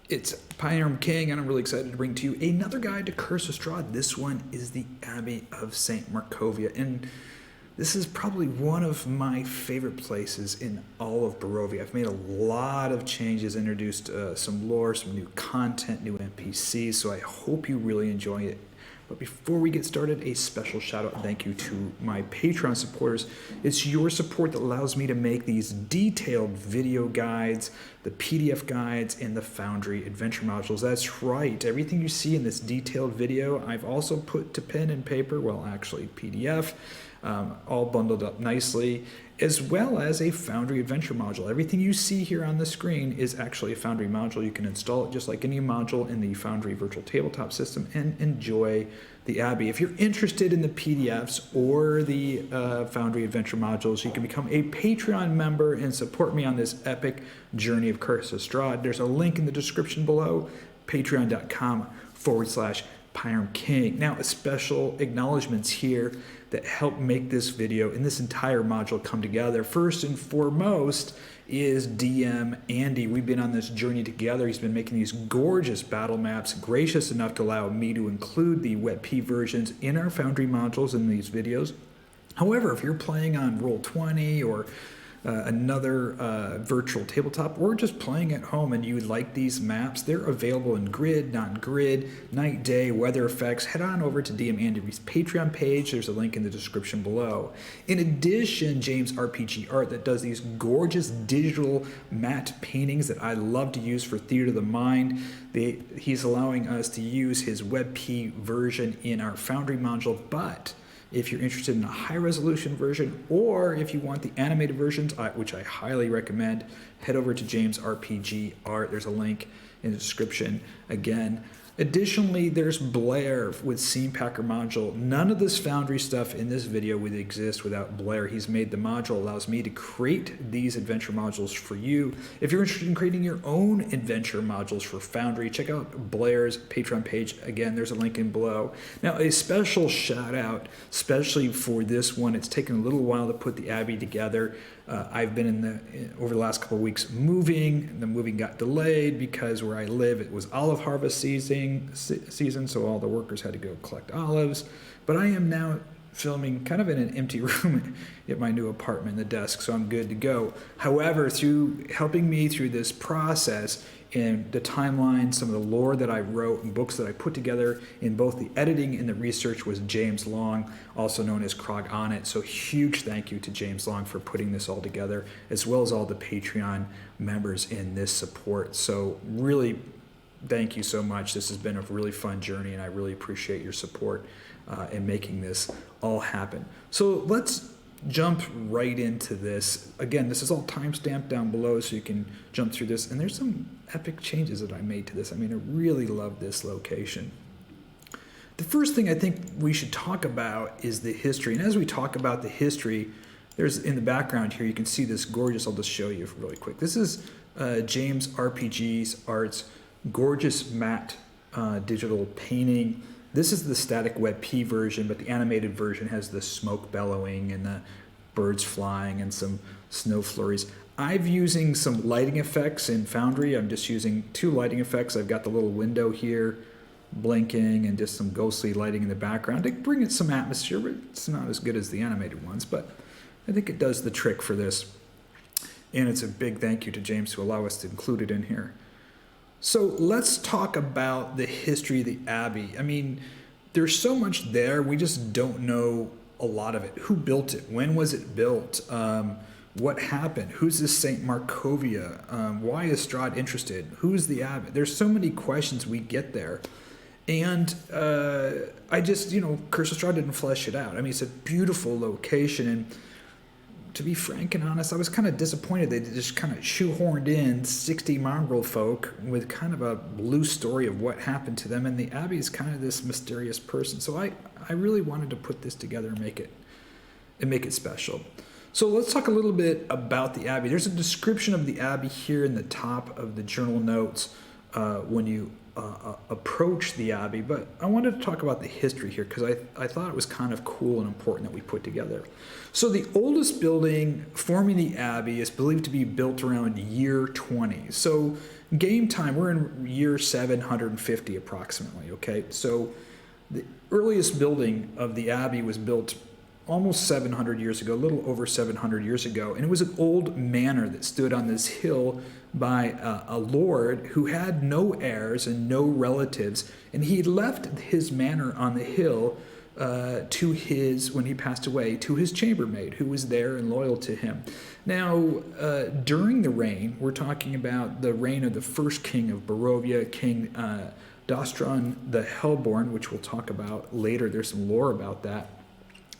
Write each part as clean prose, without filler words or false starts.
It's Pioneer King, and I'm really excited to bring to you another guide to Curse of Strahd. This one is the Abbey of Saint Markovia, and this is probably one of my favorite places in all of Barovia. I've made a lot of changes, introduced some lore, some new content, new NPCs, so I hope you really enjoy it. But before we get started, a special shout out and thank you to my Patreon supporters. It's your support that allows me to make these detailed video guides, the PDF guides, and the Foundry adventure modules. That's right, everything you see in this detailed video, I've also put to pen and paper, well actually PDF, all bundled up nicely, as well as a Foundry adventure module. Everything you see here on the screen is actually a Foundry module. You can install it just like any module in the Foundry virtual tabletop system and enjoy the Abbey. If you're interested in the PDFs or the Foundry adventure modules, you can become a Patreon member and support me on this epic journey of Curse of Strahd. There's a link in the description below, patreon.com/Pioneer King. Now, special acknowledgements here that help make this video and this entire module come together. First and foremost is DM Andy. We've been on this journey together. He's been making these gorgeous battle maps, gracious enough to allow me to include the WebP versions in our Foundry modules in these videos. However, if you're playing on Roll20 or another virtual tabletop, or just playing at home and you would like these maps, they're available in grid, non-grid, night, day, weather effects. Head on over to DM Andy's Patreon page. There's a link in the description below. In addition, James RPG Art that does these gorgeous digital matte paintings that I love to use for Theater of the Mind. He's allowing us to use his WebP version in our Foundry module, but if you're interested in a high-resolution version, or if you want the animated versions, which I highly recommend, head over to James RPG Art. There's a link in the description again. Additionally, there's Blair with Scene Packer module. None of this Foundry stuff in this video would exist without Blair. He's made the module, allows me to create these adventure modules for you. If you're interested in creating your own adventure modules for Foundry, check out Blair's Patreon page. Again, there's a link in below. Now, a special shout out, especially for this one. It's taken a little while to put the Abbey together. I've been over the last couple of weeks moving, and the moving got delayed because where I live, it was olive harvest season, so all the workers had to go collect olives. But I am now filming kind of in an empty room at my new apartment, the desk, so I'm good to go. However, through helping me through this process and the timeline, some of the lore that I wrote and books that I put together in both the editing and the research was James Long, also known as Krog On It. So huge thank you to James Long for putting this all together, as well as all the Patreon members in this support. So really, thank you so much. This has been a really fun journey, and I really appreciate your support in making this all happen. So let's jump right into this. Again, this is all timestamped down below, so you can jump through this. And there's some epic changes that I made to this. I mean, I really love this location. The first thing I think we should talk about is the history. And as we talk about the history, there's in the background here, you can see this gorgeous, I'll just show you really quick. This is James RPG's Art's gorgeous matte digital painting. This is the static WebP version, but the animated version has the smoke bellowing and the birds flying and some snow flurries. I'm using some lighting effects in Foundry. I'm just using two lighting effects. I've got the little window here blinking and just some ghostly lighting in the background to bring it some atmosphere, but it's not as good as the animated ones, but I think it does the trick for this. And it's a big thank you to James to allow us to include it in here. So let's talk about the history of the Abbey. I mean, there's so much there. We just don't know a lot of it. Who built it? When was it built? What happened? Who's this Saint Markovia? Why is Strahd interested? Who's the Abbot? There's so many questions we get there. And I just, Curse of Strahd didn't flesh it out. I mean, it's a beautiful location, and to be frank and honest, I was kind of disappointed they just kind of shoehorned in 60 Mongrelfolk with kind of a loose story of what happened to them, and the Abbey is kind of this mysterious person. So I really wanted to put this together and make it special. So let's talk a little bit about the Abbey. There's a description of the Abbey here in the top of the journal notes when you approach the Abbey, but I wanted to talk about the history here because I thought it was kind of cool and important that we put together. So the oldest building forming the Abbey is believed to be built around year 20. So game time, we're in year 750 approximately, okay? So the earliest building of the abbey was built almost 700 years ago, a little over 700 years ago, and it was an old manor that stood on this hill by a lord who had no heirs and no relatives, and he left his manor on the hill to his, when he passed away, to his chambermaid who was there and loyal to him. Now, during the reign, we're talking about the reign of the first king of Barovia, King Dostron the Hellborn, which we'll talk about later. There's some lore about that.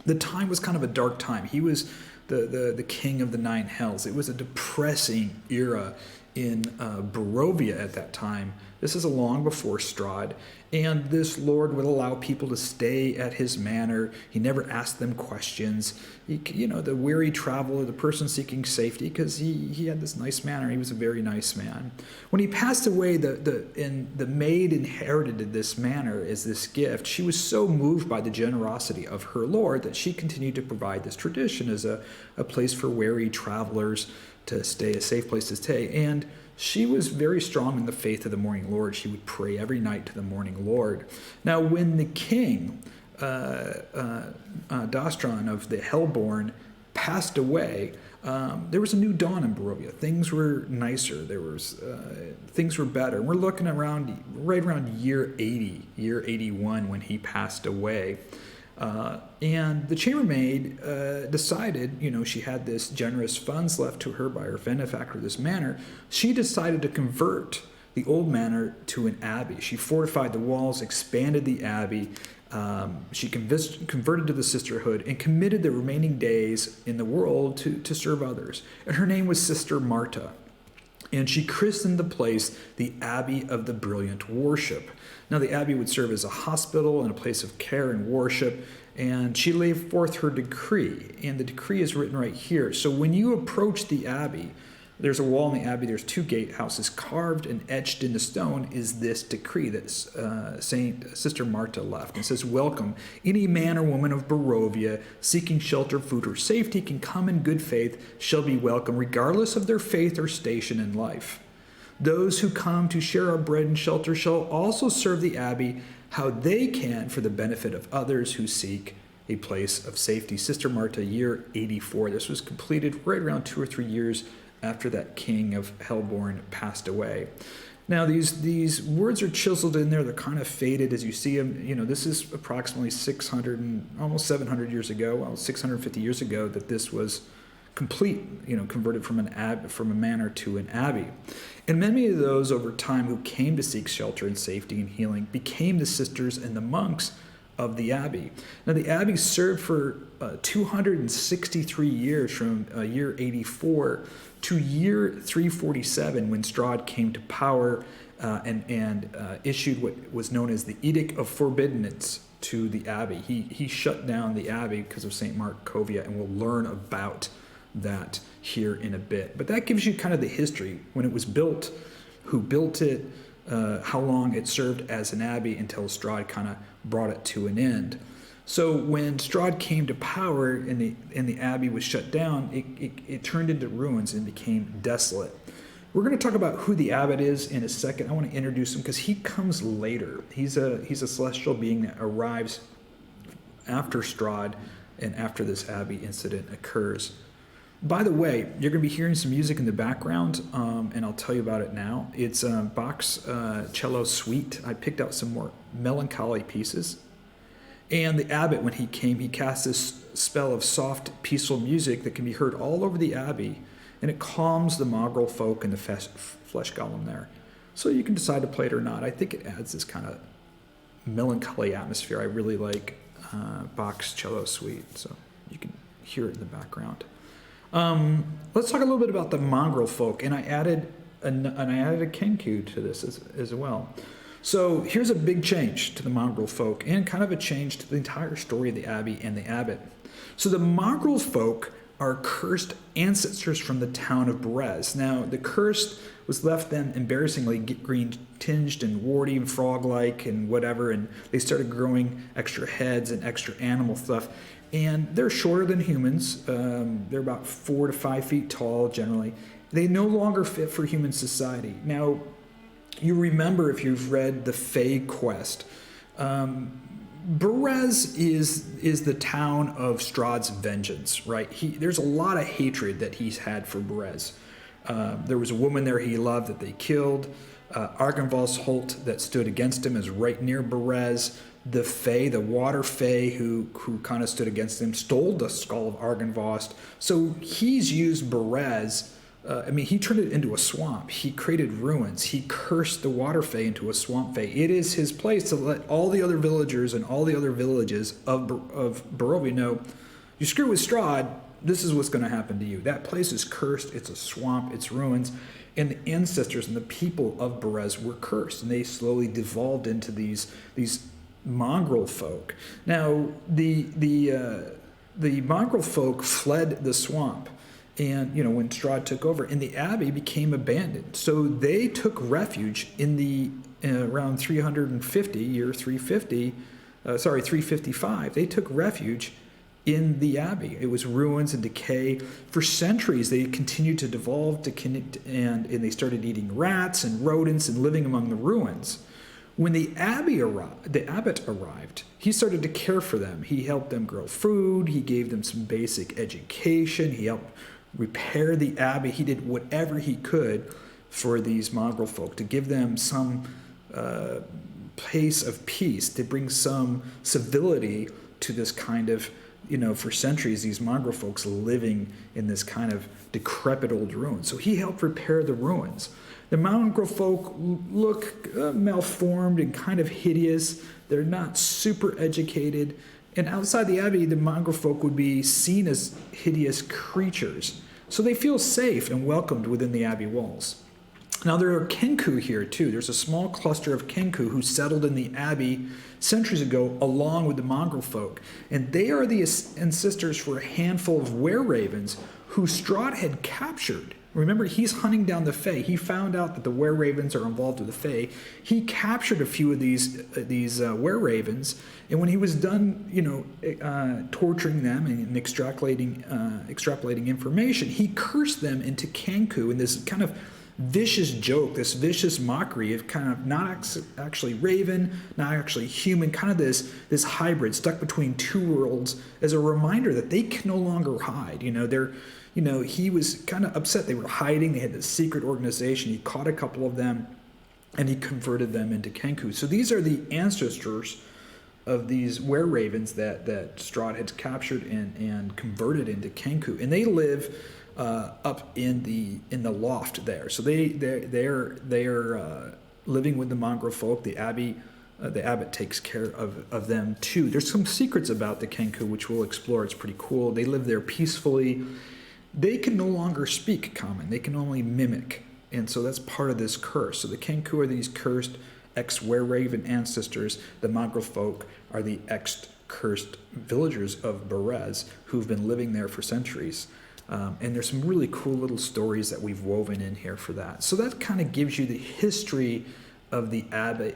The time was kind of a dark time. He was the king of the nine hells. It was a depressing era in Barovia at that time. This is long before Strahd, and this lord would allow people to stay at his manor. He never asked them questions. The weary traveler, the person seeking safety, because he had this nice manor. He was a very nice man. When he passed away, the maid inherited this manor as this gift. She was so moved by the generosity of her lord that she continued to provide this tradition as a place for weary travelers to stay, a safe place to stay. And she was very strong in the faith of the Morning Lord. She would pray every night to the Morning Lord. Now, when the king, Dostron of the Hellborn, passed away, there was a new dawn in Barovia. Things were nicer. Things were better. We're looking right around year 80, year 81 when he passed away. And the chambermaid decided, she had this generous funds left to her by her benefactor, this manor. She decided to convert the old manor to an abbey. She fortified the walls, expanded the abbey. She converted to the sisterhood and committed the remaining days in the world to serve others. And her name was Sister Marta. And she christened the place the Abbey of the Brilliant Worship. Now, the abbey would serve as a hospital and a place of care and worship, and she laid forth her decree, and the decree is written right here. So when you approach the abbey, there's a wall in the abbey, there's two gatehouses. Carved and etched into stone is this decree that Sister Marta left. It says, "Welcome. Any man or woman of Barovia seeking shelter, food, or safety can come in good faith, shall be welcome, regardless of their faith or station in life. Those who come to share our bread and shelter shall also serve the abbey how they can for the benefit of others who seek a place of safety." Sister Marta, year 84. This was completed right around 2 or 3 years after that king of Hellborn passed away. Now, these words are chiseled in there. They're kind of faded as you see them. This is approximately 600 and almost 700 years ago, 650 years ago, that this was complete, converted from a manor to an abbey. And many of those over time who came to seek shelter and safety and healing became the sisters and the monks of the abbey. Now, the abbey served for 263 years, from year 84 to year 347, when Strahd came to power and issued what was known as the Edict of Forbiddance to the abbey. He shut down the abbey because of Saint Markovia, and we'll learn about that here in a bit. But that gives you kind of the history, when it was built, who built it, how long it served as an abbey until Strahd kind of brought it to an end. So when Strahd came to power and the abbey was shut down, it turned into ruins and became desolate. We're going to talk about who the abbot is in a second. I want to introduce him because he comes later. He's a celestial being that arrives after Strahd and after this abbey incident occurs. By the way, you're going to be hearing some music in the background, and I'll tell you about it now. It's Bach's cello suite. I picked out some more melancholy pieces. And the abbot, when he came, he cast this spell of soft, peaceful music that can be heard all over the abbey, and it calms the Mongrelfolk and the flesh golem there. So you can decide to play it or not. I think it adds this kind of melancholy atmosphere. I really like Bach's cello suite, so you can hear it in the background. Let's talk a little bit about the Mongrelfolk, and I added a Kenku to this as well. So here's a big change to the Mongrelfolk, and kind of a change to the entire story of the abbey and the abbot. So the Mongrelfolk are cursed ancestors from the town of Berez. Now, the cursed was left then embarrassingly green tinged and warty and frog-like and whatever, and they started growing extra heads and extra animal stuff. And they're shorter than humans. They're about 4 to 5 feet tall, generally. They no longer fit for human society. Now, you remember if you've read the Fae quest, Barrez is the town of Strahd's vengeance, right? There's a lot of hatred that he's had for Barrez. There was a woman there he loved that they killed. Argynvost Holt that stood against him is right near Barrez. The Fae, the Water Fae, who kind of stood against him, stole the skull of Argynvost. So he's used Barrez. He turned it into a swamp. He created ruins. He cursed the Water Fae into a swamp Fae. It is his place to let all the other villagers and all the other villages of Barovia know, you screw with Strahd, this is what's going to happen to you. That place is cursed. It's a swamp. It's ruins. And the ancestors and the people of Barrez were cursed, and they slowly devolved into these mongrel folk. Now, the mongrel folk fled the swamp, and when Strahd took over, and the abbey became abandoned. So they took refuge in the around 355. They took refuge in the abbey. It was ruins and decay. For centuries, they continued to devolve and they started eating rats and rodents and living among the ruins. When the abbot arrived, he started to care for them. He helped them grow food. He gave them some basic education. He helped repair the abbey. He did whatever he could for these mongrel folk to give them some place of peace, to bring some civility to this kind of, for centuries, these mongrel folks living in this kind of decrepit old ruin. So he helped repair the ruins. The mongrel folk look malformed and kind of hideous. They're not super educated. And outside the abbey, the mongrel folk would be seen as hideous creatures. So they feel safe and welcomed within the abbey walls. Now there are Kenku here too. There's a small cluster of Kenku who settled in the abbey centuries ago along with the mongrel folk. And they are the ancestors for a handful of were-ravens who Strahd had captured. Remember, he's hunting down the Fae. He found out that the were-ravens are involved with the Fae. He captured a few of these were-ravens, and when he was done, torturing them and extrapolating information, he cursed them into Kenku in this kind of vicious joke, this vicious mockery of kind of not actually raven, not actually human, kind of this hybrid stuck between two worlds, as a reminder that they can no longer hide. He was kind of upset. They were hiding. They had this secret organization. He caught a couple of them, and he converted them into Kenku. So these are the ancestors of these were-ravens that Strahd had captured and converted into Kenku. And they live up in the loft there. So they're living with the mongrel folk. The abbot takes care of them too. There's some secrets about the Kenku which we'll explore. It's pretty cool. They live there peacefully. They can no longer speak common. They can only mimic. And so that's part of this curse. So the Kenku are these cursed ex-were-raven ancestors. The mongrel folk are the ex-cursed villagers of Barrez who've been living there for centuries. And there's some really cool little stories that we've woven in here for that. So that kind of gives you the history of the abbey,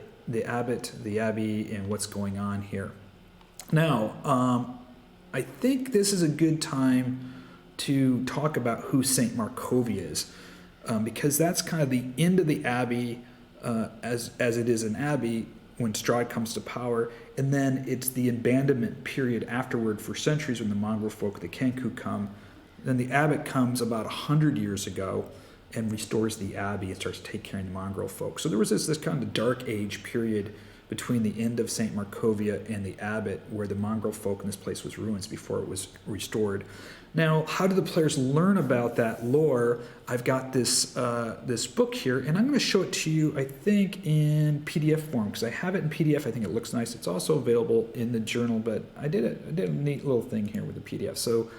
and what's going on here. Now, I think this is a good time to talk about who Saint Markovia is, because that's kind of the end of the abbey as it is an abbey when Strahd comes to power, and then it's the abandonment period afterward for centuries when the mongrel folk, the Kenku, come. Then the abbot comes about 100 years ago and restores the abbey and starts taking care of the mongrel folk. So there was this kind of dark age period between the end of Saint Markovia and the abbot where the mongrel folk in this place was ruins before it was restored. Now, how do the players learn about that lore? I've got this book here, and I'm going to show it to you, I think, in PDF form, because I have it in PDF. I think it looks nice. It's also available in the journal, but I did a neat little thing here with the PDF. So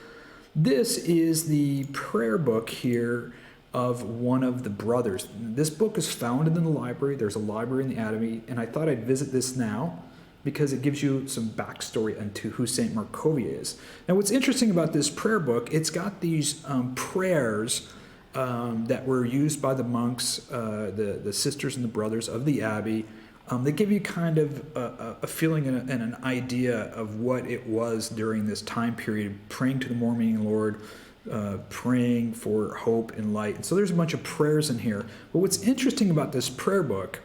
this is the prayer book here of one of the brothers. This book is found in the library. There's a library in the Abbey, and I thought I'd visit this now because it gives you some backstory into who Saint Markovia is. Now, what's interesting about this prayer book, it's got these prayers that were used by the monks, the sisters and the brothers of the Abbey. They give you kind of a feeling and an idea of what it was during this time period, praying to the more meaning Lord, praying for hope and light. And so there's a bunch of prayers in here. But what's interesting about this prayer book,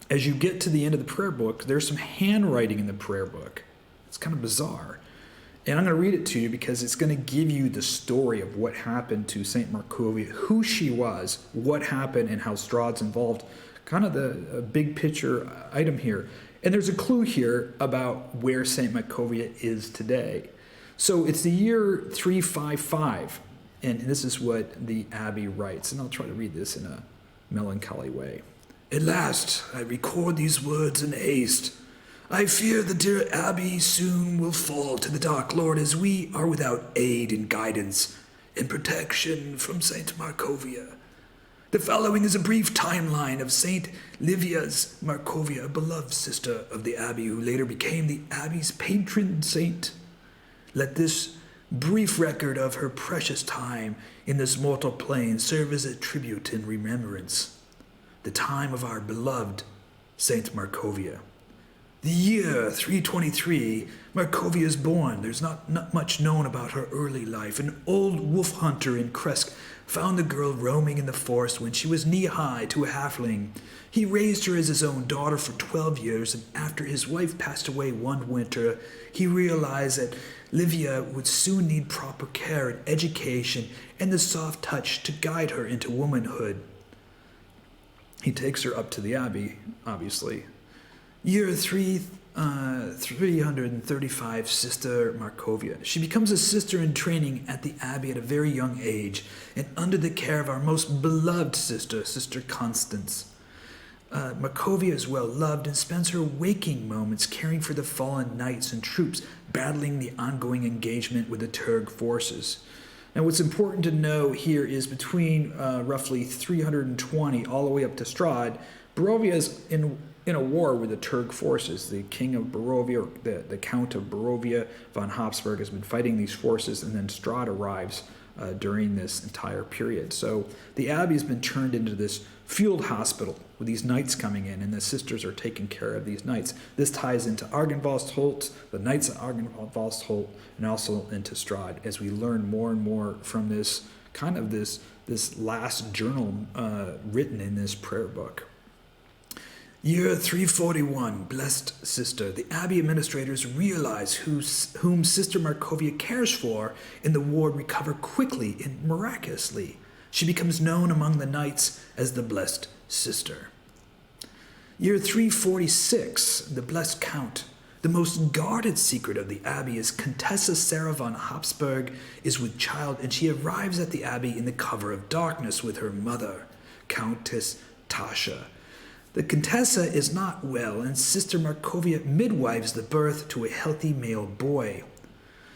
as you get to the end of the prayer book, there's some handwriting in the prayer book. It's kind of bizarre. And I'm going to read it to you because it's going to give you the story of what happened to Saint Markovia, who she was, what happened, and how Strahd's involved. Kind of the big picture item here. And there's a clue here about where Saint Markovia is today. So it's the year 355, and this is what the Abbey writes. And I'll try to read this in a melancholy way. At last, I record these words in haste. I fear the dear Abbey soon will fall to the Dark Lord, as we are without aid and guidance and protection from Saint Markovia. The following is a brief timeline of Saint Livia's Markovia, a beloved sister of the Abbey who later became the Abbey's patron saint. Let this brief record of her precious time in this mortal plane serve as a tribute and remembrance. The time of our beloved Saint Markovia. The year 323, Markovia is born. There's not much known about her early life. An old wolf hunter in Kresk found the girl roaming in the forest when she was knee-high to a halfling. He raised her as his own daughter for 12 years, and after his wife passed away one winter, he realized that Livia would soon need proper care and education and the soft touch to guide her into womanhood. He takes her up to the Abbey, obviously. Year 335, Sister Markovia. She becomes a sister in training at the Abbey at a very young age, and under the care of our most beloved sister, Sister Constance. Markovia is well loved and spends her waking moments caring for the fallen knights and troops, battling the ongoing engagement with the Turg forces. Now, what's important to know here is between roughly 320 all the way up to Strahd, Barovia is in a war with the Turg forces. The king of Barovia, or the count of Barovia von Habsburg, has been fighting these forces, and then Strahd arrives during this entire period. So the Abbey has been turned into this field hospital with these knights coming in, and the sisters are taking care of these knights. This ties into Argynvost, the Knights of Argynvost, and also into Strahd, as we learn more and more from this kind of this last journal written in this prayer book. Year 341, Blessed Sister. The Abbey administrators realize whom Sister Markovia cares for in the ward recover quickly and miraculously. She becomes known among the knights as the Blessed Sister. Year 346, the Blessed Count. The most guarded secret of the Abbey is Contessa Sarah von Habsburg is with child, and she arrives at the Abbey in the cover of darkness with her mother, Countess Tasha. The Contessa is not well, and Sister Markovia midwives the birth to a healthy male boy.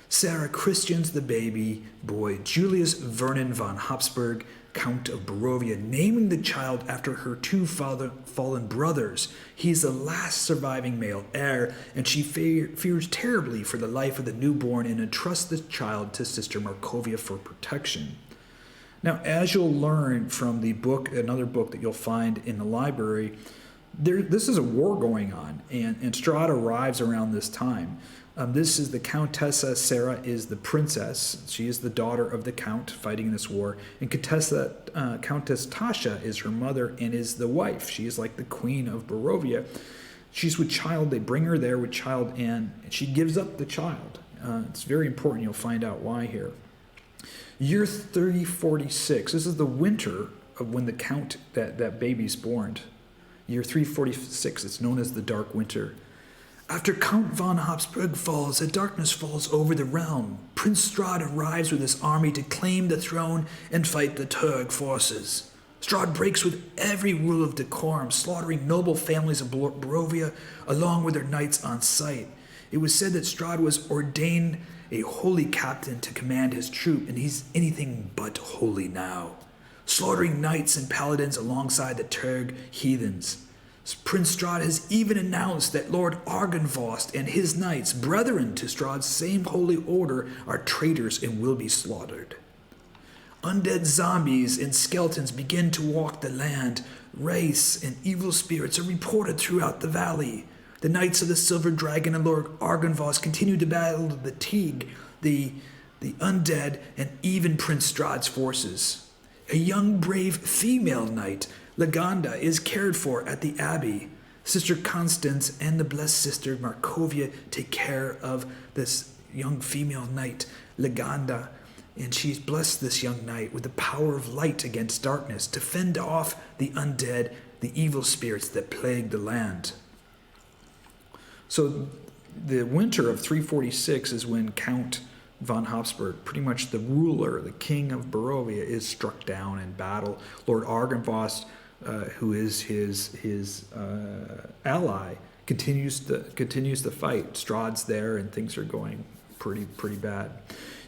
Sarah Christians the baby boy Julius Vernon von Habsburg, Count of Barovia, naming the child after her two fallen brothers. He is the last surviving male heir, and she fears terribly for the life of the newborn and entrusts the child to Sister Markovia for protection. Now, as you'll learn from the book, another book that you'll find in the library, this is a war going on, and Strahd arrives around this time. This is the Countessa Sarah is the princess. She is the daughter of the count fighting in this war, and Countess Tasha is her mother and is the wife. She is like the queen of Barovia. She's with child. They bring her there with child, and she gives up the child. It's very important. You'll find out why here. Year 346, this is the winter of when the count, that baby's born. Year 346, it's known as the Dark Winter. After Count von Habsburg falls, a darkness falls over the realm. Prince Strahd arrives with his army to claim the throne and fight the Turg forces. Strahd breaks with every rule of decorum, slaughtering noble families of Barovia along with their knights on sight. It was said that Strahd was ordained a holy captain to command his troop, and he's anything but holy now, slaughtering knights and paladins alongside the Turg heathens. Prince Strahd has even announced that Lord Argynvost and his knights, brethren to Strahd's same holy order, are traitors and will be slaughtered. Undead zombies and skeletons begin to walk the land. Wraiths and evil spirits are reported throughout the valley. The Knights of the Silver Dragon and Lord Argynvost continue to battle the Teague, the the undead, and even Prince Strahd's forces. A young, brave female knight, Laganda, is cared for at the Abbey. Sister Constance and the blessed Sister Markovia take care of this young female knight, Laganda, and she's blessed this young knight with the power of light against darkness to fend off the undead, the evil spirits that plague the land. So the winter of 346 is when Count von Habsburg, pretty much the ruler, the king of Barovia, is struck down in battle. Lord Argynvost, who is his ally, continues the fight. Strahd's there, and things are going pretty bad.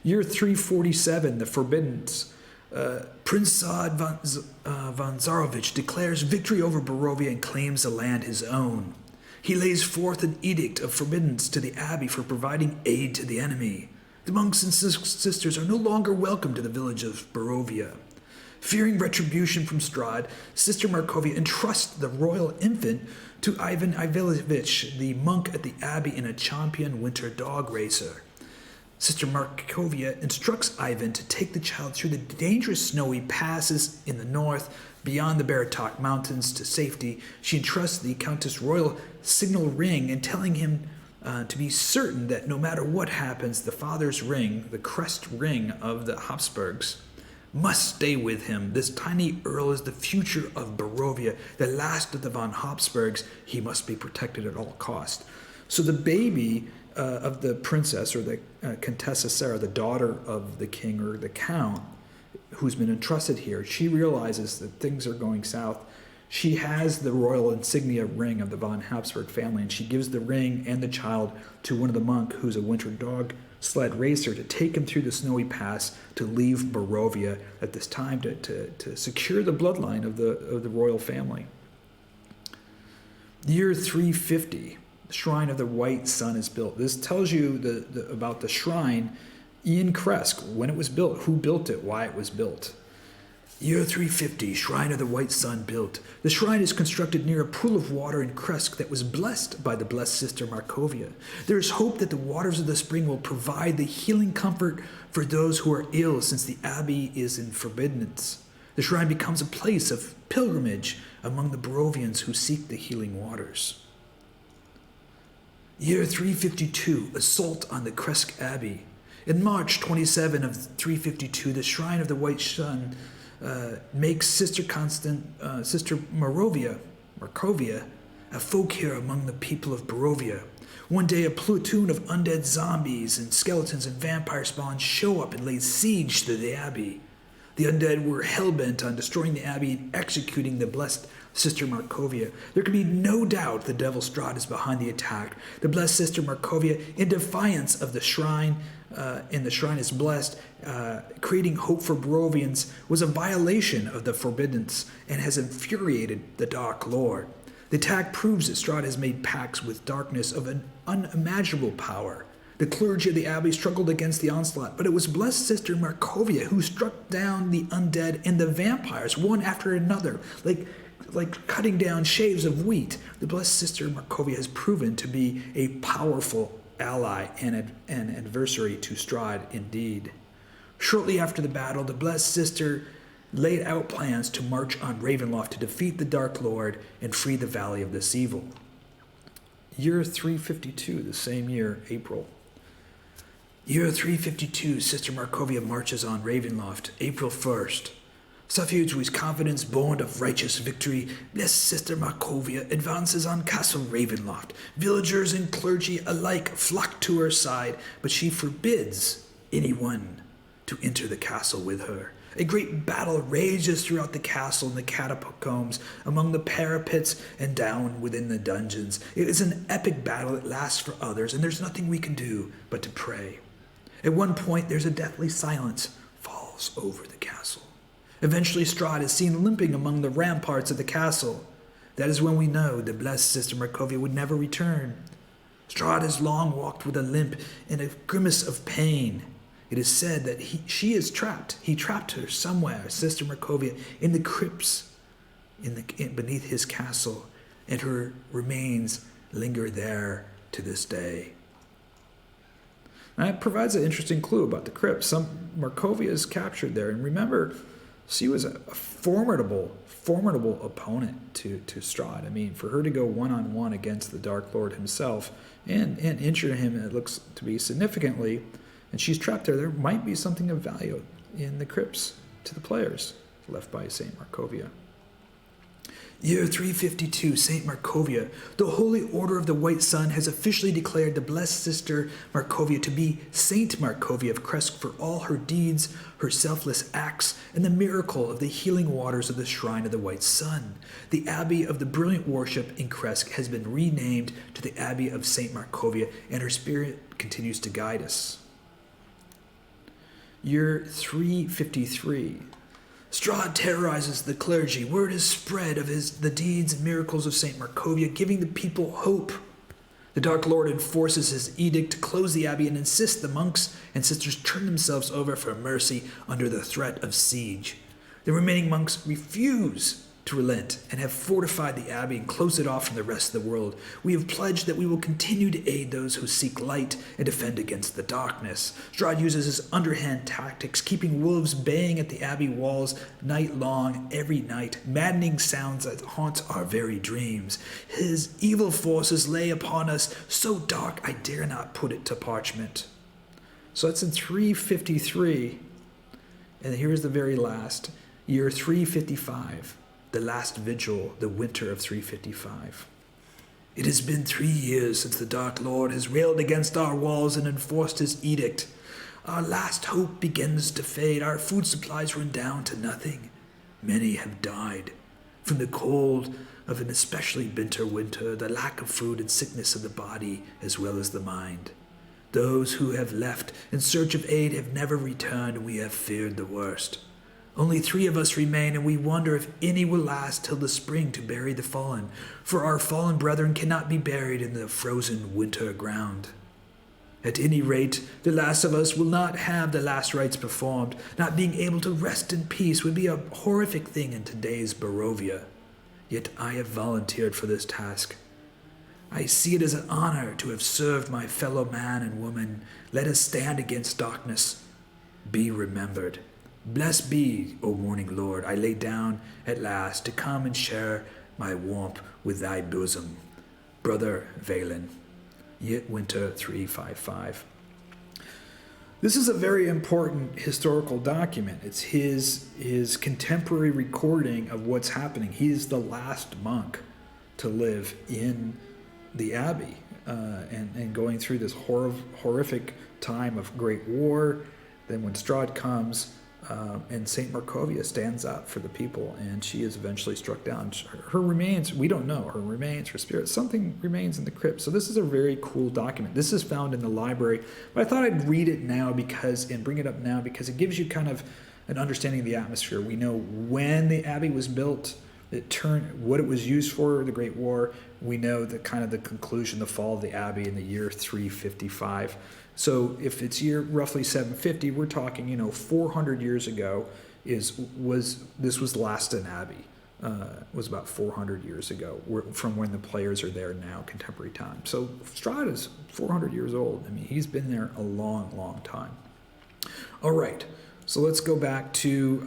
Year 347, the Forbiddance. Prince Saad von Zarovich declares victory over Barovia and claims the land his own. He lays forth an edict of forbiddance to the abbey for providing aid to the enemy. The monks and sisters are no longer welcome to the village of Barovia. Fearing retribution from Strahd, Sister Markovia entrusts the royal infant to Ivan Ivanovich, the monk at the abbey, and a champion winter dog racer. Sister Markovia instructs Ivan to take the child through the dangerous snowy passes in the north, beyond the Baratok Mountains to safety. She entrusts the Countess Royal signal ring and telling him to be certain that no matter what happens, the father's ring, the crest ring of the Habsburgs, must stay with him. This tiny earl is the future of Barovia, the last of the von Habsburgs. He must be protected at all cost. So the baby of the princess, or the Contessa Sarah, the daughter of the king or the count, who's been entrusted here, she realizes that things are going south. She has the royal insignia ring of the von Habsburg family, and she gives the ring and the child to one of the monk, who's a winter dog sled racer, to take him through the snowy pass to leave Barovia at this time to secure the bloodline of the royal family. Year 350, the Shrine of the White Sun is built. This tells you about the shrine in Kresk, when it was built, who built it, why it was built. Year 350, Shrine of the White Sun built. The shrine is constructed near a pool of water in Kresk that was blessed by the blessed Sister Markovia. There is hope that the waters of the spring will provide the healing comfort for those who are ill, since the abbey is in forbiddance. The shrine becomes a place of pilgrimage among the Barovians who seek the healing waters. Year 352, Assault on the Kresk Abbey. In March 27 of 352, the Shrine of the White Sun makes Sister Markovia, a folk hero among the people of Barovia. One day, a platoon of undead zombies and skeletons and vampire spawns show up and lay siege to the abbey. The undead were hell-bent on destroying the abbey and executing the blessed Sister Markovia. There can be no doubt the devil Strahd is behind the attack. The blessed Sister Markovia, in defiance of the shrine, and the shrine is blessed, creating hope for Barovians, was a violation of the forbiddance and has infuriated the Dark Lord. The attack proves that Strahd has made pacts with darkness of an unimaginable power. The clergy of the abbey struggled against the onslaught, but it was blessed Sister Markovia who struck down the undead and the vampires one after another, like cutting down sheaves of wheat. The blessed Sister Markovia has proven to be a powerful ally and adversary to Strahd indeed. Shortly after the battle, the blessed sister laid out plans to march on Ravenloft to defeat the Dark Lord and free the Valley of this evil. Year 352, the same year, April. Year 352, Sister Markovia marches on Ravenloft, April 1st. Suffused with confidence born of righteous victory, blessed Sister Markovia advances on Castle Ravenloft. Villagers and clergy alike flock to her side, but she forbids anyone to enter the castle with her. A great battle rages throughout the castle and the catacombs, among the parapets and down within the dungeons. It is an epic battle that lasts for others, and there's nothing we can do but to pray. At one point, there's a deathly silence falls over the castle. Eventually, Strahd is seen limping among the ramparts of the castle. That is when we know the blessed Sister Markovia would never return. Strahd has long walked with a limp and a grimace of pain. It is said that she is trapped. He trapped her somewhere, Sister Markovia, in the crypts beneath his castle, and her remains linger there to this day. And that provides an interesting clue about the crypt. Markovia is captured there. And remember, she was a formidable opponent to Strahd. I mean, for her to go one-on-one against the Dark Lord himself and injure him, it looks to be significantly, and she's trapped there. There might be something of value in the crypts to the players left by Saint Markovia. Year 352, Saint Markovia. The Holy Order of the White Sun has officially declared the blessed sister Markovia to be Saint Markovia of Kresk for all her deeds, her selfless acts, and the miracle of the healing waters of the Shrine of the White Sun. The Abbey of the Brilliant Worship in Kresk has been renamed to the Abbey of Saint Markovia, and her spirit continues to guide us. Year 353. Strahd terrorizes the clergy. Word is spread of the deeds and miracles of Saint Markovia, giving the people hope. The Dark Lord enforces his edict to close the abbey and insists the monks and sisters turn themselves over for mercy under the threat of siege. The remaining monks refuse to relent and have fortified the abbey and closed it off from the rest of the world. We have pledged that we will continue to aid those who seek light and defend against the darkness. Strahd uses his underhand tactics, keeping wolves baying at the abbey walls night long, every night, maddening sounds that haunt our very dreams. His evil forces lay upon us so dark I dare not put it to parchment. So that's in 353, and here's the very last, year 355. The last vigil, the winter of 355. It has been 3 years since the Dark Lord has railed against our walls and enforced his edict. Our last hope begins to fade. Our food supplies run down to nothing. Many have died. From the cold of an especially bitter winter, the lack of food and sickness of the body as well as the mind. Those who have left in search of aid have never returned, and we have feared the worst. Only 3 of us remain, and we wonder if any will last till the spring to bury the fallen, for our fallen brethren cannot be buried in the frozen winter ground. At any rate, the last of us will not have the last rites performed. Not being able to rest in peace would be a horrific thing in today's Barovia. Yet I have volunteered for this task. I see it as an honor to have served my fellow man and woman. Let us stand against darkness. Be remembered. Blessed be, O morning Lord, I lay down at last to come and share my warmth with thy bosom. Brother Vallen, Yet Winter 355. This is a very important historical document. It's his contemporary recording of what's happening. He is the last monk to live in the abbey and going through this horrific time of great war. Then when Strahd comes, and Saint Markovia stands up for the people, and she is eventually struck down. Her remains, we don't know, her remains, her spirit, something remains in the crypt. So this is a very cool document. This is found in the library, but I thought I'd read it now and bring it up now because it gives you kind of an understanding of the atmosphere. We know when the abbey was built, what it was used for, the Great War. We know the kind of the conclusion, the fall of the abbey in the year 355. So if it's year roughly 750, we're talking, 400 years ago this was the last an abbey. Was about 400 years ago from when the players are there now, contemporary time. So Strahd is 400 years old. I mean, he's been there a long, long time. All right, so let's go back to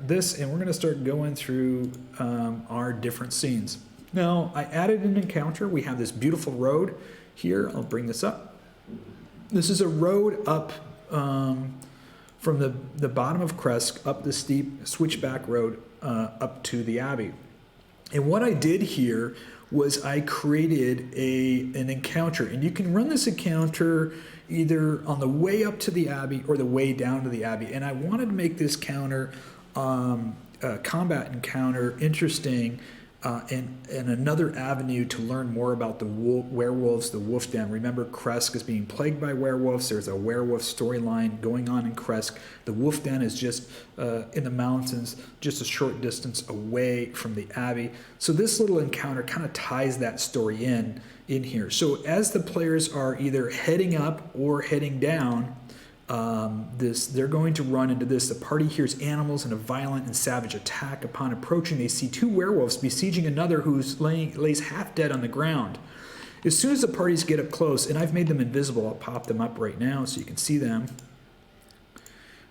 this, and we're going to start going through our different scenes. Now, I added an encounter. We have this beautiful road here. I'll bring this up. This is a road up from the bottom of Kresk, up the steep switchback road up to the abbey. And what I did here was I created an encounter. And you can run this encounter either on the way up to the abbey or the way down to the abbey. And I wanted to make this combat encounter interesting. And another avenue to learn more about the werewolves, the wolf den. Remember, Kresk is being plagued by werewolves. There's a werewolf storyline going on in Kresk. The wolf den is just in the mountains, just a short distance away from the abbey. So this little encounter kind of ties that story in here. So as the players are either heading up or heading down, they're going to run into this. The party hears animals and a violent and savage attack. Upon approaching, they see 2 werewolves besieging another who lays half dead on the ground. As soon as the parties get up close, and I've made them invisible, I'll pop them up right now so you can see them.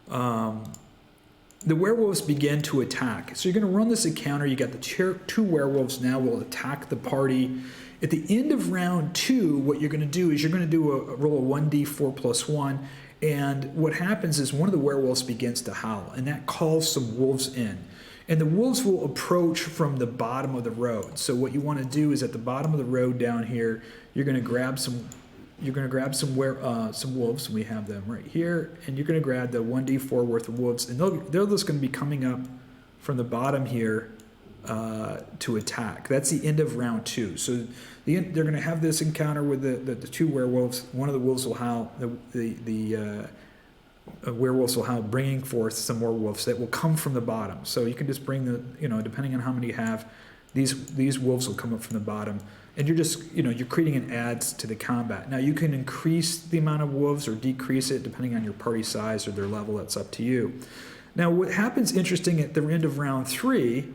The werewolves begin to attack. So you're going to run this encounter. You got the two werewolves now will attack the party. At the end of round 2, what you're going to do is you're going to do a roll of 1d4 plus 1. And what happens is one of the werewolves begins to howl, and that calls some wolves in. And the wolves will approach from the bottom of the road. So what you want to do is at the bottom of the road down here, you're going to grab some wolves, and we have them right here, and you're going to grab the 1d4 worth of wolves, and they're just going to be coming up from the bottom here to attack. That's the end of round 2. So they're going to have this encounter with the two werewolves. One of the wolves will howl. The werewolves will howl, bringing forth some more wolves that will come from the bottom. So you can just bring depending on how many you have, these wolves will come up from the bottom. And you're just, you're creating an adds to the combat. Now you can increase the amount of wolves or decrease it depending on your party size or their level. That's up to you. Now what happens interesting at the end of round 3,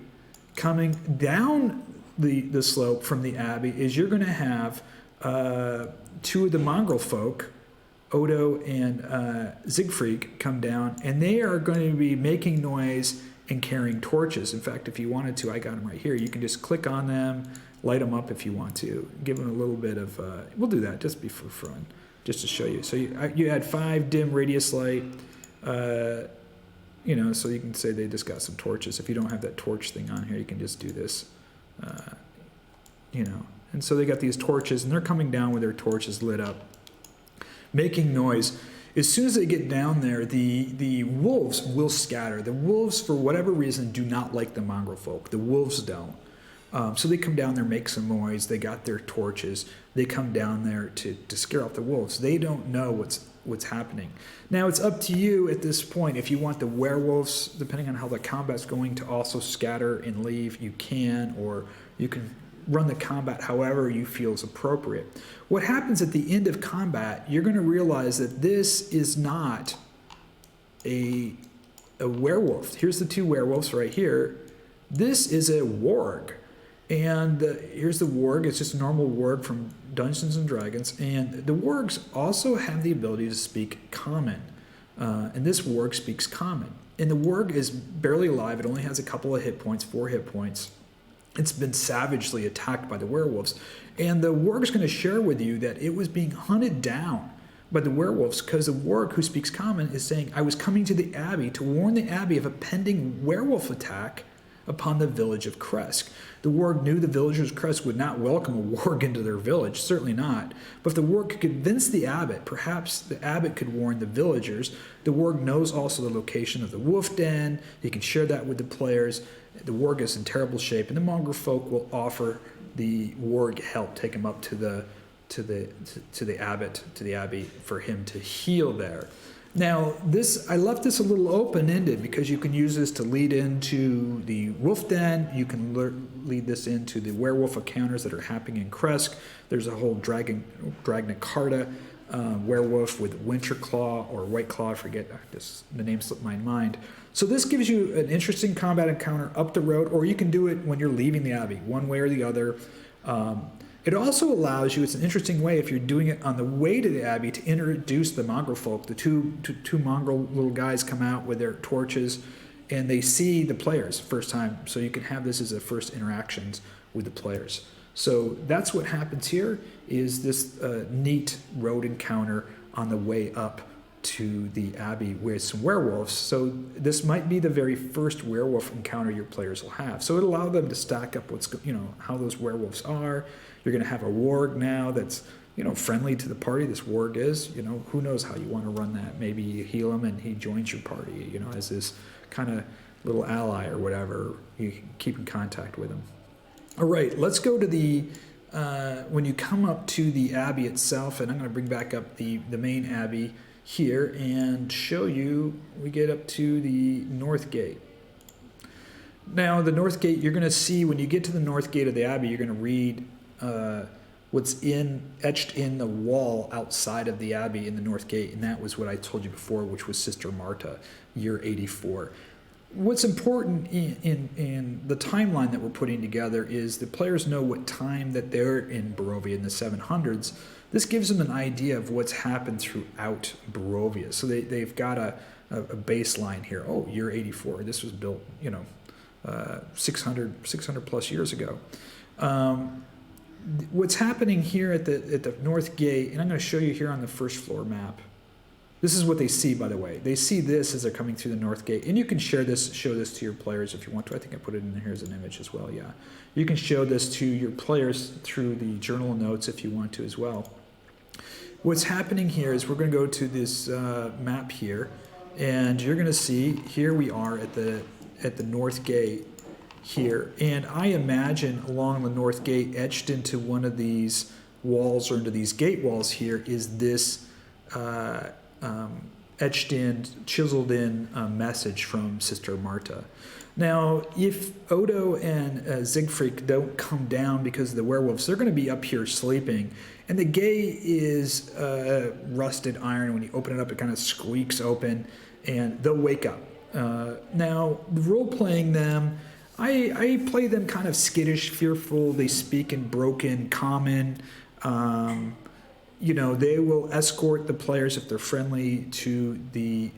coming down the slope from the Abbey, is you're going to have 2 of the Mongrelfolk, Odo and Siegfried, come down, and they are going to be making noise and carrying torches. In fact, if you wanted to, I got them right here. You can just click on them, light them up if you want to, give them a little bit of, we'll do that just for fun, just to show you. So you add 5 dim radius light, so you can say they just got some torches. If you don't have that torch thing on here, you can just do this, And so they got these torches, and they're coming down with their torches lit up, making noise. As soon as they get down there, the wolves will scatter. The wolves, for whatever reason, do not like the Mongrelfolk. The wolves don't. So they come down there, make some noise. They got their torches. They come down there to scare off the wolves. They don't know what's happening. Now it's up to you at this point. If you want the werewolves, depending on how the combat's going, to also scatter and leave, you can, or you can run the combat however you feel is appropriate. What happens at the end of combat, you're going to realize that this is not a werewolf. Here's the 2 werewolves right here. This is a warg. And here's the warg. It's just a normal warg from Dungeons and Dragons. And the wargs also have the ability to speak common. And this warg speaks common. And the warg is barely alive. It only has a couple of hit points, 4 hit points. It's been savagely attacked by the werewolves. And the warg's going to share with you that it was being hunted down by the werewolves because the warg who speaks common is saying, I was coming to the Abbey to warn the Abbey of a pending werewolf attack upon the village of Kresk. The warg knew the villagers of Kresk would not welcome a warg into their village, certainly not. But if the warg could convince the abbot, perhaps the abbot could warn the villagers. The warg knows also the location of the wolf den. He can share that with the players. The warg is in terrible shape, and the Mongrelfolk will offer the warg help, take him up to the abbot, to the abbey, for him to heal there. Now, I left this a little open-ended because you can use this to lead into the wolf den. You can lead this into the werewolf encounters that are happening in Kresk. There's a whole Dragnacarta werewolf with Winter Claw or White Claw. I forget, the name slipped my mind. So this gives you an interesting combat encounter up the road, or you can do it when you're leaving the Abbey, one way or the other. It also allows you, it's an interesting way if you're doing it on the way to the Abbey, to introduce the Mongrelfolk. The two mongrel little guys come out with their torches, and they see the players first time. So you can have this as the first interactions with the players. So that's what happens here, is this neat road encounter on the way up to the Abbey with some werewolves. So this might be the very first werewolf encounter your players will have. So it'll allow them to stack up how those werewolves are. You're going to have a warg now that's friendly to the party. This warg is, who knows how you want to run that. Maybe you heal him and he joins your party, as this kind of little ally or whatever. You can keep in contact with him. All right, let's go to the when you come up to the Abbey itself, and I'm going to bring back up the main Abbey here and show you. We get up to the North Gate. Now, the North Gate, you're going to see when you get to the North Gate of the Abbey, you're going to read what's etched in the wall outside of the Abbey in the North Gate, and that was what I told you before, which was Sister Marta, year 84. what's important in the timeline that we're putting together is the players know what time that they're in Barovia in the 700s. This gives them an idea of what's happened throughout Barovia. So they've got a baseline here. Oh, year 84. This was built, 600 plus years ago. What's happening here at the North Gate, and I'm going to show you here on the first floor map. This is what they see, by the way. They see this as they're coming through the North Gate. And you can show this to your players if you want to. I think I put it in here as an image as well, yeah. You can show this to your players through the journal notes if you want to as well. What's happening here is we're going to go to this map here, and you're going to see here we are at the North Gate here. And I imagine along the North Gate, etched into one of these walls or into these gate walls here, is this etched in, chiseled in message from Sister Marta. Now, if Odo and Siegfried don't come down because of the werewolves, they're going to be up here sleeping. And the gate is rusted iron. When you open it up, it kind of squeaks open, and they'll wake up. Now, role-playing them, I play them kind of skittish, fearful. They speak in broken common. They will escort the players if they're friendly to the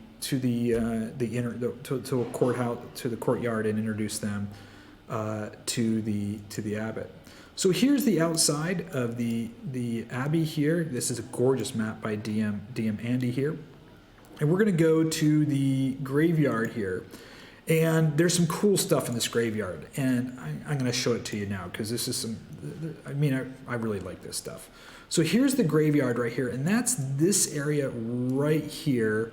courthouse, to the courtyard, and introduce them to the abbot. So here's the outside of the abbey here. This is a gorgeous map by DM Andy here, and we're going to go to the graveyard here. And there's some cool stuff in this graveyard, and I'm going to show it to you now because this is I really like this stuff. So here's the graveyard right here, and that's this area right here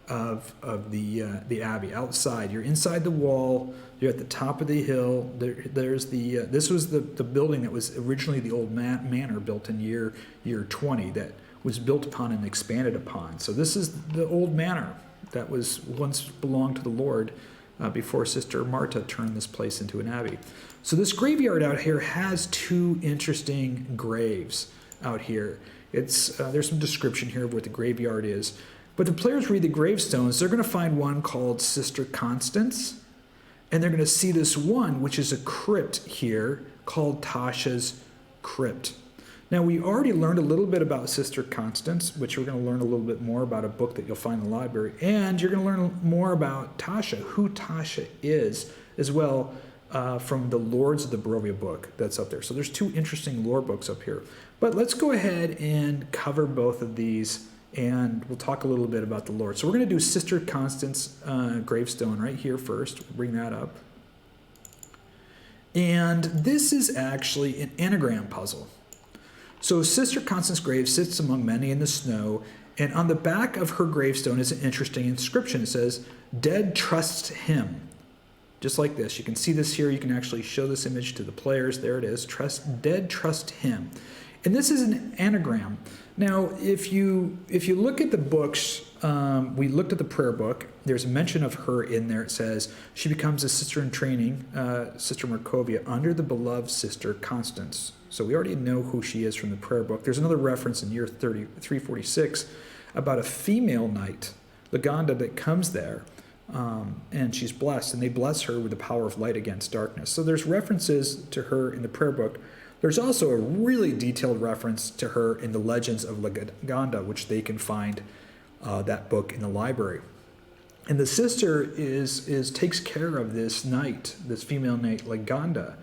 of the abbey. Outside, you're inside the wall. You're at the top of the hill. There's this was the building that was originally the old manor built in year 20 that was built upon and expanded upon. So this is the old manor that was once belonged to the Lord before Sister Marta turned this place into an abbey. So this graveyard out here has two interesting graves out here. There's some description here of what the graveyard is. But the players read the gravestones, they're going to find one called Sister Constance, and they're going to see this one, which is a crypt here, called Tasha's Crypt. Now, we already learned a little bit about Sister Constance, which we're going to learn a little bit more about a book that you'll find in the library, and you're going to learn more about Tasha, who Tasha is, as well, from the Lords of the Barovia book that's up there. So there's two interesting lore books up here. But let's go ahead and cover both of these, and we'll talk a little bit about the Lord. So we're going to do Sister Constance gravestone right here first. We'll bring that up. And this is actually an anagram puzzle. So Sister Constance's grave sits among many in the snow, and on the back of her gravestone is an interesting inscription. It says, "Dead trusts him." Just like this. You can see this here. You can actually show this image to the players. There it is. Dead trust him. And this is an anagram. Now, if you look at the books, we looked at the prayer book. There's a mention of her in there. It says, she becomes a sister in training, Sister Markovia, under the beloved Sister Constance. So we already know who she is from the prayer book. There's another reference in year 346 about a female knight, Laganda, that comes there, and she's blessed, and they bless her with the power of light against darkness. So there's references to her in the prayer book. There's also a really detailed reference to her in the Legends of Laganda, which they can find that book in the library. And the sister takes care of this knight, this female knight, Laganda.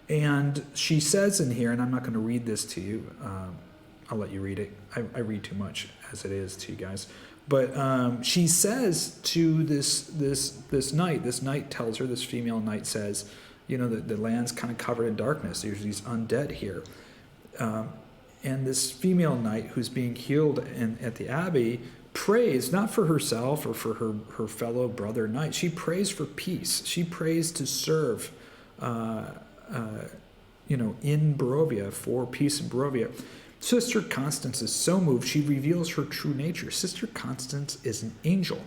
And she says in here, and I'm not going to read this to you, I'll let you read it. I read too much as it is to you guys. But she says to this knight tells her, this female knight says, the land's kind of covered in darkness. There's these undead here. And this female knight who's being healed at the abbey prays, not for herself or for her fellow brother knight. She prays for peace. She prays to serve, in Barovia, for peace in Barovia. Sister Constance is so moved, she reveals her true nature. Sister Constance is an angel.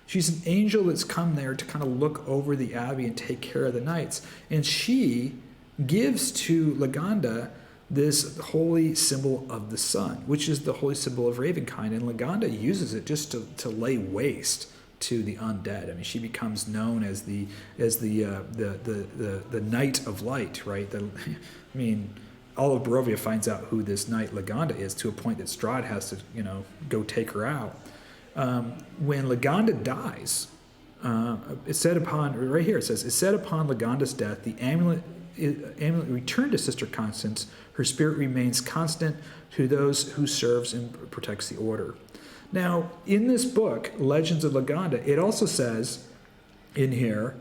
She's an angel that's come there to kind of look over the abbey and take care of the knights. And she gives to Laganda this holy symbol of the sun, which is the holy symbol of Ravenkind. And Laganda uses it just to lay waste to the undead. I mean, she becomes known as the Knight of Light, right? All of Barovia finds out who this Knight Lagonda is, to a point that Strahd has to, go take her out. When Lagonda dies, it's said upon, right here it says, it's said upon Lagonda's death, the amulet returned to Sister Constance. Her spirit remains constant to those who serves and protects the order. Now, in this book, Legends of Lagonda, it also says in here,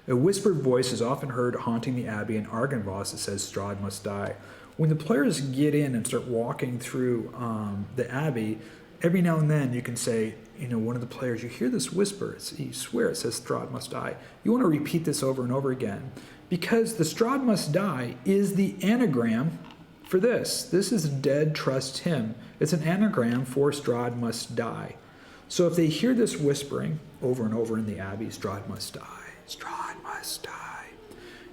a whispered voice is often heard haunting the Abbey in Argynvost that says Strahd must die. When the players get in and start walking through the Abbey, every now and then you can say, one of the players, you hear this whisper, you swear it says Strahd must die. You want to repeat this over and over again, because the Strahd must die is the anagram for this. This is dead trust him. It's an anagram for Strahd must die. So if they hear this whispering over and over in the Abbey, Strahd must die, Strahd must die,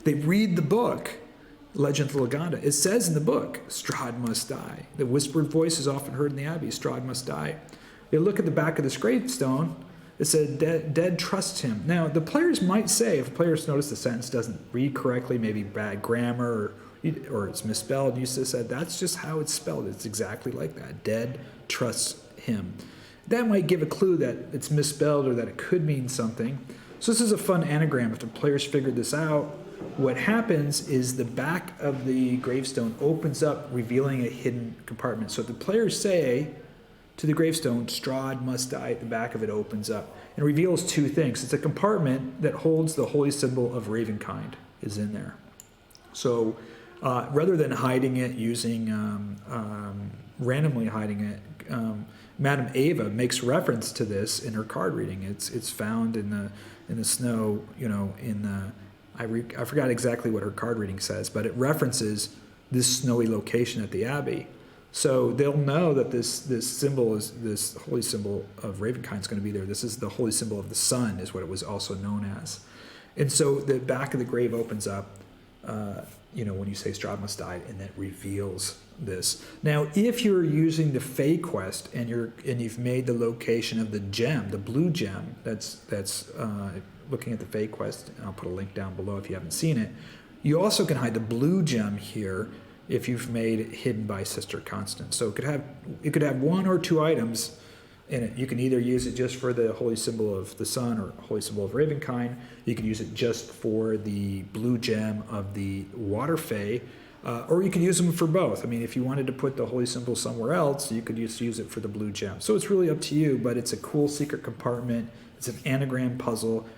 they read the book, Legend of Lagonda. It says in the book, Strahd must die. The whispered voice is often heard in the Abbey, Strahd must die. You look at the back of this gravestone, it said, dead trust him. Now, the players might say, if players notice the sentence doesn't read correctly, maybe bad grammar, or it's misspelled, you just said, that's just how it's spelled. It's exactly like that. Dead trusts him. That might give a clue that it's misspelled or that it could mean something. So this is a fun anagram. If the players figured this out, what happens is the back of the gravestone opens up, revealing a hidden compartment. So if the players say to the gravestone, Strahd must die, at the back of it opens up and reveals two things. It's a compartment that holds the holy symbol of Ravenkind is in there. So rather than hiding it using randomly hiding it, Madame Ava makes reference to this in her card reading. It's found in the snow, I forgot exactly what her card reading says, but it references this snowy location at the Abbey. So they'll know that this symbol is this holy symbol of Ravenkind is going to be there. This is the holy symbol of the sun, is what it was also known as. And so the back of the grave opens up, when you say Strahd must die, and that reveals this. Now, if you're using the Fey quest and you've made the location of the gem, the blue gem, that's looking at the Fey quest, and I'll put a link down below if you haven't seen it. You also can hide the blue gem here if you've made it hidden by Sister Constance. So it could have one or two items in it. You can either use it just for the holy symbol of the sun or holy symbol of Ravenkind. You can use it just for the blue gem of the water Fae, or you can use them for both. I mean, if you wanted to put the holy symbol somewhere else, you could just use it for the blue gem. So it's really up to you, but it's a cool secret compartment. It's an anagram puzzle.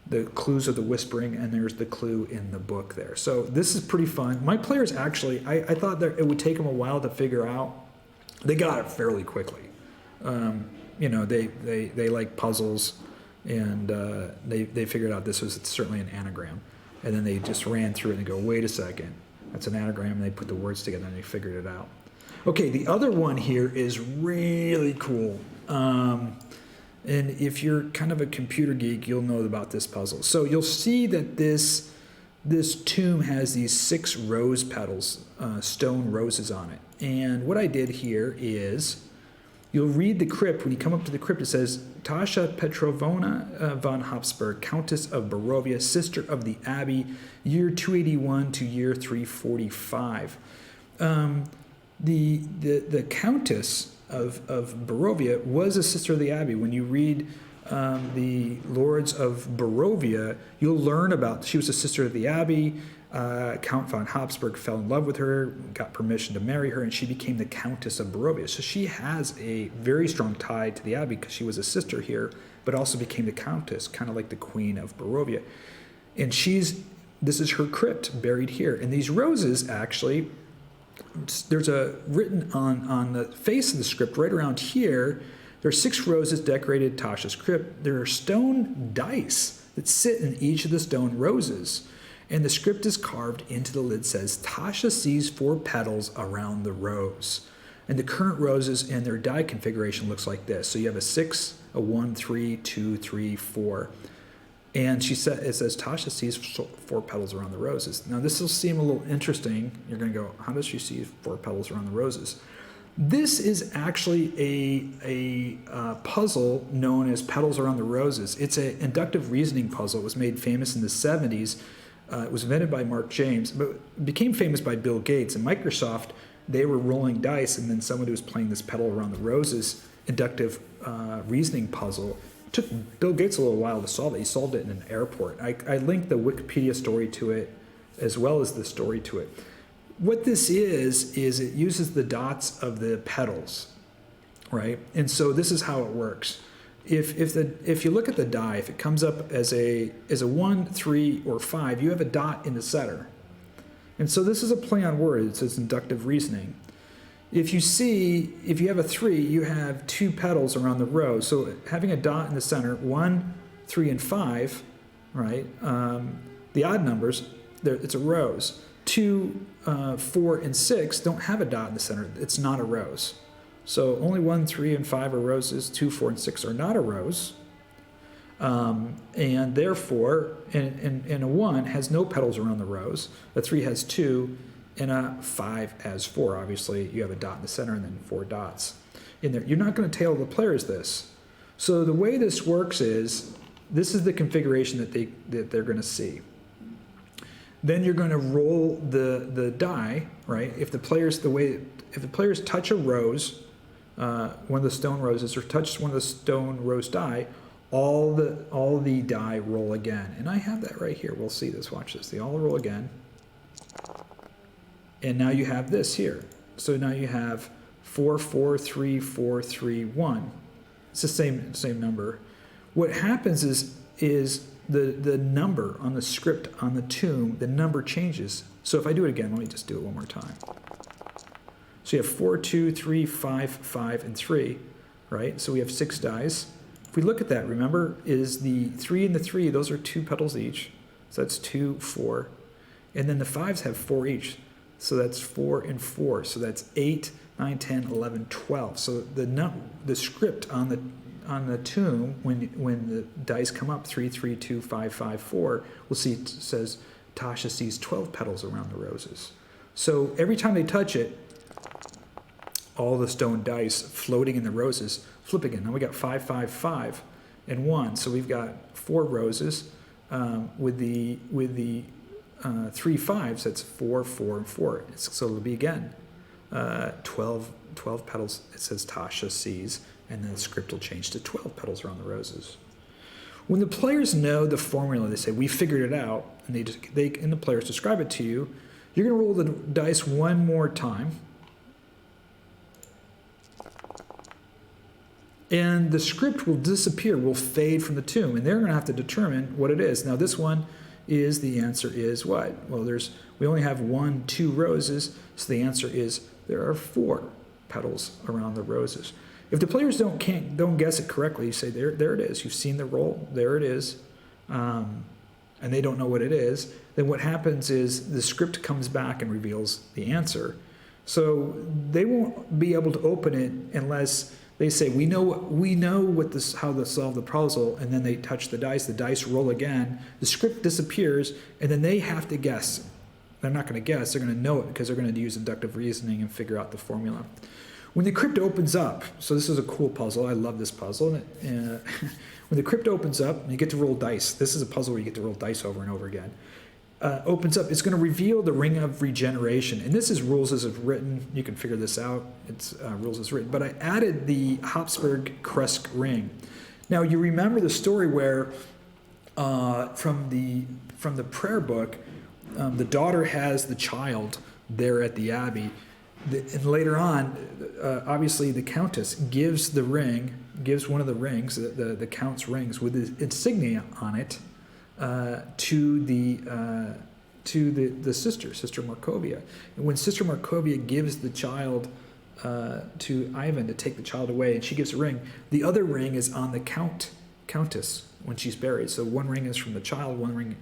The clues are the whispering, and there's the clue in the book there. So this is pretty fun. My players actually, I thought that it would take them a while to figure out. They got it fairly quickly. They like puzzles, and they figured out this was certainly an anagram. And then they just ran through it and go, wait a second, that's an anagram, and they put the words together and they figured it out. Okay, the other one here is really cool. And if you're kind of a computer geek, you'll know about this puzzle. So you'll see that this tomb has these 6 rose petals, stone roses on it. And what I did here is, you'll read the crypt. When you come up to the crypt, it says, Tasha Petrovna von Habsburg, Countess of Barovia, sister of the Abbey, year 281 to year 345. The Countess of Barovia was a sister of the Abbey. When you read the Lords of Barovia, you'll learn about, she was a sister of the Abbey. Count von Habsburg fell in love with her, got permission to marry her, and she became the Countess of Barovia. So she has a very strong tie to the Abbey because she was a sister here, but also became the Countess, kind of like the Queen of Barovia. And this is her crypt buried here. And these roses, actually, there's written on the face of the script right around here, there are 6 roses decorated Tasha's crypt. There are stone dice that sit in each of the stone roses. And the script is carved into the lid, says, Tasha sees 4 petals around the rose. And the current roses and their die configuration looks like this. So you have a 6, a 1, 3, 2, 3, 4. And it says, Tasha sees 4 petals around the roses. Now this will seem a little interesting. You're going to go, how does she see 4 petals around the roses? This is actually a puzzle known as Petals Around the Roses. It's an inductive reasoning puzzle. It was made famous in the 70s. It was invented by Mark James, but became famous by Bill Gates. And Microsoft, they were rolling dice, and then someone who was playing this Petal Around the Roses inductive reasoning puzzle. It took Bill Gates a little while to solve it. He solved it in an airport. I linked the Wikipedia story to it as well as the story to it. What this is it uses the dots of the petals, right? And so this is how it works. If you look at the die, if it comes up as a 1, 3, or 5, you have a dot in the center. And so this is a play on words. It's inductive reasoning. If you have a 3, you have 2 petals around the row. So having a dot in the center, 1, 3, and 5, right? The odd numbers, it's a rose. 2, 4, and 6 don't have a dot in the center. It's not a rose. So only 1, 3, and 5 are roses. 2, 4, and 6 are not a rose. And therefore, and a 1 has no petals around the rose. A 3 has 2, and a 5 has 4. Obviously, you have a dot in the center and then 4 dots in there. You're not going to tell the players this. So the way this works is, this is the configuration that they're going to see. Then you're going to roll the die, right? If the players touch a rose, one of the stone roses, or touch one of the stone rose die, all the die roll again. And I have that right here. We'll see this. Watch this. They all roll again. And now you have this here. So now you have 4, 4, 3, 4, 3, 1. It's the same number. What happens is the number on the script on the tomb, the number changes. So if I do it again, let me just do it one more time. So you have 4, 2, 3, 5, 5, and 3, right? So we have 6 dies. If we look at that, remember, is the 3 and the 3, those are 2 petals each. So that's 2, 4. And then the 5s have 4 each. So that's 4 and 4. So that's 8, 9, 10, 11, 12. So the script on the tomb, when the dice come up, 3, 3, 2, 5, 5, 4, we'll see it says Tasha sees 12 petals around the roses. So every time they touch it, all the stone dice floating in the roses flip again. Now we got 5, 5, 5, and 1. So we've got 4 roses with the 3 5s. That's 4, 4, and 4. So it'll be again 12 petals. It says Tasha sees. And then the script will change to 12 petals around the roses. When the players know the formula, they say, we figured it out, and and the players describe it to you, you're going to roll the dice one more time. And the script will disappear, will fade from the tomb, and they're going to have to determine what it is. Now this one is, the answer is what? Well, we only have 1, 2 roses, so the answer is there are 4 petals around the roses. If the players don't guess it correctly, you say, there it is. You've seen the roll. There it is. And they don't know what it is. Then what happens is the script comes back and reveals the answer. So they won't be able to open it unless they say, we know how to solve the puzzle, and then they touch the dice roll again, the script disappears, and then they have to guess. They're not going to guess. They're going to know it because they're going to use inductive reasoning and figure out the formula. When the crypt opens up, so this is a cool puzzle. I love this puzzle. When the crypt opens up, you get to roll dice. This is a puzzle where you get to roll dice over and over again. Opens up, it's going to reveal the Ring of Regeneration. And this is rules as written. You can figure this out. It's rules as written. But I added the Habsburg Kresk ring. Now, you remember the story where from the prayer book, the daughter has the child there at the abbey. And later on, obviously, the Countess gives one of the rings, the Count's rings, with the insignia on it, to the Sister Markovia. And when Sister Markovia gives the child to Ivan to take the child away, and she gives a ring, the other ring is on the Countess when she's buried. So one ring is from the child, one ring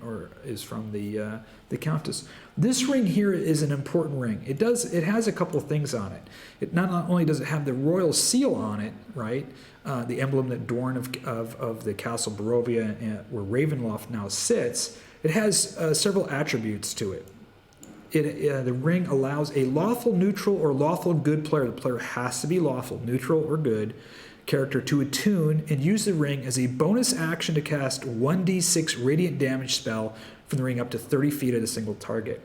is from the Countess. This ring here is an important ring. It has a couple of things on it. It not only does it have the royal seal on it, right, the emblem that Dorn of the Castle Barovia, where Ravenloft now sits, it has several attributes to it. The ring allows a lawful, neutral, or lawful good player. The player has to be lawful, neutral, or good character to attune and use the ring as a bonus action to cast 1d6 radiant damage spell from the ring up to 30 feet at a single target.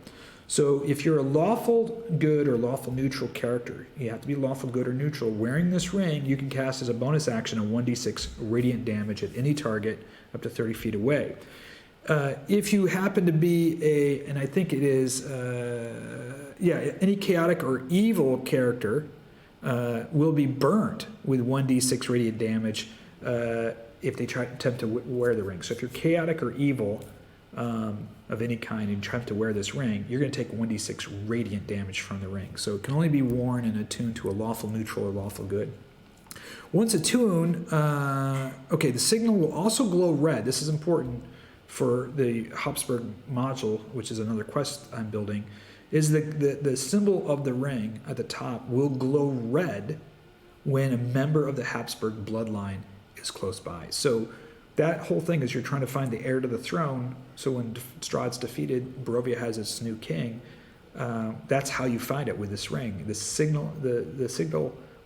So if you're a lawful good or lawful neutral character, you have to be lawful good or neutral, wearing this ring, you can cast as a bonus action a 1d6 radiant damage at any target up to 30 feet away. If you happen to be and I think it is, any chaotic or evil character will be burnt with 1d6 radiant damage if they attempt to wear the ring. So if you're chaotic or evil of any kind and try to wear this ring, you're going to take 1d6 radiant damage from the ring. So it can only be worn and attuned to a lawful neutral or lawful good. Once attuned, the signal will also glow red. This is important for the Habsburg module, which is another quest I'm building, is the symbol of the ring at the top will glow red when a member of the Habsburg bloodline is close by. So that whole thing is you're trying to find the heir to the throne. So when Strahd's defeated, Barovia has its new king. That's how you find it with this ring. The signal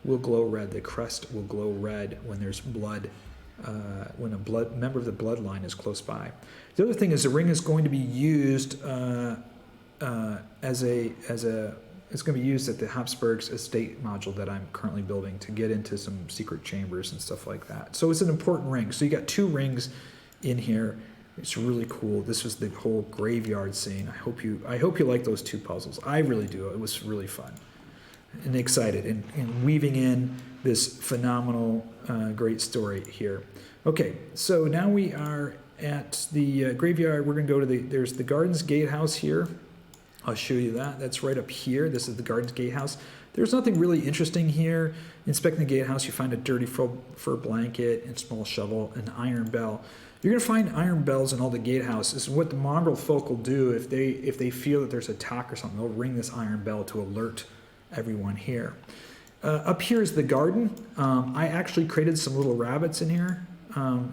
will glow red. The crest will glow red when there's blood. When a member of the bloodline is close by. The other thing is the ring is going to be used it's going to be used at the Habsburg's estate module that I'm currently building to get into some secret chambers and stuff like that. So it's an important ring. So you got 2 rings in here. It's really cool. This was the whole graveyard scene. I hope you like those 2 puzzles. I really do. It was really fun and excited and weaving in this phenomenal, great story here. Okay, so now we are at the graveyard. We're going to go to there's the Garden Gatehouse here. I'll show you that. That's right up here. This is the Garden Gatehouse. There's nothing really interesting here. Inspecting the gatehouse, you find a dirty fur blanket and small shovel and iron bell. You're going to find iron bells in all the gatehouses. This is what the Mongrelfolk will do if they feel that there's an attack or something. They'll ring this iron bell to alert everyone here. Up here is the garden. I actually created some little rabbits in here.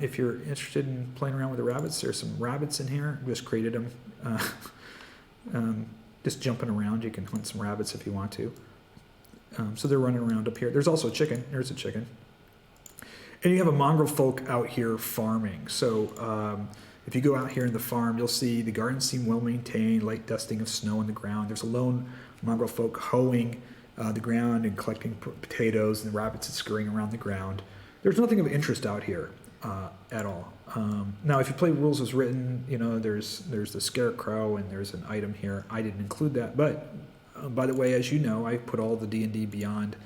If you're interested in playing around with the rabbits, there's some rabbits in here. Just created them. Just jumping around. You can hunt some rabbits if you want to. So they're running around up here. There's also a chicken. There's a chicken. And you have a Mongrelfolk out here farming. So if you go out here in the farm, you'll see the gardens seem well maintained, light dusting of snow on the ground. There's a lone Mongrelfolk hoeing the ground and collecting potatoes, and the rabbits are scurrying around the ground. There's nothing of interest out here at all. Now, if you play Rules as Written, there's the Scarecrow and there's an item here. I didn't include that, but by the way, as you know, I put all the D&D Beyond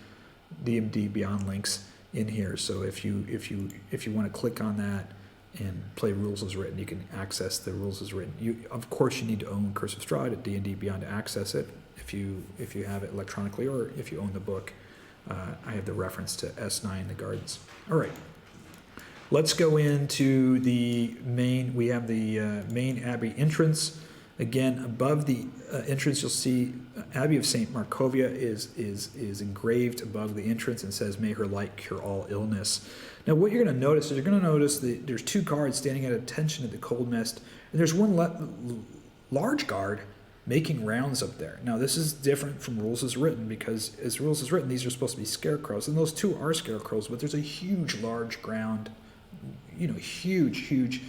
links in here. So if you want to click on that and play Rules as Written, you can access the Rules as Written. Of course, you need to own Curse of Strahd at D&D Beyond to access it. If you have it electronically, or if you own the book, I have the reference to S9, the Gardens. All right. Let's go into the main. We have the main Abbey entrance. Again, above the entrance, you'll see Abbey of Saint Markovia is engraved above the entrance and says, "May her light cure all illness." Now, what you're going to notice is there's 2 guards standing at attention at the cold mist, and there's one large guard making rounds up there. Now, this is different from Rules as Written, because as Rules as Written, these are supposed to be scarecrows, and those 2 are scarecrows, but there's a huge, large ground. Huge,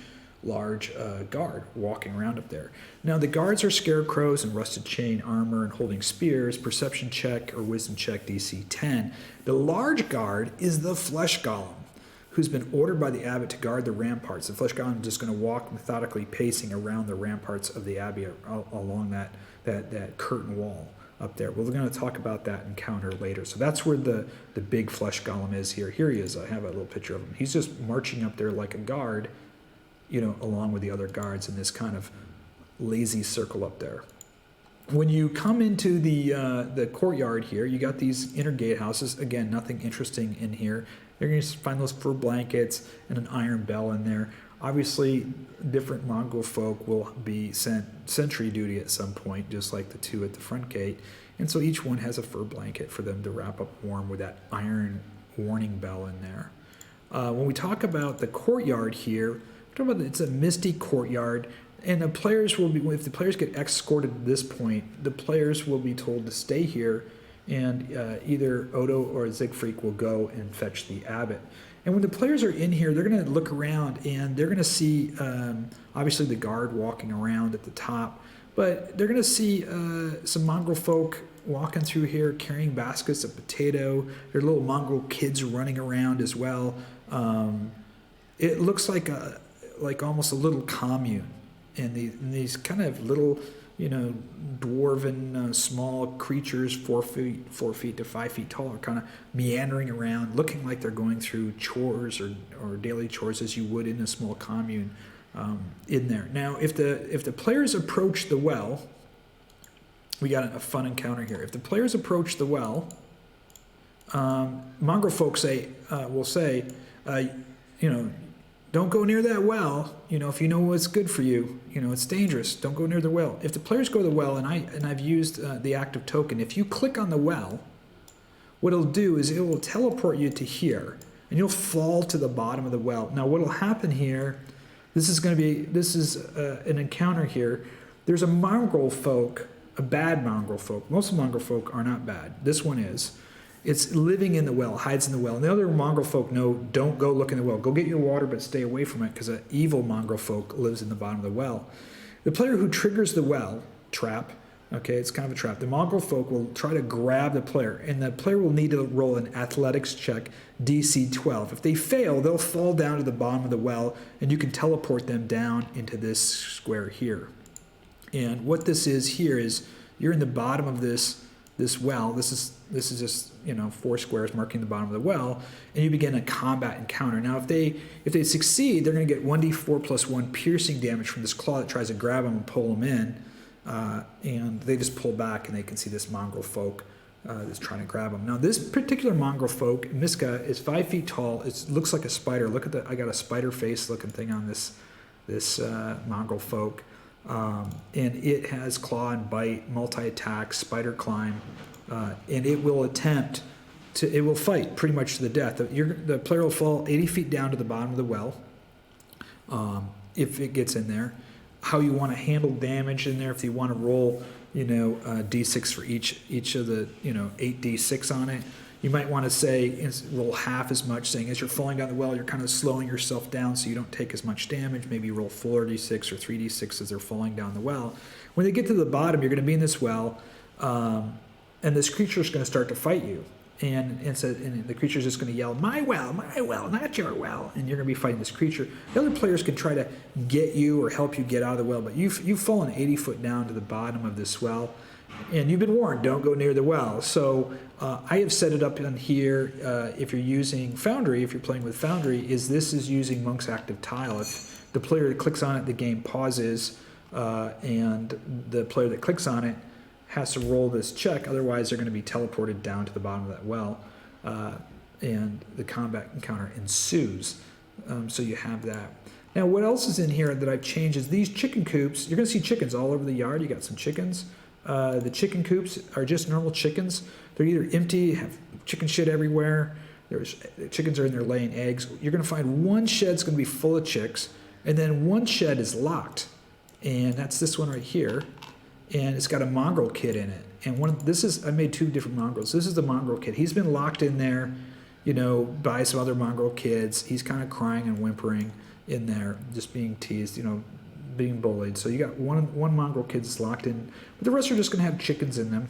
large guard walking around up there. Now, the guards are scarecrows in rusted chain armor and holding spears. Perception check or wisdom check DC 10. The large guard is the flesh golem, who's been ordered by the abbot to guard the ramparts. The flesh golem is just going to walk methodically, pacing around the ramparts of the abbey along that curtain wall up there. We're going to talk about that encounter later. So that's where the big flesh golem is here. Here he is. I have a little picture of him. He's just marching up there like a guard, along with the other guards in this kind of lazy circle up there. When you come into the courtyard here, you got these inner gatehouses. Again, nothing interesting in here. You're going to find those fur blankets and an iron bell in there. Obviously, different Mongrelfolk will be sent sentry duty at some point, just like the 2 at the front gate. And so each one has a fur blanket for them to wrap up warm with that iron warning bell in there. When we talk about the courtyard here, it's a misty courtyard. And the players will be, if the players get escorted to this point, the players will be told to stay here, and either Odo or Siegfried will go and fetch the abbot. And when the players are in here, they're going to look around and they're going to see, obviously, the guard walking around at the top, but they're going to see some mongrel folk walking through here carrying baskets of potato. There are little mongrel kids running around as well. It looks like almost a little commune. And these kind of little, dwarven small creatures, 4 feet to 5 feet tall, are kind of meandering around, looking like they're going through chores or daily chores as you would in a small commune in there. Now, if the players approach the well, we got a fun encounter here. If the players approach the well, mongrel folk will say, don't go near that well. If you know what's good for you, it's dangerous. Don't go near the well. If the players go to the well, and I've used the active token, if you click on the well, what it'll do is it will teleport you to here, and you'll fall to the bottom of the well. Now, what'll happen here? This is an encounter here. There's a mongrel folk, a bad mongrel folk. Most mongrel folk are not bad. This one is. It's living in the well, hides in the well. And the other mongrel folk know, don't go look in the well. Go get your water, but stay away from it, because an evil mongrel folk lives in the bottom of the well. The player who triggers the well trap, okay, it's kind of a trap. The mongrel folk will try to grab the player, and the player will need to roll an athletics check, DC 12. If they fail, they'll fall down to the bottom of the well, and you can teleport them down into this square here. And what this is here is you're in the bottom of this well. This is just 4 squares marking the bottom of the well, and you begin a combat encounter. Now, if they succeed, they're going to get 1d4 plus 1 piercing damage from this claw that tries to grab them and pull them in, and they just pull back, and they can see this mongrel folk that's trying to grab them. Now, this particular mongrel folk, Miska, is 5 feet tall. It looks like a spider. Look at I got a spider face looking thing on this mongrel folk. And it has claw and bite, multi-attack, spider climb, and it will fight pretty much to the death. The player will fall 80 feet down to the bottom of the well if it gets in there. How you want to handle damage in there, if you want to roll, d6 for each of the 8d6 on it. You might want to say roll half as much, saying as you're falling down the well, you're kind of slowing yourself down so you don't take as much damage. Maybe roll 4d6 or 3d6 as they're falling down the well. When they get to the bottom, you're going to be in this well, and this creature is going to start to fight you. And the creature's just going to yell, my well, not your well. And you're going to be fighting this creature. The other players can try to get you or help you get out of the well, but you've fallen 80 foot down to the bottom of this well. And you've been warned, don't go near the well. So I have set it up in here, if you're using Foundry, if you're playing with Foundry, this is using Monk's Active Tile. If the player that clicks on it, the game pauses, and the player that clicks on it has to roll this check, otherwise they're going to be teleported down to the bottom of that well, and the combat encounter ensues. So you have that. Now, what else is in here that I've changed is these chicken coops. You're going to see chickens all over the yard. You got some chickens. The chicken coops are just normal chickens. They're either empty, have chicken shit everywhere. Chickens are in there laying eggs. You're going to find one shed's going to be full of chicks, and then one shed is locked, and that's this one right here, and it's got a mongrel kid in it. And I made 2 different mongrels. This is the mongrel kid. He's been locked in there, by some other mongrel kids. He's kind of crying and whimpering in there, just being teased, being bullied. So you got one mongrel kid that's locked in, but the rest are just going to have chickens in them.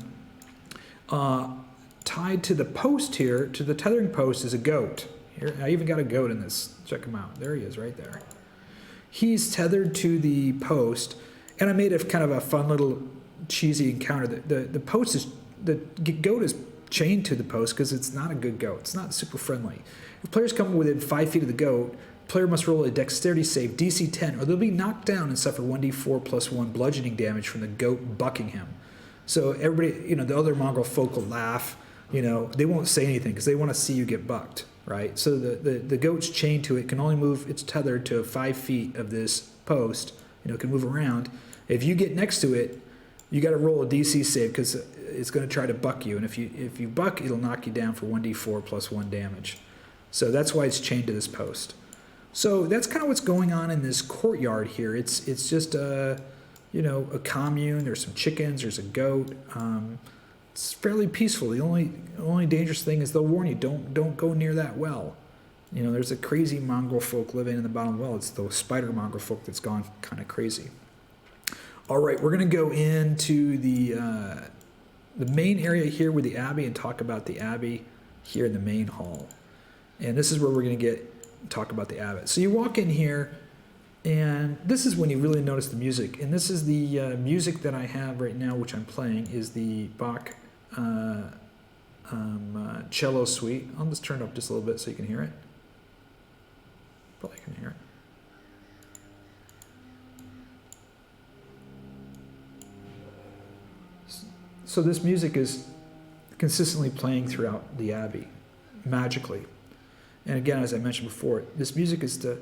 Tied to the post here, to the tethering post, is a goat. Here, I even got a goat in this. Check him out. There he is, right there. He's tethered to the post, and I made a kind of a fun little cheesy encounter. The goat is chained to the post because it's not a good goat. It's not super friendly. If players come within 5 feet of the goat, player must roll a dexterity save, DC 10, or they'll be knocked down and suffer 1d4 plus 1 bludgeoning damage from the goat bucking him. So everybody, the other mongrel folk will laugh. They won't say anything because they want to see you get bucked, right? So the goat's chained to it, can only move, it's tethered to 5 feet of this post, it can move around. If you get next to it, you got to roll a DC save because it's going to try to buck you. And if you buck, it'll knock you down for 1d4 plus 1 damage. So that's why it's chained to this post. So that's kind of what's going on in this courtyard here. It's just a commune. There's some chickens. There's a goat. It's fairly peaceful. The only dangerous thing is they'll warn you, don't go near that well. There's a crazy Mongrelfolk living in the bottom well. It's the spider Mongrelfolk that's gone kind of crazy. All right, we're going to go into the main area here with the Abbey and talk about the Abbey here in the main hall. And this is where we're going to talk about the Abbot. So you walk in here, and this is when you really notice the music. And this is the music that I have right now, which I'm playing, is the Bach cello suite. I'll just turn it up just a little bit so you can hear it. Probably can hear it. So this music is consistently playing throughout the Abbey, magically. And again, as I mentioned before, this music is to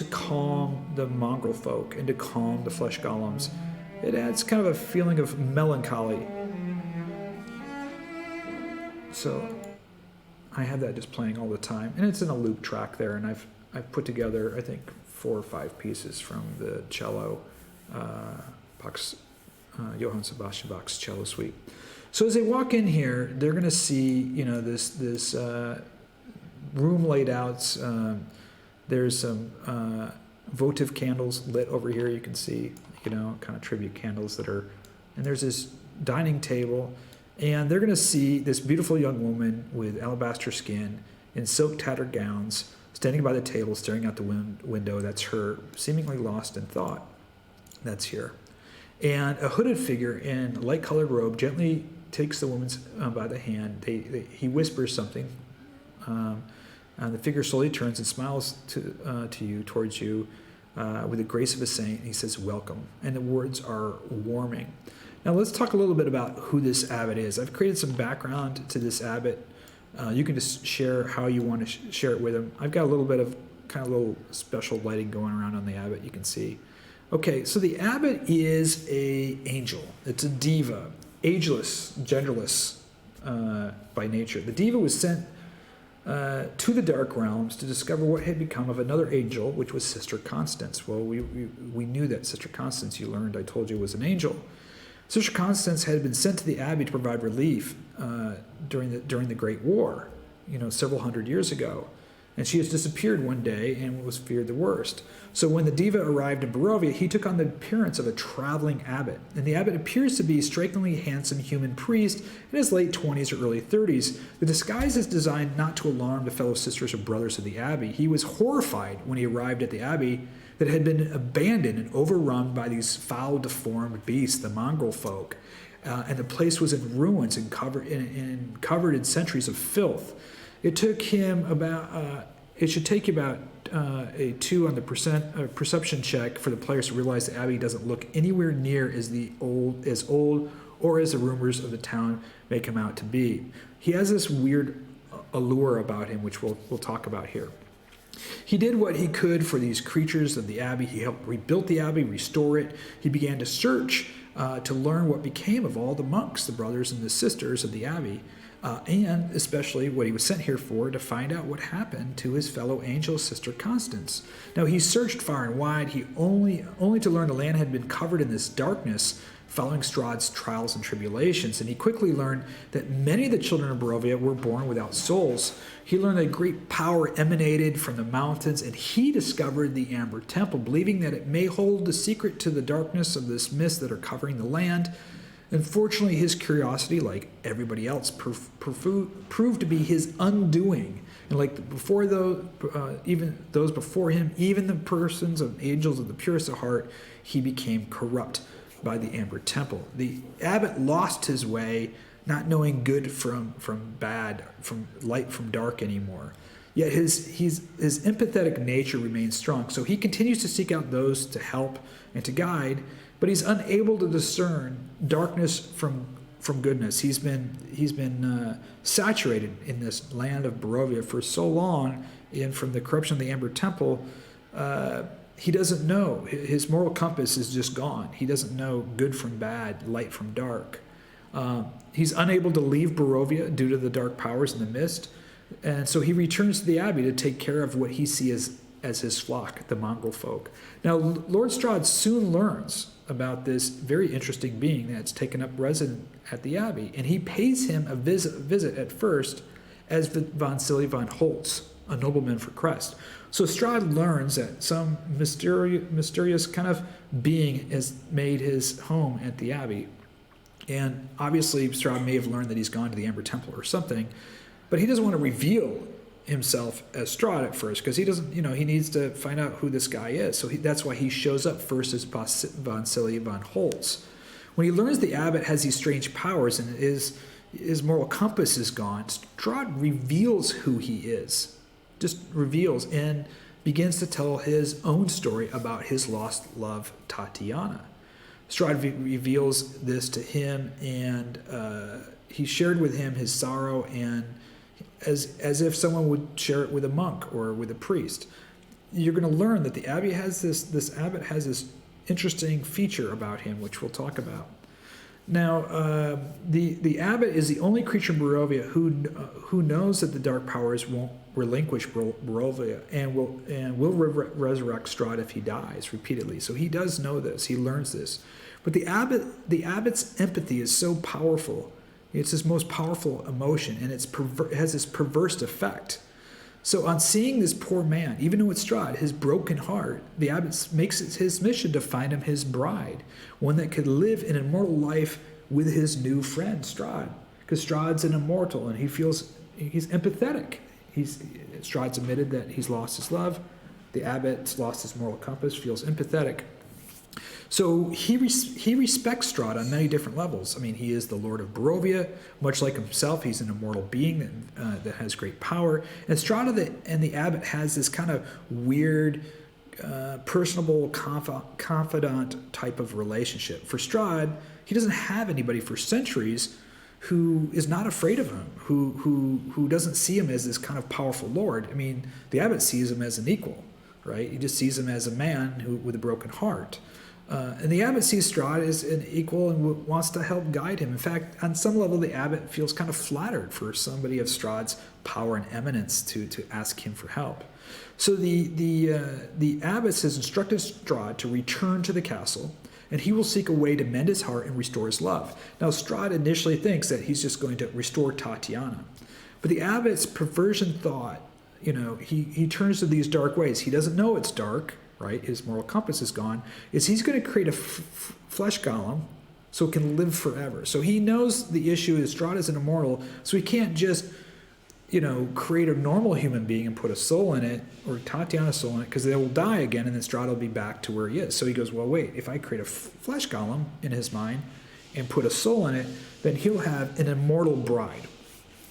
calm the Mongrelfolk and to calm the flesh golems. It adds kind of a feeling of melancholy. So I have that just playing all the time, and it's in a loop track there. And I've put together, I think, 4 or 5 pieces from the cello, Johann Sebastian Bach's cello suite. So as they walk in here, they're going to see, this room laid out. There's some votive candles lit over here. You can see, kind of tribute candles that are, and there's this dining table, and they're going to see this beautiful young woman with alabaster skin in silk tattered gowns standing by the table, staring out the window. That's her, seemingly lost in thought. That's here. And a hooded figure in a light-colored robe gently takes the woman's by the hand. He whispers something. And the figure slowly turns and smiles towards you with the grace of a saint. He says, "Welcome." And the words are warming. Now let's talk a little bit about who this abbot is. I've created some background to this abbot. You can just share how you want to share it with him. I've got a little bit of kind of little special lighting going around on the abbot, you can see. Okay, so the abbot is an angel. It's a diva, ageless, genderless by nature. The diva was sent to the dark realms to discover what had become of another angel, which was Sister Constance. Well, we knew that Sister Constance, I told you, was an angel. Sister Constance had been sent to the Abbey to provide relief during the Great War, several hundred years ago. And she has disappeared one day and was feared the worst. So when the diva arrived in Barovia, he took on the appearance of a traveling abbot. And the abbot appears to be a strikingly handsome human priest in his late 20s or early 30s. The disguise is designed not to alarm the fellow sisters or brothers of the Abbey. He was horrified when he arrived at the Abbey that it had been abandoned and overrun by these foul, deformed beasts, the Mongrelfolk. And the place was in ruins and covered in centuries of filth. It took him about. It should take you about a 2 on the perception check for the players to realize the Abbey doesn't look anywhere near as old or as the rumors of the town make him out to be. He has this weird allure about him, which we'll talk about here. He did what he could for these creatures of the Abbey. He helped rebuild the Abbey, restore it. He began to search to learn what became of all the monks, the brothers and the sisters of the Abbey. And especially what he was sent here for, to find out what happened to his fellow angel, Sister Constance. Now, he searched far and wide, only to learn the land had been covered in this darkness following Strahd's trials and tribulations, and he quickly learned that many of the children of Barovia were born without souls. He learned that great power emanated from the mountains, and he discovered the Amber Temple, believing that it may hold the secret to the darkness of this mist that are covering the land. Unfortunately, his curiosity, like everybody else, proved to be his undoing. And even those before him, even the persons of angels of the purest of heart, he became corrupt by the Amber Temple. The abbot lost his way, not knowing good from bad, from light from dark anymore. Yet his empathetic nature remains strong, so he continues to seek out those to help and to guide, but he's unable to discern darkness from goodness. He's been saturated in this land of Barovia for so long, and from the corruption of the Amber Temple, he doesn't know. His moral compass is just gone. He doesn't know good from bad, light from dark. He's unable to leave Barovia due to the dark powers in the mist, and so he returns to the Abbey to take care of what he sees as his flock, the Mongrelfolk. Now, Lord Strahd soon learns about this very interesting being that's taken up resident at the Abbey, and he pays him a visit at first as Vasili von Holtz, a nobleman for crest. So Strahd learns that some mysterious kind of being has made his home at the Abbey. And obviously Strahd may have learned that he's gone to the Amber Temple or something, but he doesn't want to reveal himself as Strahd at first, because he doesn't, he needs to find out who this guy is. So that's why he shows up first as Vasili von Holtz. When he learns the abbot has these strange powers and his moral compass is gone, Strahd reveals who he is. Just reveals and begins to tell his own story about his lost love, Tatyana. Strahd reveals this to him, and he shared with him his sorrow, and as if someone would share it with a monk or with a priest. You're going to learn that the Abbey has this abbot has this interesting feature about him, which we'll talk about. Now, the abbot is the only creature in Barovia who knows that the dark powers won't relinquish Barovia and will resurrect Strahd if he dies repeatedly. So he does know this. He learns this. But the abbot's empathy is so powerful. It's his most powerful emotion, and it has this perverse effect. So on seeing this poor man, even though it's Strahd, his broken heart, the abbot makes it his mission to find him his bride, one that could live an immortal life with his new friend, Strahd. Because Strahd's an immortal, and he's empathetic. Strahd's admitted that he's lost his love. The abbot's lost his moral compass, feels empathetic. So he respects Strahd on many different levels. I mean, he is the Lord of Barovia. Much like himself, he's an immortal being that has great power. And Strahd and the abbot has this kind of weird, personable, confidant type of relationship. For Strahd, he doesn't have anybody for centuries who is not afraid of him, who doesn't see him as this kind of powerful lord. I mean, the abbot sees him as an equal, right? He just sees him as a man with a broken heart. And the abbot sees Strahd as an equal and wants to help guide him. In fact, on some level, the abbot feels kind of flattered for somebody of Strahd's power and eminence to ask him for help. So the abbot has instructed Strahd to return to the castle, and he will seek a way to mend his heart and restore his love. Now, Strahd initially thinks that he's just going to restore Tatyana. But the abbot's perversion thought, he turns to these dark ways. He doesn't know it's dark, right? His moral compass is gone. He's going to create a flesh golem so it can live forever. So he knows the issue is Strahd is an immortal, so he can't just, create a normal human being and put a soul in it, or Tatyana's soul in it, because they will die again, and then Strahd will be back to where he is. So he goes, well, wait, if I create a flesh golem in his mind and put a soul in it, then he'll have an immortal bride,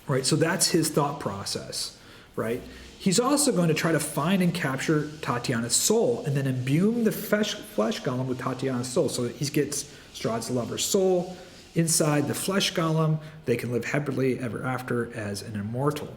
right? So that's his thought process, right? He's also going to try to find and capture Tatyana's soul and then imbue the flesh golem with Tatyana's soul, so that he gets Strahd's lover's soul inside the flesh golem. They can live happily ever after as an immortal,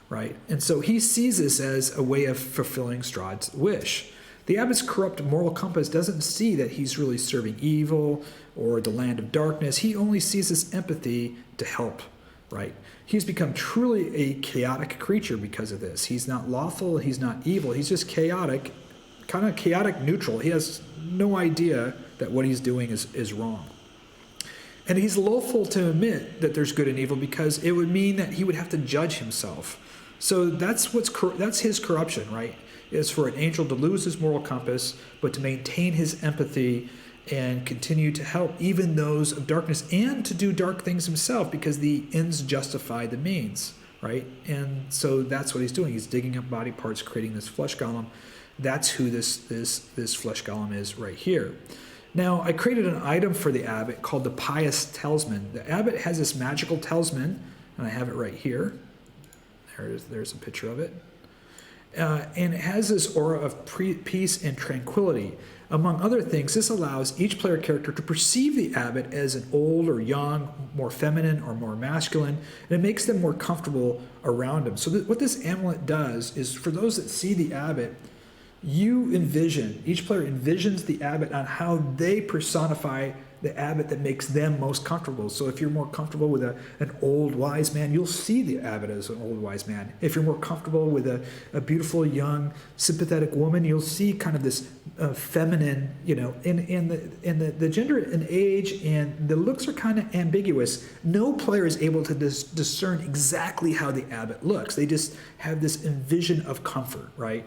right? And so he sees this as a way of fulfilling Strahd's wish. The abbot's corrupt moral compass doesn't see that he's really serving evil or the land of darkness. He only sees this empathy to help, right? He's become truly a chaotic creature because of this. He's not lawful, he's not evil, he's just chaotic, kind of chaotic neutral. He has no idea that what he's doing is wrong. And he's loathful to admit that there's good and evil, because it would mean that he would have to judge himself. So that's his corruption, right? Is for an angel to lose his moral compass, but to maintain his empathy and continue to help even those of darkness, and to do dark things himself, because the ends justify the means, right? And so that's what he's doing. He's digging up body parts, creating this flesh golem. That's who this flesh golem is right here. Now, I created an item for the abbot called the Pios Talisman. The abbot has this magical talisman, and I have it right here. There's a picture of it. And it has this aura of peace and tranquility. Among other things, this allows each player character to perceive the abbot as an old or young, more feminine or more masculine, and it makes them more comfortable around him. So what this amulet does is, for those that see the abbot, each player envisions the abbot on how they personify the abbot that makes them most comfortable. So if you're more comfortable with an old wise man, you'll see the abbot as an old wise man. If you're more comfortable with a beautiful, young, sympathetic woman, you'll see kind of this feminine, and the gender and age and the looks are kind of ambiguous. No player is able to discern exactly how the abbot looks. They just have this vision of comfort, right?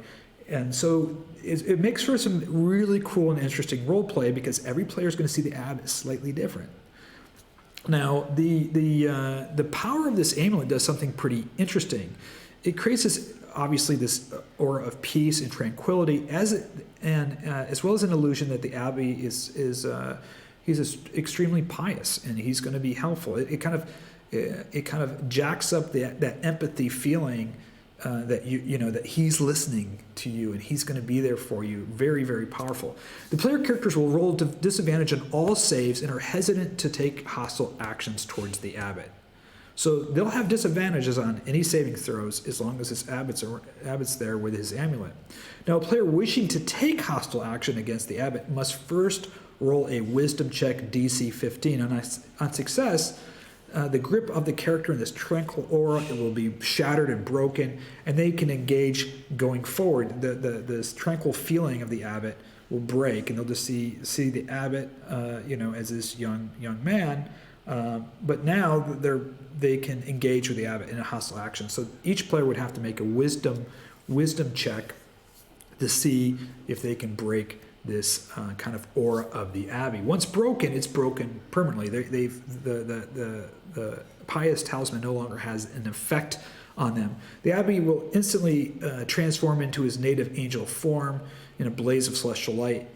And so it makes for some really cool and interesting role play because every player is going to see the abbot slightly different. Now, the power of this amulet does something pretty interesting. It creates this aura of peace and tranquility, as well as an illusion that the abbey he's extremely pious and he's going to be helpful. It kind of jacks up that empathy feeling. That that he's listening to you and he's going to be there for you. Very, very powerful. The player characters will roll to disadvantage on all saves and are hesitant to take hostile actions towards the abbot. So they'll have disadvantages on any saving throws as long as this abbot's there with his amulet. Now, a player wishing to take hostile action against the abbot must first roll a wisdom check DC 15. On success, the grip of the character in this tranquil aura, it will be shattered and broken, and they can engage going forward. This tranquil feeling of the abbot will break, and they'll just see the abbot, as this young man. But now they can engage with the abbot in a hostile action. So each player would have to make a wisdom check to see if they can break this kind of aura of the abbey. Once broken, it's broken permanently. The Pios Talisman no longer has an effect on them. The abbey will instantly transform into his native angel form in a blaze of celestial light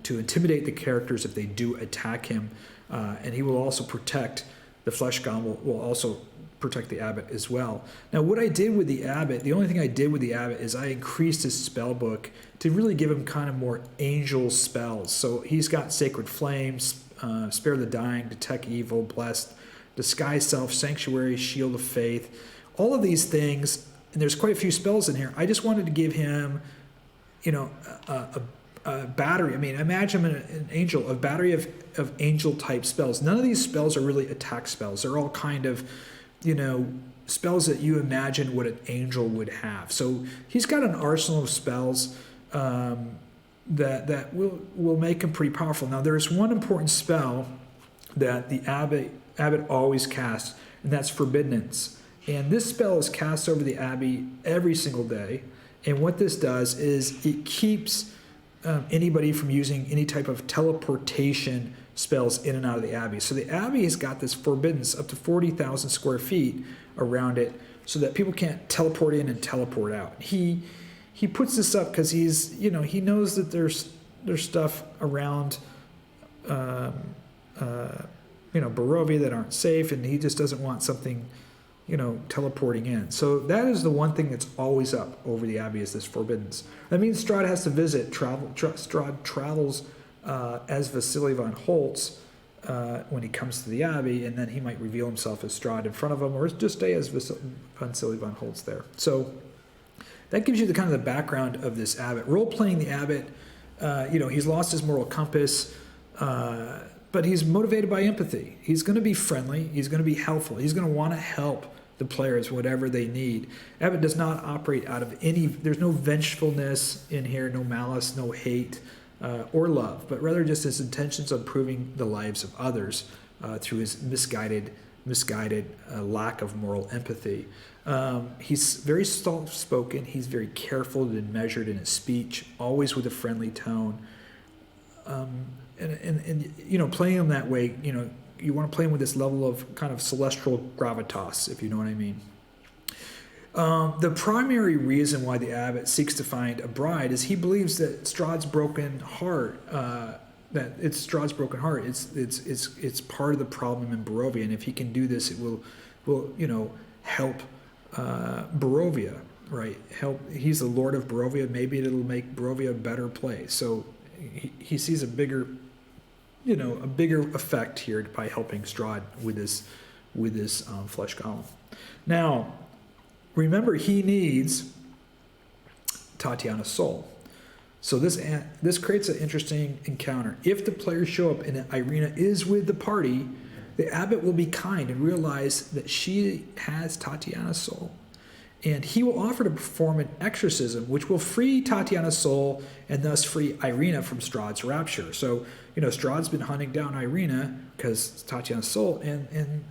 to intimidate the characters if they do attack him. And he will also protect, the flesh golem will also protect the abbot as well. Now, what I did with the abbot, the only thing I did with the abbot is I increased his spell book to really give him kind of more angel spells. So he's got Sacred Flames, Spare the Dying, Detect Evil, Blessed, Disguise Self, Sanctuary, Shield of Faith, all of these things, and there's quite a few spells in here. I just wanted to give him, a battery. I mean, imagine an angel, a battery of angel type spells. None of these spells are really attack spells. They're all kind of, spells that you imagine what an angel would have. So he's got an arsenal of spells that will make him pretty powerful. Now, there's one important spell that the abbot always casts, and that's Forbiddance. And this spell is cast over the abbey every single day. And what this does is it keeps anybody from using any type of teleportation spells in and out of the abbey. So the abbey has got this forbiddance up to 40,000 square feet around it so that people can't teleport in and teleport out. He puts this up because he knows that there's stuff around Barovia that aren't safe, and he just doesn't want something teleporting in. So that is the one thing that's always up over the abbey, is this forbiddance. That means Strahd has to visit. Strahd travels as Vasili von Holtz when he comes to the abbey, and then he might reveal himself as Strahd in front of him, or just stay as Vasili von Holtz there. So that gives you the kind of the background of this abbot. Role-playing the abbot, he's lost his moral compass, but he's motivated by empathy. He's going to be friendly. He's going to be helpful. He's going to want to help the players whatever they need. Abbot does not operate out of there's no vengefulness in here, no malice, no hate or love, but rather just his intentions on improving the lives of others through his misguided lack of moral empathy. He's very soft-spoken. He's very careful and measured in his speech, always with a friendly tone. And playing him that way, you want to play him with this level of kind of celestial gravitas, if you know what I mean. The primary reason why the abbot seeks to find a bride is he believes that Strahd's broken heart, it's part of the problem in Barovia, and if he can do this, it will help Barovia, right? He's the Lord of Barovia. Maybe it'll make Barovia a better place. So he sees a bigger effect here by helping Strahd with this flesh golem. Now, remember, he needs Tatyana's soul. So this creates an interesting encounter. If the players show up and Irina is with the party, the abbot will be kind and realize that she has Tatyana's soul. And he will offer to perform an exorcism, which will free Tatyana's soul and thus free Irina from Strahd's rapture. So, Strahd's been hunting down Irina because it's Tatyana's soul, and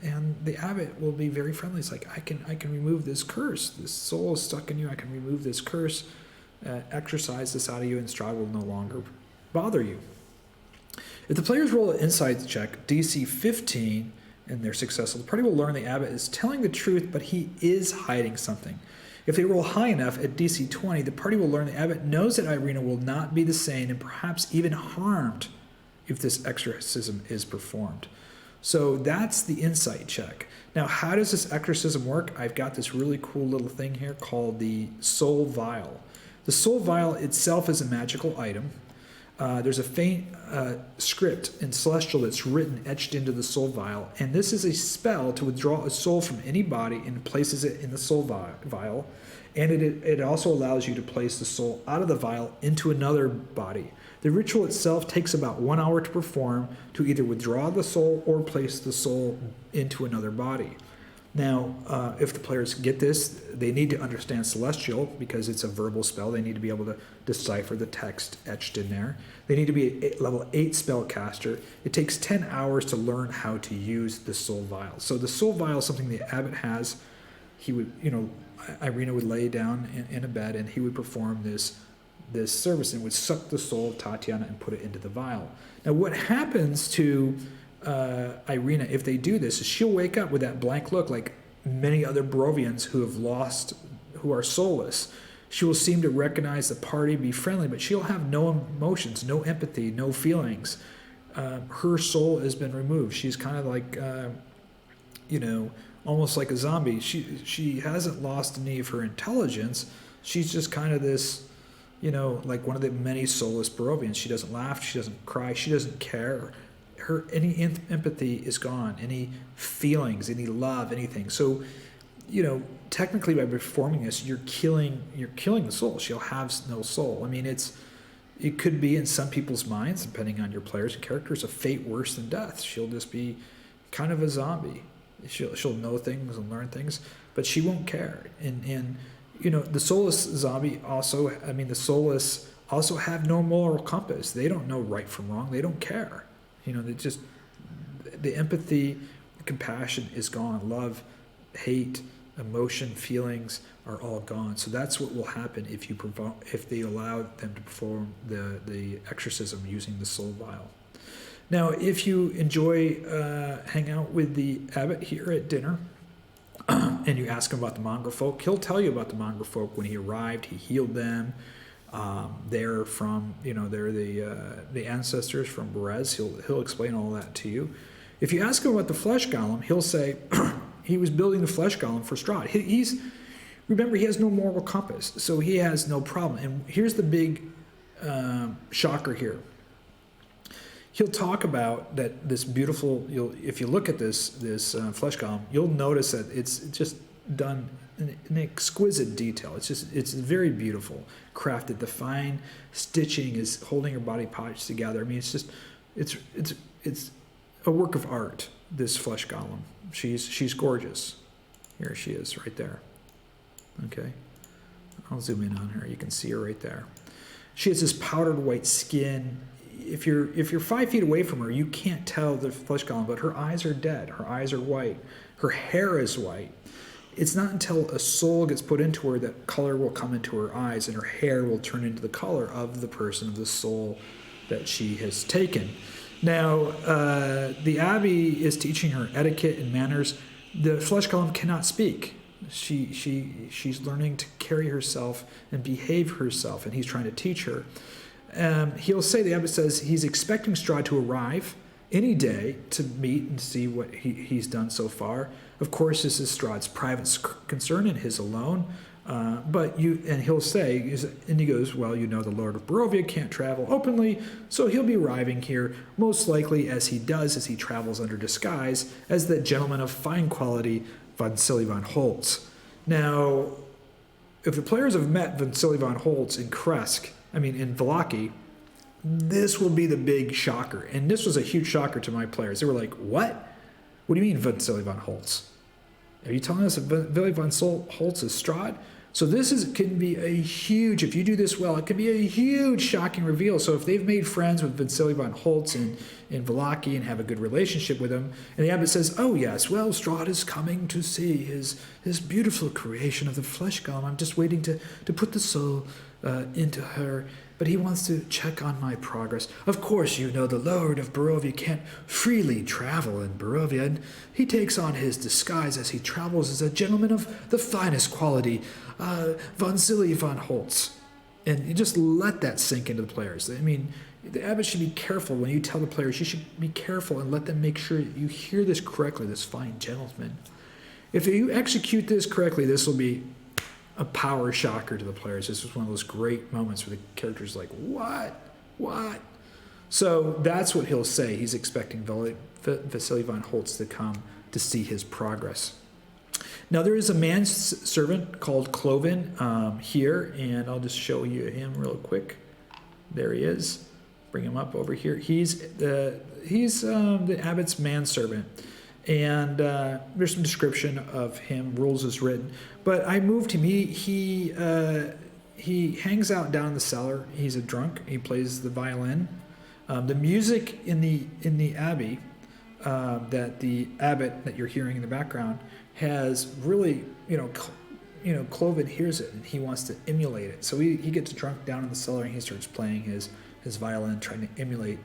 the abbot will be very friendly. It's like, I can remove this curse. This soul is stuck in you. I can remove this curse, exorcise this out of you, and Strahd will no longer bother you. If the players roll an insight check, DC 15, and they're successful, the party will learn the abbot is telling the truth, but he is hiding something. If they roll high enough at DC 20, the party will learn the abbot knows that Irina will not be the same and perhaps even harmed if this exorcism is performed. So that's the insight check. Now, how does this exorcism work? I've got this really cool little thing here called the Soul Vial. The Soul Vial itself is a magical item. There's a faint script in Celestial that's written, etched into the soul vial, and this is a spell to withdraw a soul from any body and places it in the soul vial, and it also allows you to place the soul out of the vial into another body. The ritual itself takes about 1 hour to perform to either withdraw the soul or place the soul into another body. Now, if the players get this, they need to understand Celestial because it's a verbal spell. They need to be able to decipher the text etched in there. They need to be a level 8 spellcaster. It takes 10 hours to learn how to use the Soul Vial. So the Soul Vial is something the abbot has. He would, Irina would lay down in a bed and he would perform this service and would suck the soul of Tatyana and put it into the vial. Now, what happens to Irina, if they do this, is she'll wake up with that blank look like many other Barovians who are soulless. She will seem to recognize the party, be friendly, but she'll have no emotions, no empathy, no feelings. Her soul has been removed. She's kind of like, almost like a zombie. She hasn't lost any of her intelligence. She's just kind of this, like one of the many soulless Barovians. She doesn't laugh. She doesn't cry. She doesn't care. Any empathy is gone, any feelings, any love, anything. So, technically by performing this, you're killing the soul. She'll have no soul. I mean, it could be in some people's minds, depending on your players and characters, a fate worse than death. She'll just be kind of a zombie. She'll know things and learn things, but she won't care. And the soulless zombie the soulless also have no moral compass. They don't know right from wrong. They don't care. The empathy, the compassion is gone. Love, hate, emotion, feelings are all gone. So that's what will happen if they allow them to perform the exorcism using the soul vial. Now, if you enjoy hang out with the abbot here at dinner, and you ask him about the Mongrelfolk, he'll tell you about the Mongrelfolk. When he arrived, he healed them. They're from, they're the ancestors from Berez. He'll explain all that to you. If you ask him about the flesh golem, he'll say he was building the flesh golem for Strahd. Remember, he has no moral compass, so he has no problem. And here's the big shocker here. He'll talk about that this beautiful. If you look at this flesh golem, you'll notice that it's just done in exquisite detail. It's very beautiful, crafted. The fine stitching is holding her body parts together. I mean, it's a work of art. This flesh golem. She's gorgeous. Here she is, right there. Okay, I'll zoom in on her. You can see her right there. She has this powdered white skin. If you're 5 feet away from her, you can't tell the flesh golem, but her eyes are dead. Her eyes are white. Her hair is white. It's not until a soul gets put into her that color will come into her eyes and her hair will turn into the color of the person, of the soul that she has taken. Now, the abbey is teaching her etiquette and manners. The flesh golem cannot speak. She's learning to carry herself and behave herself, and he's trying to teach her. The abbot says he's expecting Strahd to arrive any day to meet and see what he's done so far. Of course, this is Strahd's private concern and his alone. He'll say, and he goes, well, the Lord of Barovia can't travel openly, so he'll be arriving here most likely as he travels under disguise as the gentleman of fine quality, Vasili von Holtz. Now, if the players have met Vasili von Holtz in Kresk in Vallaki, this will be the big shocker. And this was a huge shocker to my players. They were like, what? What do you mean Vasili von Holtz? Are you telling us that Vasili von Holtz is Strahd? So can be a huge, if you do this well, it can be a huge shocking reveal. So if they've made friends with Vasili von Holtz in Vallaki and have a good relationship with him, and the abbot says, oh yes, well, Strahd is coming to see his beautiful creation of the flesh golem. I'm just waiting to put the soul into her, but he wants to check on my progress. Of course, the Lord of Barovia can't freely travel in Barovia, and he takes on his disguise as he travels as a gentleman of the finest quality, Vasili von Holtz. And you just let that sink into the players. The abbot should be careful when you tell the players. You should be careful and let them make sure you hear this correctly, this fine gentleman. If you execute this correctly, this will be a power shocker to the players. This was one of those great moments where the character's like, what? So that's what he'll say. He's expecting Vasili von Holtz to come to see his progress. Now there is a manservant called Cloven here, and I'll just show you him real quick. There he is. Bring him up over here. He's the abbot's manservant. And there's some description of him, rules is written. But I moved him. He hangs out down in the cellar. He's a drunk. He plays the violin. The music in the abbey that the abbot that you're hearing in the background has really, Cloven hears it and he wants to emulate it. So he gets drunk down in the cellar and he starts playing his violin, trying to emulate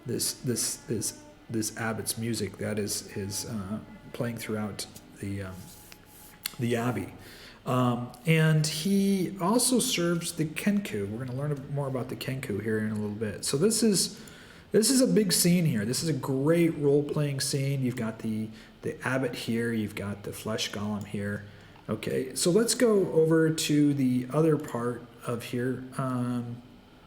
this abbot's music that is playing throughout the abbey. And he also serves the Kenku. We're going to learn more about the Kenku here in a little bit. So this is a big scene here. This is a great role-playing scene. You've got the abbot here. You've got the flesh golem here. Okay, so let's go over to the other part of here.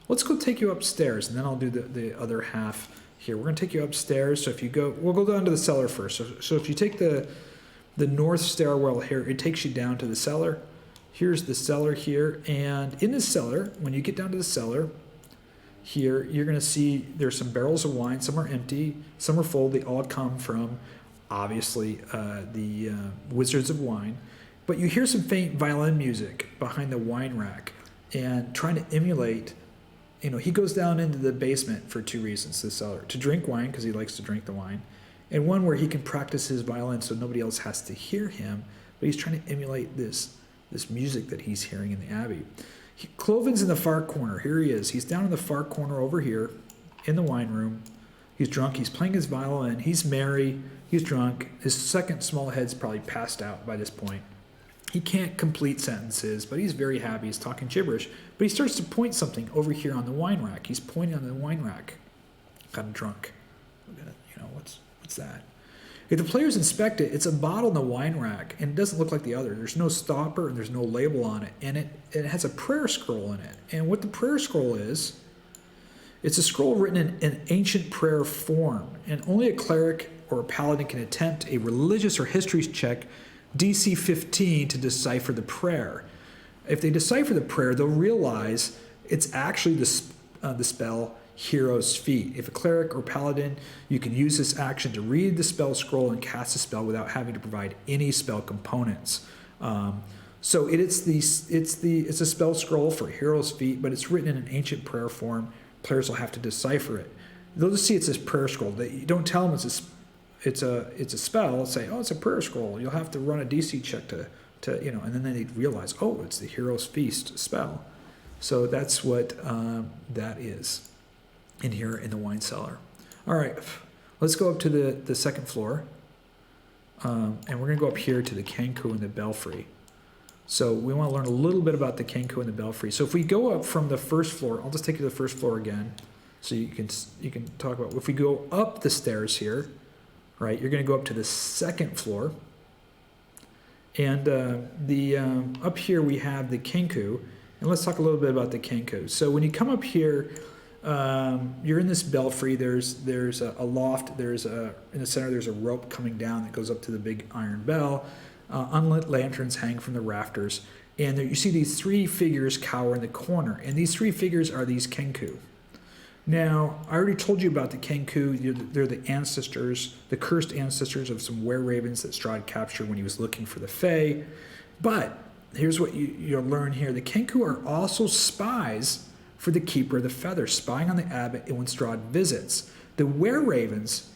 Let's go take you upstairs, and then I'll do the other half here. We're going to take you upstairs. So we'll go down to the cellar first. So if you take the north stairwell here, it takes you down to the cellar. Here's the cellar here. And in the cellar, when you get down to the cellar, here, you're going to see there's some barrels of wine. Some are empty, some are full. They all come from, obviously, the Wizards of Wine. But you hear some faint violin music behind the wine rack and trying to emulate. He goes down into the basement for two reasons, the cellar. To drink wine, because he likes to drink the wine. And one where he can practice his violin so nobody else has to hear him. But he's trying to emulate this music that he's hearing in the abbey. Cloven's in the far corner. Here he is. He's down in the far corner over here in the wine room. He's drunk. He's playing his violin. He's merry. He's drunk. His second small head's probably passed out by this point. He can't complete sentences, but he's very happy. He's talking gibberish. But he starts to point something over here on the wine rack. He's pointing on the wine rack. Kind of drunk. What's that? If the players inspect it, it's a bottle in the wine rack, and it doesn't look like the other. There's no stopper, and there's no label on it. And it has a prayer scroll in it. And what the prayer scroll is, it's a scroll written in an ancient prayer form. And only a cleric or a paladin can attempt a religious or history check DC 15 to decipher the prayer. If they decipher the prayer, they'll realize it's actually the spell Hero's Feet. If a cleric or paladin, you can use this action to read the spell scroll and cast a spell without having to provide any spell components. So it's a spell scroll for Hero's Feet, but it's written in an ancient prayer form. Players will have to decipher it. They'll just see it's this prayer scroll. You don't tell them it's a spell. Say, oh, it's a prayer scroll. You'll have to run a DC check to and then they realize, oh, it's the Hero's Feast spell. So that's what that is in here in the wine cellar. All right, let's go up to the second floor. And we're going to go up here to the Kenku and the Belfry. So we want to learn a little bit about the Kenku and the Belfry. So if we go up from the first floor, I'll just take you to the first floor again. So you can talk about, if we go up the stairs here, right, you're going to go up to the second floor. And up here we have the Kenku. And let's talk a little bit about the Kenku. So when you come up here, you're in this belfry. There's a loft. In the center there's a rope coming down that goes up to the big iron bell. Unlit lanterns hang from the rafters. And there, you see these three figures cower in the corner, and these three figures are these Kenku. Now, I already told you about the Kenku. They're the ancestors, the cursed ancestors of some were-ravens that Strahd captured when he was looking for the Fae. But here's what you'll learn here. The Kenku are also spies for the Keeper of the Feather, spying on the abbot when Strahd visits. The were-ravens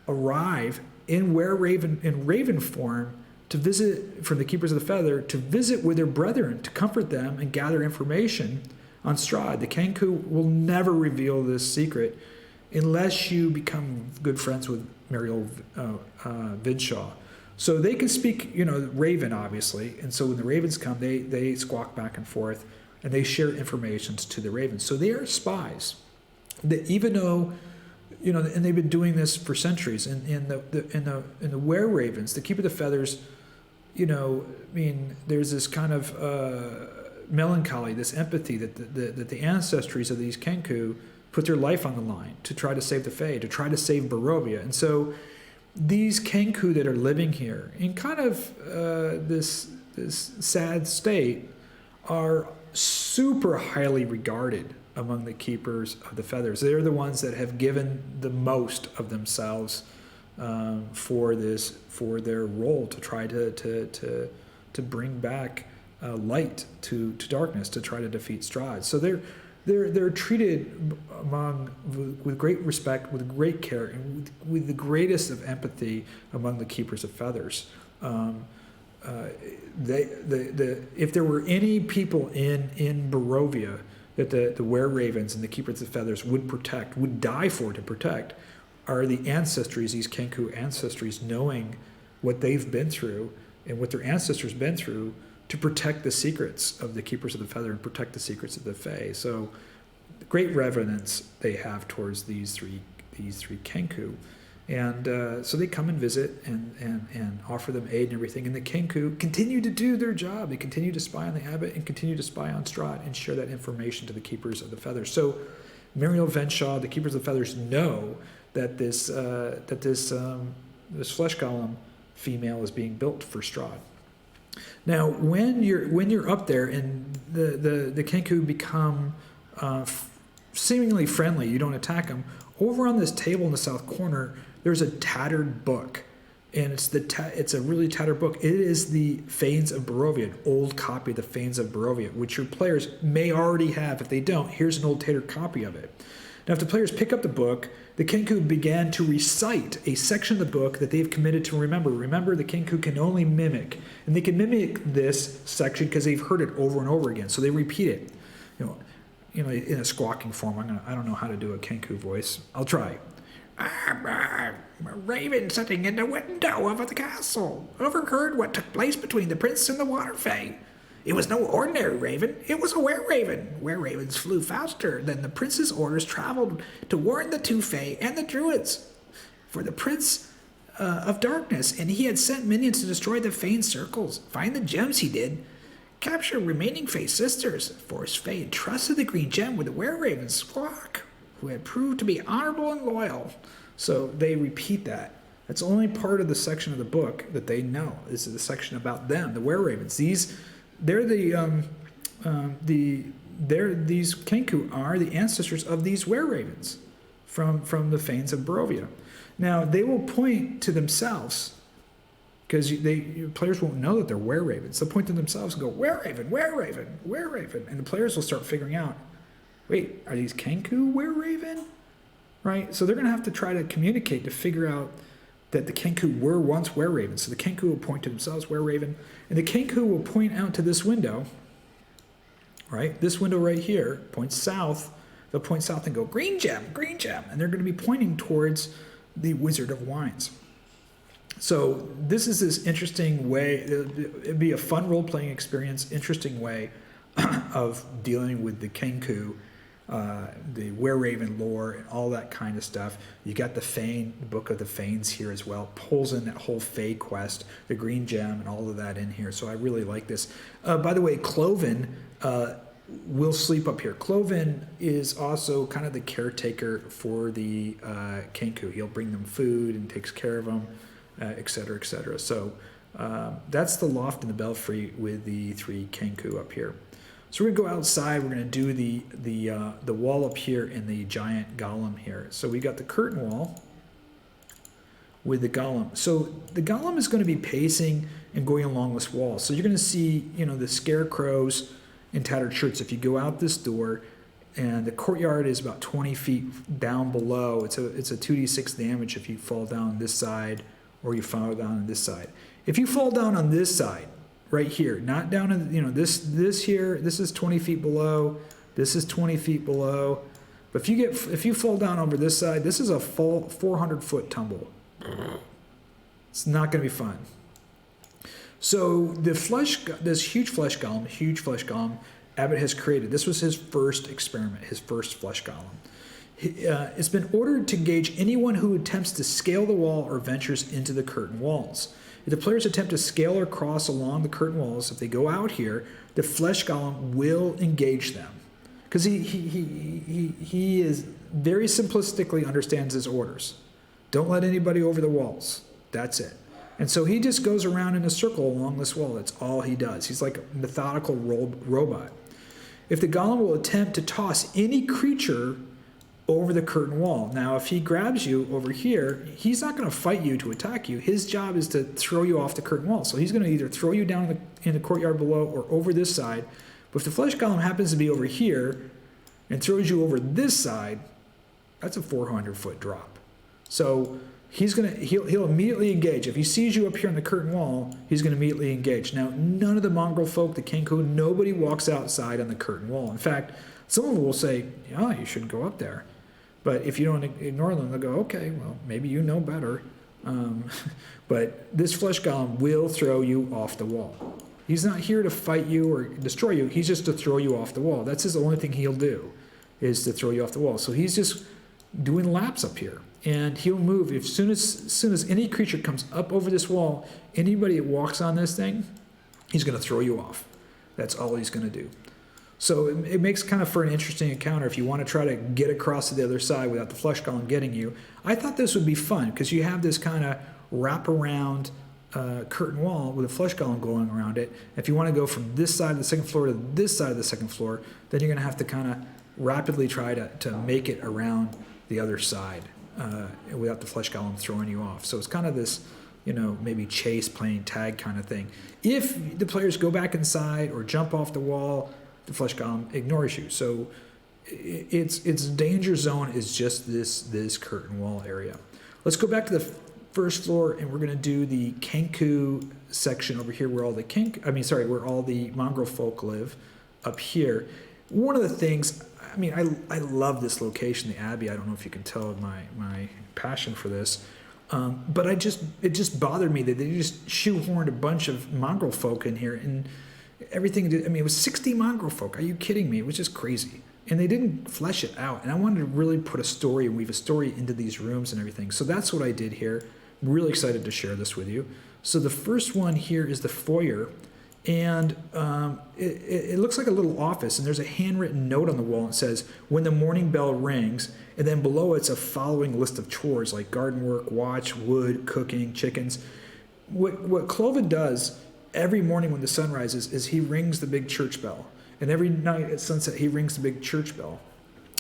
arrive in raven form to visit from the Keepers of the Feather, to visit with their brethren, to comfort them and gather information on Strahd. The Kenku will never reveal this secret unless you become good friends with Muriel Vidshaw. So they can speak, Raven, obviously. And so when the ravens come, they squawk back and forth, and they share information to the ravens. So they are spies. Even though, and they've been doing this for centuries. In the were-ravens, the Keeper of the Feathers, there's this kind of melancholy, this empathy that the ancestries of these Kenku put their life on the line to try to save the Fae, to try to save Barovia. And so these Kenku that are living here in kind of this sad state are super highly regarded among the Keepers of the Feathers. They're the ones that have given the most of themselves for their role to try to bring back light to darkness, to try to defeat Strahd. So they're treated with great respect, with great care, and with the greatest of empathy among the Keepers of Feathers. If there were any people in Barovia that the were-ravens and the Keepers of Feathers would die for to protect, are the ancestries, these Kenku ancestries, knowing what they've been through and what their ancestors been through to protect the secrets of the Keepers of the Feather and protect the secrets of the Fae. So great reverence they have towards these three Kenku. And so they come and visit and offer them aid and everything. And the Kenku continue to do their job. They continue to spy on the abbot and continue to spy on Strahd and share that information to the Keepers of the Feathers. So Muriel Vidshaw, the Keepers of the Feathers, know that this flesh golem female is being built for Strahd. Now, when you're up there and the Kenku become seemingly friendly, you don't attack them. Over on this table in the south corner, there's a tattered book, and it's a really tattered book. It is the Fanes of Barovia, an old copy of the Fanes of Barovia, which your players may already have. If they don't, here's an old tattered copy of it. Now, if the players pick up the book, the Kenku began to recite a section of the book that they've committed to remember. Remember, the Kenku can only mimic, and they can mimic this section because they've heard it over and over again. So they repeat it, in a squawking form. I don't know how to do a Kenku voice. I'll try. A raven sitting in the window of the castle overheard what took place between the prince and the water fae. It was no ordinary raven, it was a were-raven. Were-ravens flew faster than the prince's orders traveled to warn the two fae and the druids. For the prince of darkness, and he had sent minions to destroy the fae's circles. Find the gems he did. Capture remaining fae sisters. Force fae entrusted the green gem with the were-raven's squawk, who had proved to be honorable and loyal. So they repeat that. That's only part of the section of the book that they know. This is the section about them, the were-ravens. These Kenku are the ancestors of these were-ravens from the Fanes of Barovia. Now, they will point to themselves, because players won't know that they're were-ravens. They'll point to themselves and go, were-raven, were-raven, were-raven. And the players will start figuring out, wait, are these Kenku were-raven? Right? So they're going to have to try to communicate to figure out that the Kenku were once were-ravens. So the Kenku will point to themselves, were-raven, and the Kenku will point out to this window, right? This window right here points south. They'll point south and go, green gem, and they're going to be pointing towards the Wizard of Wines. So this is this interesting way. It'd be a fun role-playing experience, interesting way of dealing with the Kenku, the were-raven lore, and all that kind of stuff. You got the Fane, the Book of the Fanes here as well. Pulls in that whole Fae quest, the green gem, and all of that in here. So I really like this. By the way, Cloven will sleep up here. Cloven is also kind of the caretaker for the Kenku. He'll bring them food and takes care of them, et cetera, et cetera. So That's the loft and the belfry with the 3 Kenku up here. So we're gonna go outside. We're gonna do the wall up here and the giant golem here. So we got the curtain wall with the golem. So the golem is going to be pacing and going along this wall. So you're going to see, you know, the scarecrows in tattered shirts. If you go out this door, and the courtyard is about 20 feet down below, it's a 2d6 damage if you fall down this side or you fall down on this side. If you fall down on this side, right here, not down in, you know, this here, this is 20 feet below, this is 20 feet below. But if you fall down over this side, this is a 400-foot tumble. It's not going to be fun. So this huge flesh golem, Abbot has created. This was his first experiment, his first flesh golem. It's been ordered to engage anyone who attempts to scale the wall or ventures into the curtain walls. If the players attempt to scale or cross along the curtain walls, if they go out here, the flesh golem will engage them. Because he is very simplistically understands his orders. Don't let anybody over the walls. That's it. And so he just goes around in a circle along this wall. That's all he does. He's like a methodical robot. If the golem will attempt to toss any creature over the curtain wall. Now, if he grabs you over here, he's not going to fight you to attack you. His job is to throw you off the curtain wall. So he's going to either throw you down in the courtyard below or over this side. But if the flesh golem happens to be over here and throws you over this side, that's a 400-foot drop. So he'll immediately engage. If he sees you up here on the curtain wall, he's going to immediately engage. Now, none of the Mongrelfolk, the Kenku, nobody walks outside on the curtain wall. In fact, some of them will say, yeah, you should go up there. But if you don't ignore them, they'll go, okay, well, maybe you know better. But this flesh golem will throw you off the wall. He's not here to fight you or destroy you. He's just to throw you off the wall. That's the only thing he'll do, is to throw you off the wall. So he's just doing laps up here. And he'll move. As soon as any creature comes up over this wall, anybody that walks on this thing, he's going to throw you off. That's all he's going to do. So it makes kind of for an interesting encounter if you want to try to get across to the other side without the flesh golem getting you. I thought this would be fun because you have this kind of wraparound curtain wall with a flesh golem going around it. If you want to go from this side of the second floor to this side of the second floor, then you're going to have to kind of rapidly try to make it around the other side. Without the flesh golem throwing you off. So it's kind of this, you know, maybe chase, playing tag kind of thing. If the players go back inside or jump off the wall, the flesh golem ignores you. So its danger zone is just this curtain wall area. Let's go back to the first floor, and we're going to do the Kenku section over here, where all the where all the Mongrelfolk live up here. One of the things, I mean, I love this location, the Abbey. I don't know if you can tell my passion for this. But it just bothered me that they just shoehorned a bunch of Mongrelfolk in here, and everything. I mean, it was 60 Mongrelfolk. Are you kidding me? It was just crazy. And they didn't flesh it out. And I wanted to really put a story and weave a story into these rooms and everything. So that's what I did here. I'm really excited to share this with you. So the first one here is the foyer. And it looks like a little office, and there's a handwritten note on the wall that says, when the morning bell rings, and then below it's a following list of chores like garden work, watch, wood, cooking, chickens. What Cloven does every morning when the sun rises is he rings the big church bell, and every night at sunset he rings the big church bell.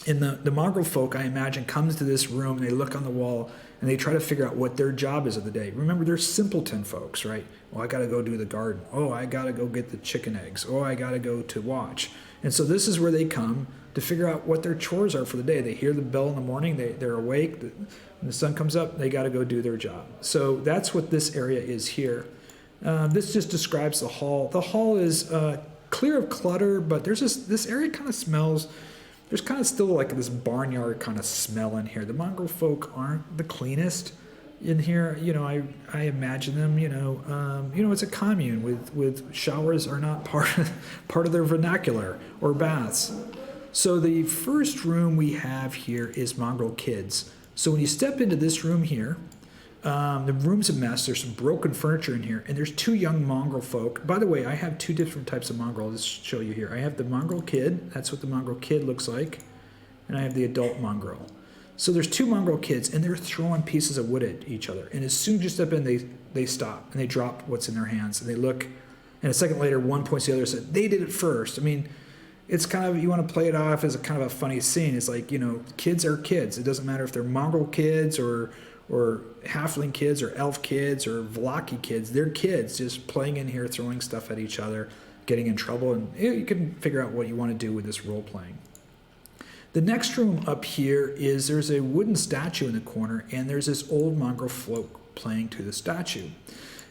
And the Mongrelfolk, I imagine, comes to this room and they look on the wall and they try to figure out what their job is of the day. Remember, they're simpleton folks, right? Oh, I got to go do the garden. Oh, I got to go get the chicken eggs. Oh, I got to go to watch. And so this is where they come to figure out what their chores are for the day. They hear the bell in the morning. They're awake. When the sun comes up, they got to go do their job. So that's what this area is here. This just describes the hall. The hall is clear of clutter, but there's this area kind of smells. There's kind of still like this barnyard kind of smell in here. The Mongrelfolk aren't the cleanest in here. You know, I imagine them. It's a commune with showers are not part of their vernacular or baths. So the first room we have here is Mongrel Kids. So when you step into this room here, the room's a mess. There's some broken furniture in here, and there's two young Mongrelfolk. By the way, I have two different types of mongrel. I'll just show you here. I have the Mongrel Kid. That's what the Mongrel Kid looks like. And I have the adult mongrel. So there's two mongrel kids, and they're throwing pieces of wood at each other. And as soon as you step in, they stop, and they drop what's in their hands, and they look. And a second later, one points to the other and said, they did it first. I mean, it's kind of, you want to play it off as a kind of a funny scene. It's like, kids are kids. It doesn't matter if they're mongrel kids or halfling kids or elf kids or Vlaki kids. They're kids just playing in here, throwing stuff at each other, getting in trouble. And you can figure out what you want to do with this role-playing. The next room up here is there's a wooden statue in the corner, and there's this old Mongrelfolk playing to the statue.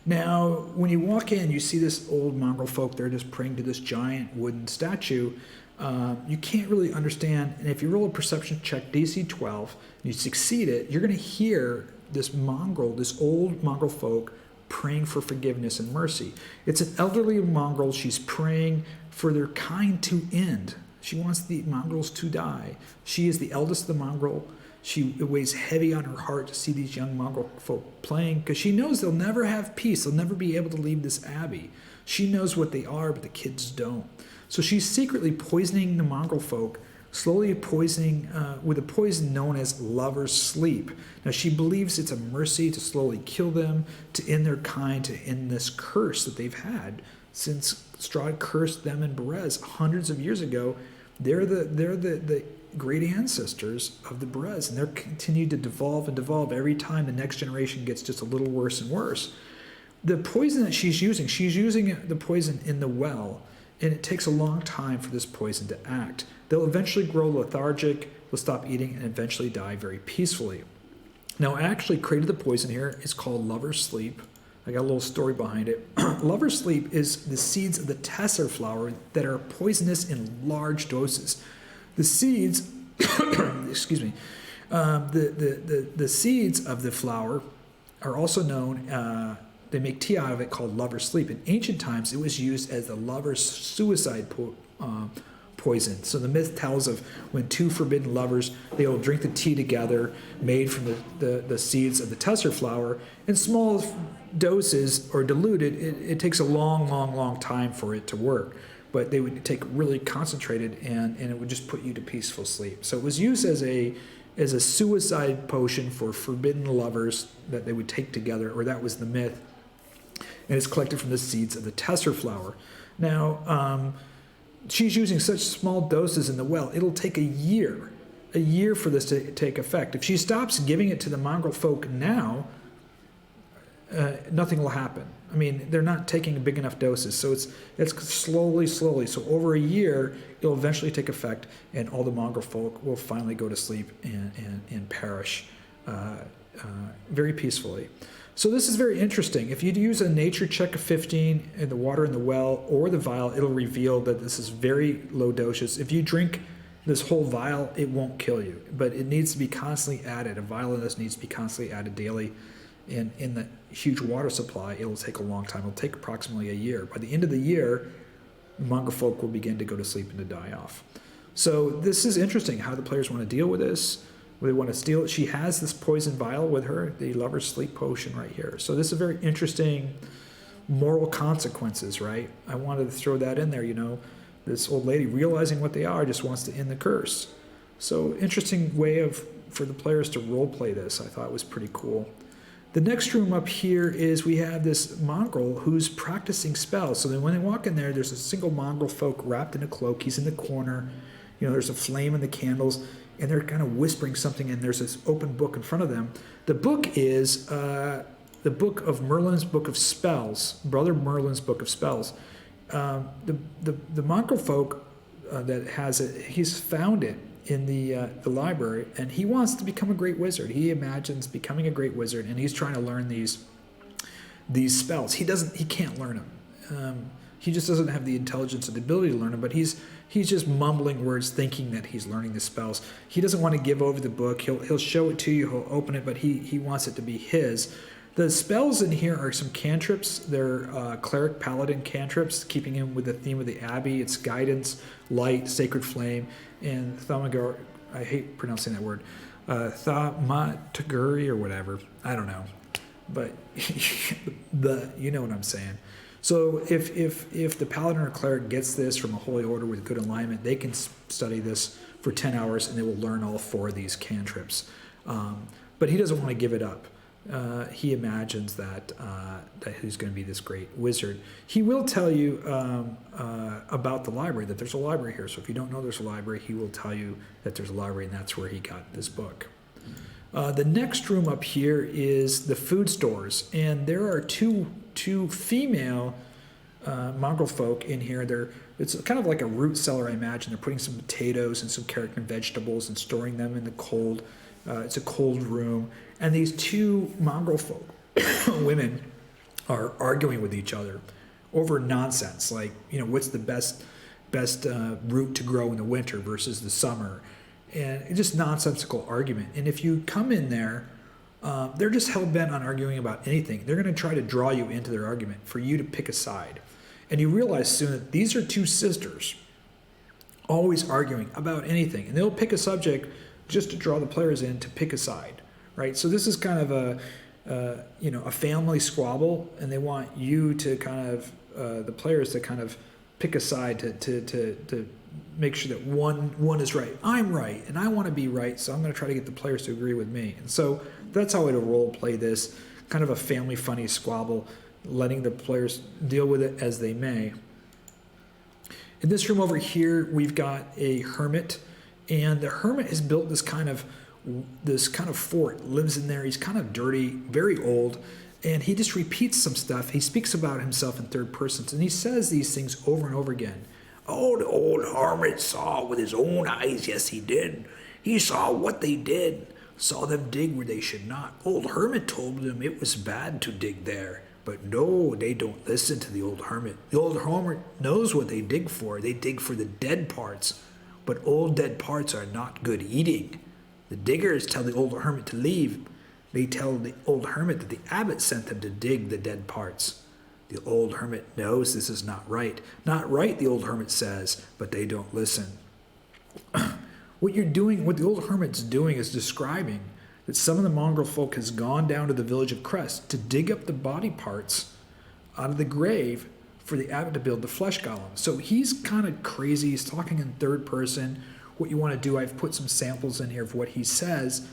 Now, when you walk in, you see this old Mongrelfolk. They're just praying to this giant wooden statue. You can't really understand, and if you roll a perception check, DC 12, and you succeed it, you're going to hear this old Mongrelfolk praying for forgiveness and mercy. It's an elderly mongrel. She's praying for their kind to end. She wants the mongrels to die. She is the eldest of the mongrel. It weighs heavy on her heart to see these young mongrel folk playing, because she knows they'll never have peace. They'll never be able to leave this abbey. She knows what they are, but the kids don't. So she's secretly poisoning the mongrel folk, slowly poisoning with a poison known as lover's sleep. Now, she believes it's a mercy to slowly kill them, to end their kind, to end this curse that they've had since Strahd cursed them in Berez hundreds of years ago. They're the great ancestors of the Berez, and they're continued to devolve and devolve every time the next generation gets just a little worse and worse. The poison that she's using the poison in the well, and it takes a long time for this poison to act. They'll eventually grow lethargic, they'll stop eating, and eventually die very peacefully. Now, I actually created the poison here. It's called Lover's Sleep. I got a little story behind it. Lover's Sleep is the seeds of the tesser flower that are poisonous in large doses. The seeds, excuse me, the seeds of the flower are also known, they make tea out of it called Lover's Sleep. In ancient times, it was used as the lover's suicide poison. So the myth tells of when two forbidden lovers, they will drink the tea together made from the seeds of the tesser flower. In small doses or diluted, it takes a long time for it to work. But they would take really concentrated, and it would just put you to peaceful sleep. So it was used as a suicide potion for forbidden lovers that they would take together, or that was the myth. And it's collected from the seeds of the tesser flower. Now, she's using such small doses in the well, it'll take a year for this to take effect. If she stops giving it to the mongrel folk now, nothing will happen. I mean, they're not taking big enough doses, so it's slowly. So over a year, it'll eventually take effect, and all the mongrel folk will finally go to sleep and perish very peacefully. So this is very interesting. If you use a nature check of 15 in the water in the well or the vial, it'll reveal that this is very low doses. If you drink this whole vial, it won't kill you, but it needs to be constantly added. A vial of this needs to be constantly added daily. In the huge water supply, it'll take a long time. It'll take approximately a year. By the end of the year, mongrel folk will begin to go to sleep and to die off. So this is interesting how the players want to deal with this. They want to steal it. She has this poison vial with her, the Lover's Sleep potion right here. So this is very interesting moral consequences, right? I wanted to throw that in there, This old lady realizing what they are just wants to end the curse. So interesting way for the players to role play this. I thought was pretty cool. The next room up here is we have this mongrel who's practicing spells. So then when they walk in there, there's a single mongrel folk wrapped in a cloak. He's in the corner. There's a flame in the candles, and they're kind of whispering something, and there's this open book in front of them. The book is the book of Merlin's Book of Spells, Brother Merlin's Book of Spells. The mongrel folk that has it, he's found it in the library, and he wants to become a great wizard. He imagines becoming a great wizard, and he's trying to learn these spells. He can't learn them. He just doesn't have the intelligence or the ability to learn them, but he's just mumbling words, thinking that he's learning the spells. He doesn't want to give over the book. He'll show it to you, he'll open it, but he wants it to be his. The spells in here are some cantrips. They're cleric paladin cantrips, keeping in with the theme of the Abbey. It's guidance, light, sacred flame, and thaumaturgy. I hate pronouncing that word. Thaumaturgy or whatever. I don't know, but you know what I'm saying. So if the paladin or cleric gets this from a holy order with good alignment, they can study this for 10 hours, and they will learn all 4 of these cantrips. But he doesn't want to give it up. He imagines that he's going to be this great wizard. He will tell you about the library, that there's a library here. So if you don't know there's a library, he will tell you that there's a library, and that's where he got this book. The next room up here is the food stores, and there are two female Mongrelfolk in here. It's kind of like a root cellar, I imagine. They're putting some potatoes and some carrot and vegetables and storing them in the cold. It's a cold room. And these 2 Mongrelfolk women are arguing with each other over nonsense, like, what's the best root to grow in the winter versus the summer. And it's just nonsensical argument. And if you come in there, they're just hell-bent on arguing about anything. They're going to try to draw you into their argument for you to pick a side. And you realize soon that these are 2 sisters always arguing about anything. And they'll pick a subject just to draw the players in to pick a side, right? So this is kind of a family squabble, and they want you to kind of, the players to kind of pick a side to make sure that one is right. I'm right, and I want to be right, so I'm going to try to get the players to agree with me. And so that's how I would role play this, kind of a family funny squabble, letting the players deal with it as they may. In this room over here, we've got a hermit, and the hermit has built this kind of fort, lives in there. He's kind of dirty, very old, and he just repeats some stuff. He speaks about himself in third person, and he says these things over and over again. Oh, the old hermit saw with his own eyes, yes he did. He saw what they did, saw them dig where they should not. Old hermit told them it was bad to dig there. But no, they don't listen to the old hermit. The old hermit knows what they dig for. They dig for the dead parts. But old dead parts are not good eating. The diggers tell the old hermit to leave. They tell the old hermit that the abbot sent them to dig the dead parts. The old hermit knows this is not right. Not right, the old hermit says, but they don't listen. What the old hermit's doing is describing that some of the Mongrelfolk has gone down to the village of Crest to dig up the body parts out of the grave for the abbot to build the flesh golem. So he's kind of crazy. He's talking in third person. What you want to do, I've put some samples in here of what he says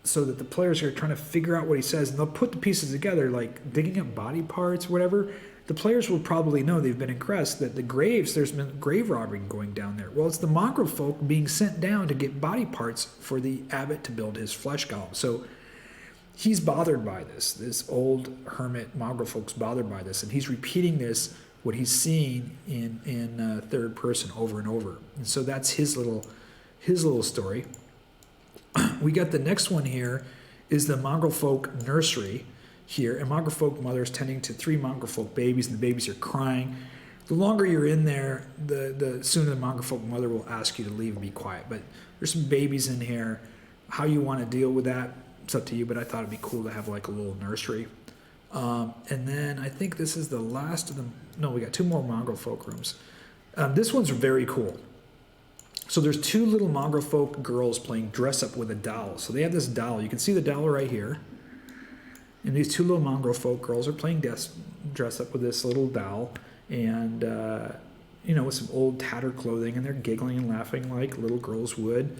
so that the players are trying to figure out what he says, and they'll put the pieces together, like digging up body parts, whatever. The players will probably know, they've been in Crest, that the graves, there's been grave robbing going down there. Well, it's the Mongrelfolk being sent down to get body parts for the abbot to build his flesh golem. So he's bothered by this. This old hermit Mongrelfolk's bothered by this, and he's repeating this, what he's seeing in third person over and over. And so that's his little story. We got the next one here is the Mongrelfolk Nursery here. And Mongrelfolk mother is tending to 3 Mongrelfolk babies, and the babies are crying. The longer you're in there, the sooner the Mongrelfolk mother will ask you to leave and be quiet. But there's some babies in here. How you want to deal with that, it's up to you, but I thought it'd be cool to have like a little nursery. And then I think this is the last of them. No, we got 2 more Mongrelfolk rooms. This one's very cool. So there's 2 little Mongrelfolk girls playing dress up with a doll. So they have this doll. You can see the doll right here. And these 2 little Mongrelfolk girls are playing dress up with this little doll. And, with some old tattered clothing. And they're giggling and laughing like little girls would.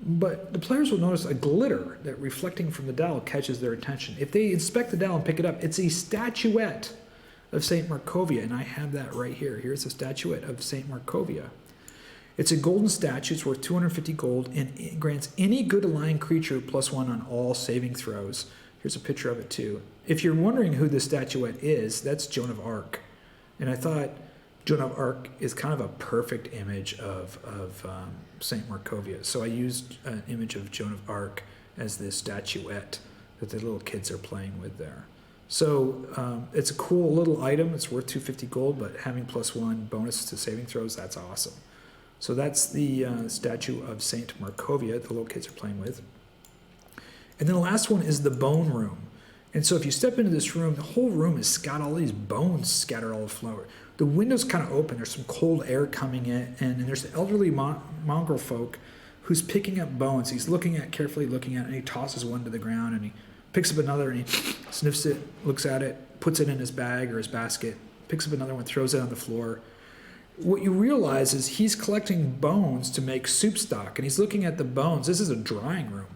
But the players will notice a glitter that reflecting from the doll catches their attention. If they inspect the doll and pick it up, it's a statuette of Saint Markovia. And I have that right here. Here's a statuette of Saint Markovia. It's a golden statue. It's worth 250 gold, and it grants any good aligned creature +1 on all saving throws. Here's a picture of it too. If you're wondering who this statuette is, that's Joan of Arc. And I thought Joan of Arc is kind of a perfect image of Saint Markovia. So I used an image of Joan of Arc as this statuette that the little kids are playing with there. So it's a cool little item. It's worth 250 gold, but having +1 bonus to saving throws, that's awesome. So that's the statue of Saint Markovia the little kids are playing with. And then the last one is the bone room. And so if you step into this room, the whole room has got all these bones scattered all over the floor. The window's kind of open. There's some cold air coming in. And there's the elderly Mongrelfolk who's picking up bones. He's carefully looking at it, and he tosses one to the ground, and he picks up another, and he sniffs it, looks at it, puts it in his bag or his basket, picks up another one, throws it on the floor. what you realize is he's collecting bones to make soup stock, and he's looking at the bones. This is a drying room.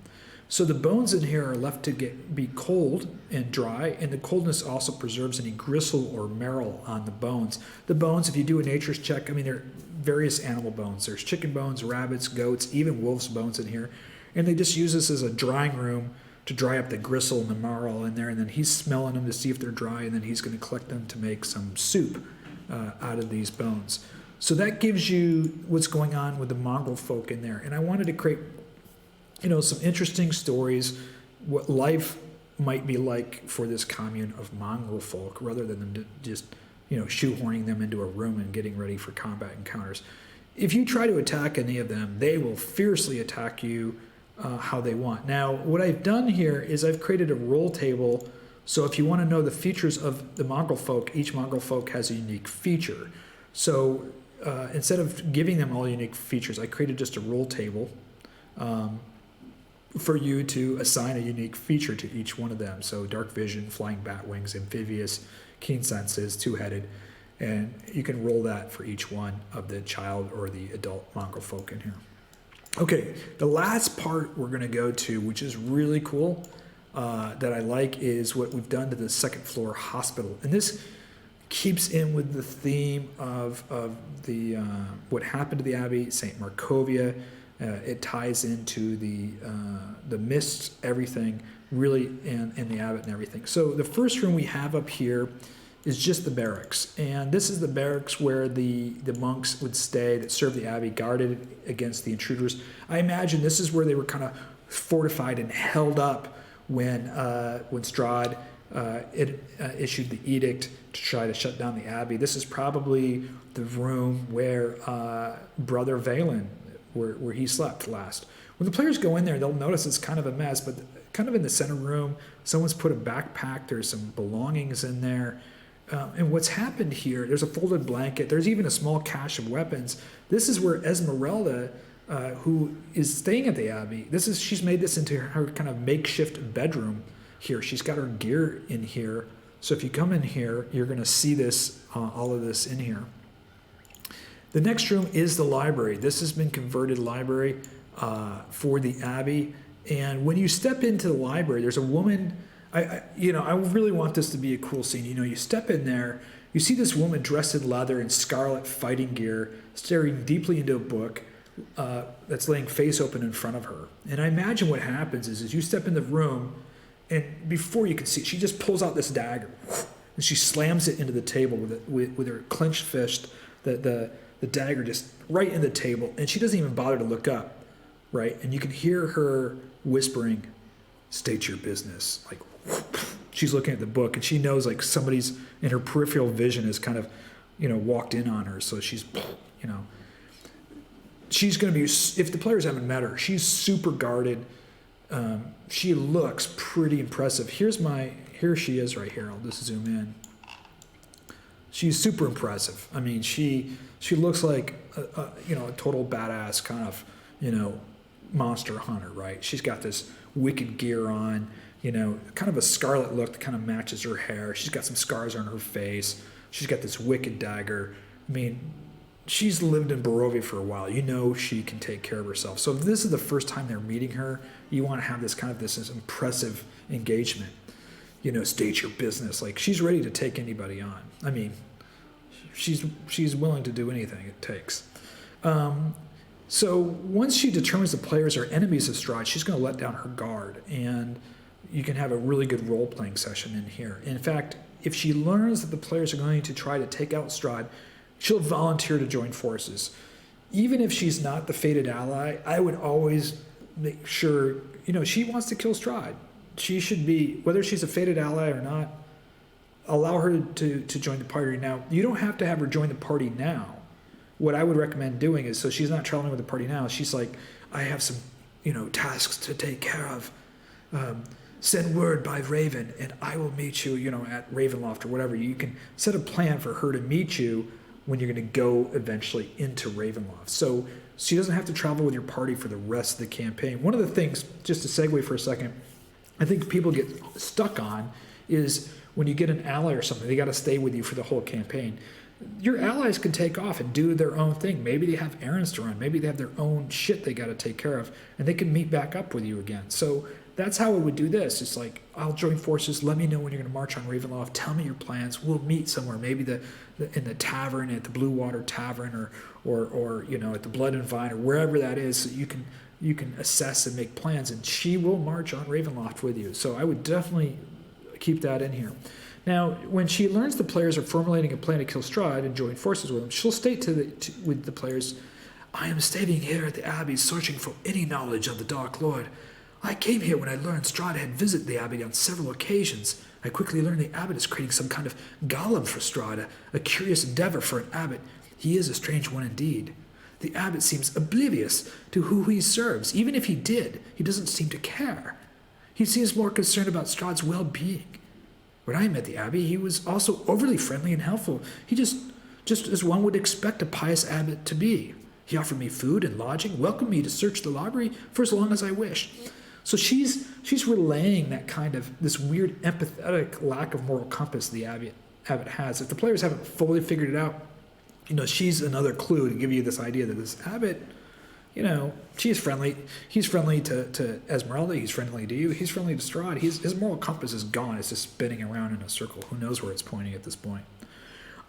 So the bones in here are left to be cold and dry, and the coldness also preserves any gristle or marrow on the bones. The bones, if you do a nature's check, I mean, they're various animal bones. There's chicken bones, rabbits, goats, even wolves' bones in here. And they just use this as a drying room to dry up the gristle and the marrow in there, and then he's smelling them to see if they're dry, and then he's going to collect them to make some soup out of these bones. So that gives you what's going on with the Mongrelfolk in there. And I wanted to create, some interesting stories, what life might be like for this commune of Mongrelfolk, rather than them just, shoehorning them into a room and getting ready for combat encounters. If you try to attack any of them, they will fiercely attack you how they want. Now, what I've done here is I've created a roll table. So if you want to know the features of the Mongrelfolk, each Mongrelfolk has a unique feature. So instead of giving them all unique features, I created just a roll table for you to assign a unique feature to each one of them. So dark vision, flying bat wings, amphibious, keen senses, two-headed, and you can roll that for each one of the child or the adult Mongrelfolk in here. Okay, the last part we're going to go to, which is really cool, that I like, is what we've done to the second floor hospital. And this keeps in with the theme of the what happened to the Abbey, Saint Markovia. It ties into the mist, everything, really, and the abbot and everything. So the first room we have up here is just the barracks. And this is the barracks where the monks would stay that served the abbey, guarded against the intruders. I imagine this is where they were kind of fortified and held up when Strahd issued the edict to try to shut down the abbey. This is probably the room where Brother Vallen, where he slept last. When the players go in there, they'll notice it's kind of a mess, but kind of in the center room, someone's put a backpack, there's some belongings in there. And what's happened here, there's a folded blanket, there's even a small cache of weapons. This is where Esmeralda, who is staying at the Abbey, she's made this into her kind of makeshift bedroom here. She's got her gear in here. So if you come in here, you're going to see this, all of this in here. The next room is the library. This has been converted library for the Abbey. And when you step into the library, there's a woman. I really want this to be a cool scene. You step in there, you see this woman dressed in leather and scarlet fighting gear, staring deeply into a book that's laying face open in front of her. And I imagine what happens is you step in the room, and before you can see, she just pulls out this dagger, and she slams it into the table with her clenched fist, the dagger just right in the table, and she doesn't even bother to look up, right? And you can hear her whispering, "State your business." Like, she's looking at the book, and she knows like somebody's in her peripheral vision has kind of, walked in on her. So she's, she's going to be, if the players haven't met her, she's super guarded. She looks pretty impressive. Here she is right here. I'll just zoom in. She's super impressive. I mean, she looks like a total badass kind of, monster hunter, right? She's got this wicked gear on, kind of a scarlet look that kind of matches her hair. She's got some scars on her face. She's got this wicked dagger. I mean, she's lived in Barovia for a while. She can take care of herself. So if this is the first time they're meeting her, you want to have this impressive engagement. State your business. Like, she's ready to take anybody on. I mean, she's willing to do anything it takes. So once she determines the players are enemies of Strahd, she's going to let down her guard, and you can have a really good role-playing session in here. In fact, if she learns that the players are going to try to take out Strahd, she'll volunteer to join forces. Even if she's not the fated ally, I would always make sure, she wants to kill Strahd. She should be, whether she's a fated ally or not, allow her to join the party. Now, you don't have to have her join the party now. What I would recommend doing is, so she's not traveling with the party now, she's like, I have some, tasks to take care of. Send word by Raven, and I will meet you, at Ravenloft or whatever. You can set a plan for her to meet you when you're going to go eventually into Ravenloft. So she doesn't have to travel with your party for the rest of the campaign. One of the things, just to segue for a second, I think people get stuck on is when you get an ally or something, they got to stay with you for the whole campaign. your allies can take off and do their own thing. Maybe they have errands to run. Maybe they have their own shit they got to take care of, and they can meet back up with you again. So that's how it would do this. It's like, I'll join forces. Let me know when you're going to march on Ravenloft. Tell me your plans. We'll meet somewhere, maybe in the tavern, at the Blue Water Tavern, or you know, at the Blood and Vine, or wherever that is, so you can assess and make plans. And she will march on Ravenloft with you. So I would definitely keep that in here. Now, when she learns the players are formulating a plan to kill Strahd and join forces with him, she'll state with the players, "I am staying here at the Abbey, searching for any knowledge of the Dark Lord. I came here when I learned Strahd had visited the Abbey on several occasions. I quickly learned the Abbot is creating some kind of golem for Strahd, a curious endeavor for an Abbot. He is a strange one indeed. The Abbot seems oblivious to who he serves. Even if he did, he doesn't seem to care. He seems more concerned about Strahd's well-being. When I met the Abbey, he was also overly friendly and helpful. He just as one would expect a pious abbot to be. He offered me food and lodging, welcomed me to search the library for as long as I wished." So she's relaying that kind of, this weird empathetic lack of moral compass the abbot has. If the players haven't fully figured it out, you know, she's another clue to give you this idea that this abbot, you know, she's friendly. He's friendly to Esmeralda. He's friendly to you. He's friendly to Strahd. His moral compass is gone. It's just spinning around in a circle. Who knows where it's pointing at this point?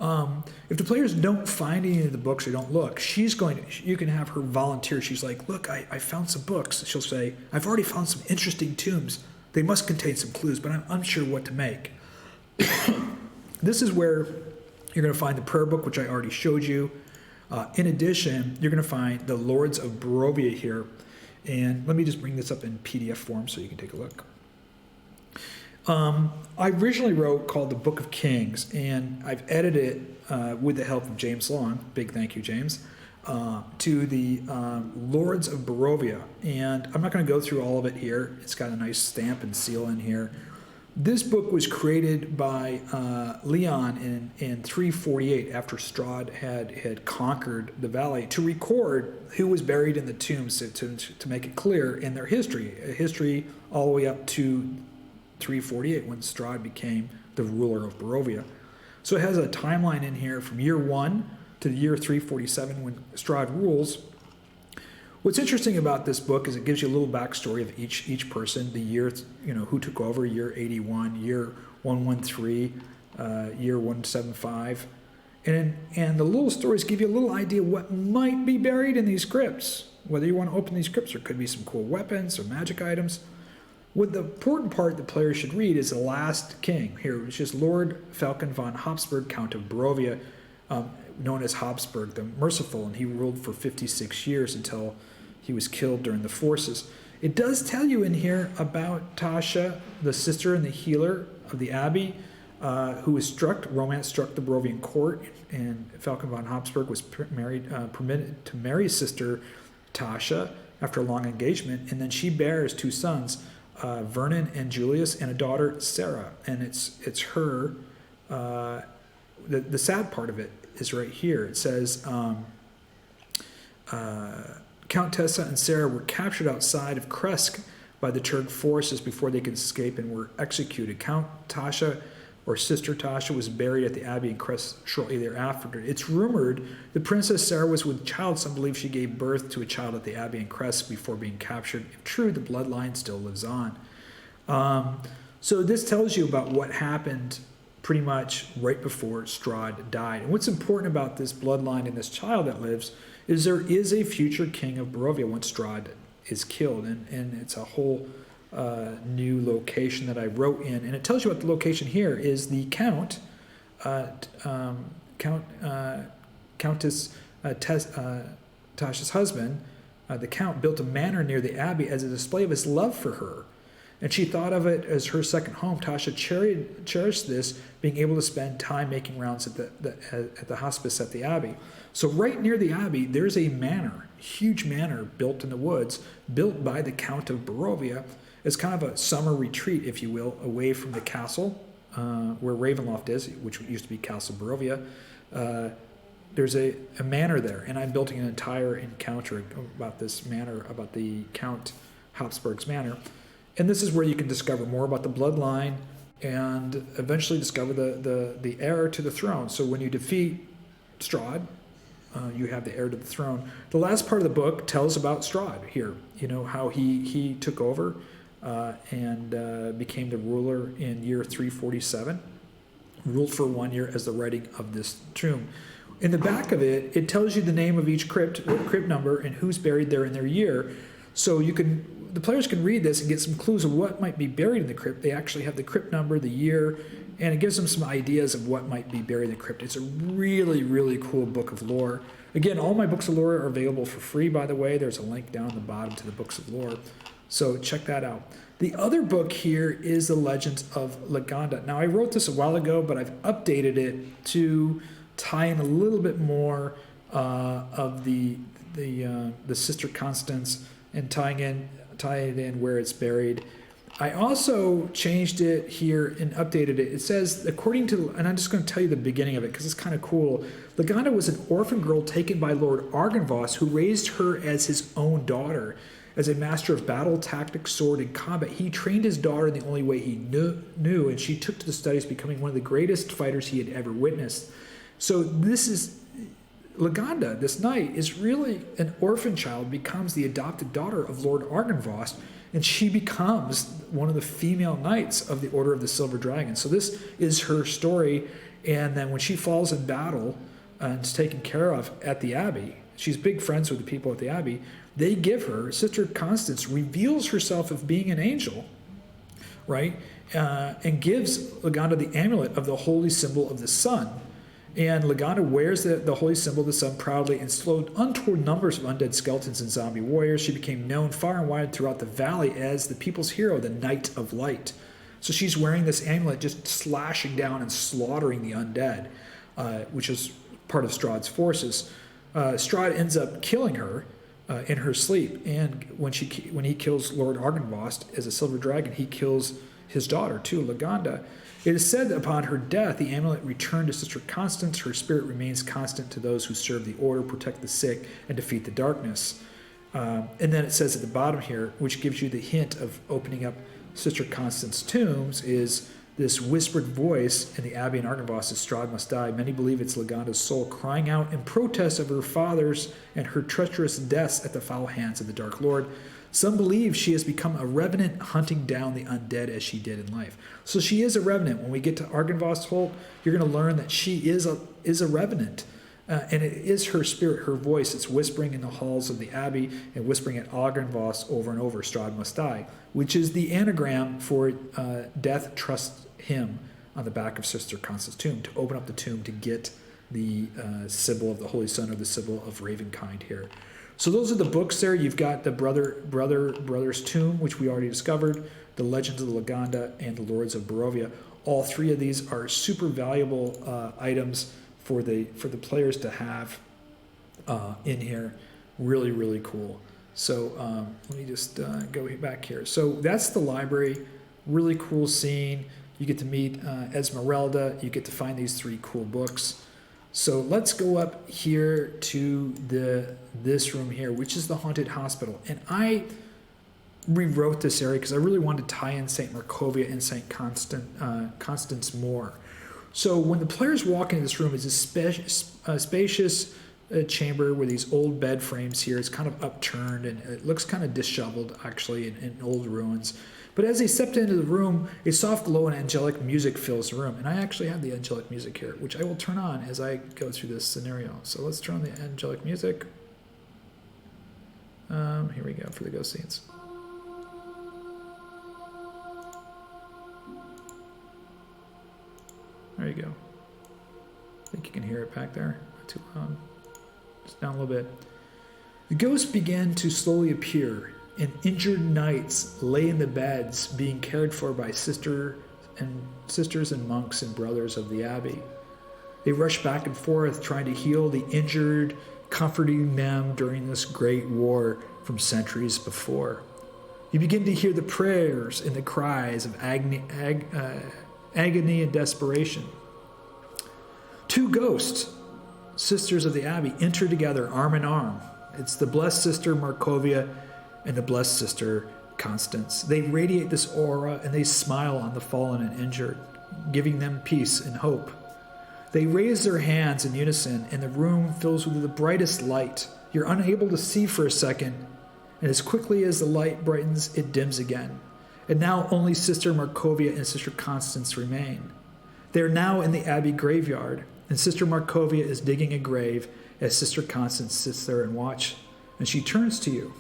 If the players don't find any of the books or don't look, you can have her volunteer. She's like, "Look, I found some books." She'll say, "I've already found some interesting tombs. They must contain some clues, but I'm unsure what to make." This is where you're going to find the prayer book, which I already showed you. In addition, you're going to find the Lords of Barovia here. And let me just bring this up in PDF form so you can take a look. I originally wrote called the Book of Kings, and I've edited it with the help of James Long, big thank you, James, to the Lords of Barovia. And I'm not going to go through all of it here. It's got a nice stamp and seal in here. This book was created by Leon in 348 after Strahd had conquered the valley to record who was buried in the tombs to make it clear in their history, a history all the way up to 348 when Strahd became the ruler of Barovia. So it has a timeline in here from year 1 to the year 347 when Strahd rules. What's interesting about this book is it gives you a little backstory of each person, the year, you know, who took over, year 81, year 113, year 175. And the little stories give you a little idea what might be buried in these crypts, whether you want to open these crypts. There could be some cool weapons or magic items. What the important part the player should read is the last king here, which is Lord Falcon von Habsburg, Count of Barovia, known as Habsburg the Merciful, and he ruled for 56 years until he was killed during the forces. It does tell you in here about Tasha, the sister and the healer of the Abbey, who was romance struck the Barovian court, and Falcon von Habsburg was permitted to marry his sister Tasha after a long engagement, and then she bears 2 sons, Vernon and Julius, and a daughter, Sarah. And it's her, the sad part of it is right here. It says, Count Tessa and Sarah were captured outside of Kresk by the Turk forces before they could escape and were executed. Count Tasha, or Sister Tasha, was buried at the Abbey in Kresk shortly thereafter. It's rumored the Princess Sarah was with child. Some believe she gave birth to a child at the Abbey in Kresk before being captured. If true, the bloodline still lives on. So this tells you about what happened pretty much right before Strahd died. And what's important about this bloodline and this child that lives is there is a future king of Barovia once Strahd is killed. And it's a whole new location that I wrote in. And it tells you what the location here is. The Countess Tasha's husband, the Count, built a manor near the Abbey as a display of his love for her. And she thought of it as her second home. Tasha cherished this, being able to spend time making rounds at the hospice at the Abbey. So right near the Abbey, there's a manor, huge manor built in the woods, built by the Count of Barovia as kind of a summer retreat, if you will, away from the castle where Ravenloft is, which used to be Castle Barovia. There's a manor there, and I'm building an entire encounter about this manor, about the Count Habsburg's manor. And this is where you can discover more about the bloodline and eventually discover the heir to the throne. So when you defeat Strahd. You have the heir to the throne. The last part of the book tells about Strahd here. How he took over and became the ruler in year 347. Ruled for 1 year as the writing of this tomb. In the back of it, it tells you the name of each crypt, crypt number, and who's buried there in their year. So the players can read this and get some clues of what might be buried in the crypt. They actually have the crypt number, the year, and it gives them some ideas of what might be buried in the crypt. It's a really, really cool book of lore. Again, all my books of lore are available for free, by the way. There's a link down at the bottom to the books of lore. So check that out. The other book here is The Legends of Laganda. Now, I wrote this a while ago, but I've updated it to tie in a little bit more of the sister Constance and tie it in where it's buried. I also changed it here and updated it. It says, according to, and I'm just going to tell you the beginning of it because it's kind of cool. Laganda was an orphan girl taken by Lord Argynvost, who raised her as his own daughter. As a master of battle, tactics, sword, and combat, he trained his daughter in the only way he knew, and she took to the studies, becoming one of the greatest fighters he had ever witnessed. So this is, Laganda, this knight, is really an orphan child, becomes the adopted daughter of Lord Argynvost, and she becomes one of the female knights of the Order of the Silver Dragon. So this is her story, and then when she falls in battle and is taken care of at the Abbey, she's big friends with the people at the Abbey, they give her, Sister Constance reveals herself as being an angel, right, and gives Laganda the amulet of the holy symbol of the sun. And Laganda wears the holy symbol of the sun proudly and slowed untold numbers of undead skeletons and zombie warriors. She became known far and wide throughout the valley as the people's hero, the Knight of Light. So she's wearing this amulet, just slashing down and slaughtering the undead, which is part of Strahd's forces. Strahd ends up killing her in her sleep, and when he kills Lord Argynvost as a silver dragon, he kills his daughter too, Laganda. It is said that upon her death, the amulet returned to Sister Constance. Her spirit remains constant to those who serve the order, protect the sick, and defeat the darkness. And then it says at the bottom here, which gives you the hint of opening up Sister Constance's tombs, is this whispered voice in the Abbey in Argynvost as Strahd must die. Many believe it's Laganda's soul crying out in protest of her father's and her treacherous deaths at the foul hands of the Dark Lord. Some believe she has become a revenant hunting down the undead as she did in life. So she is a revenant. When we get to Argynvost Holt, you're going to learn that she is a revenant. And it is her spirit, her voice. It's whispering in the halls of the Abbey and whispering at Argynvost over and over, Strahd must die, which is the anagram for death trusts him on the back of Sister Constance's tomb, to open up the tomb to get the symbol of the Holy Sun or the symbol of Ravenkind here. So those are the books there. You've got the Brother's Tomb, which we already discovered, the Legends of Laganda, and the Lords of Barovia. All three of these are super valuable items for the players to have in here. Really, really cool. So let me just go back here. So that's the library. Really cool scene. You get to meet Esmeralda. You get to find these three cool books. So let's go up here to this room here, which is the Haunted Hospital. And I rewrote this area because I really wanted to tie in Saint Markovia and Saint Constance more. So when the players walk into this room, it's a spacious chamber with these old bed frames here. It's kind of upturned and it looks kind of disheveled, actually, in old ruins. But as they stepped into the room, a soft glow and angelic music fills the room. And I actually have the angelic music here, which I will turn on as I go through this scenario. So let's turn on the angelic music. Here we go for the ghost scenes. There you go. I think you can hear it back there. Not too loud. Just down a little bit. The ghosts began to slowly appear, and injured knights lay in the beds being cared for by sisters and monks and brothers of the Abbey. They rushed back and forth trying to heal the injured, comforting them during this great war from centuries before. You begin to hear the prayers and the cries of agony and desperation. Two ghosts, sisters of the Abbey, enter together arm in arm. It's the blessed sister Markovia and the blessed sister Constance. They radiate this aura and they smile on the fallen and injured, giving them peace and hope. They raise their hands in unison, and the room fills with the brightest light. You're unable to see for a second, and as quickly as the light brightens, it dims again. And now only Sister Markovia and Sister Constance remain. They are now in the Abbey graveyard, and Sister Markovia is digging a grave as Sister Constance sits there and watch, and she turns to you.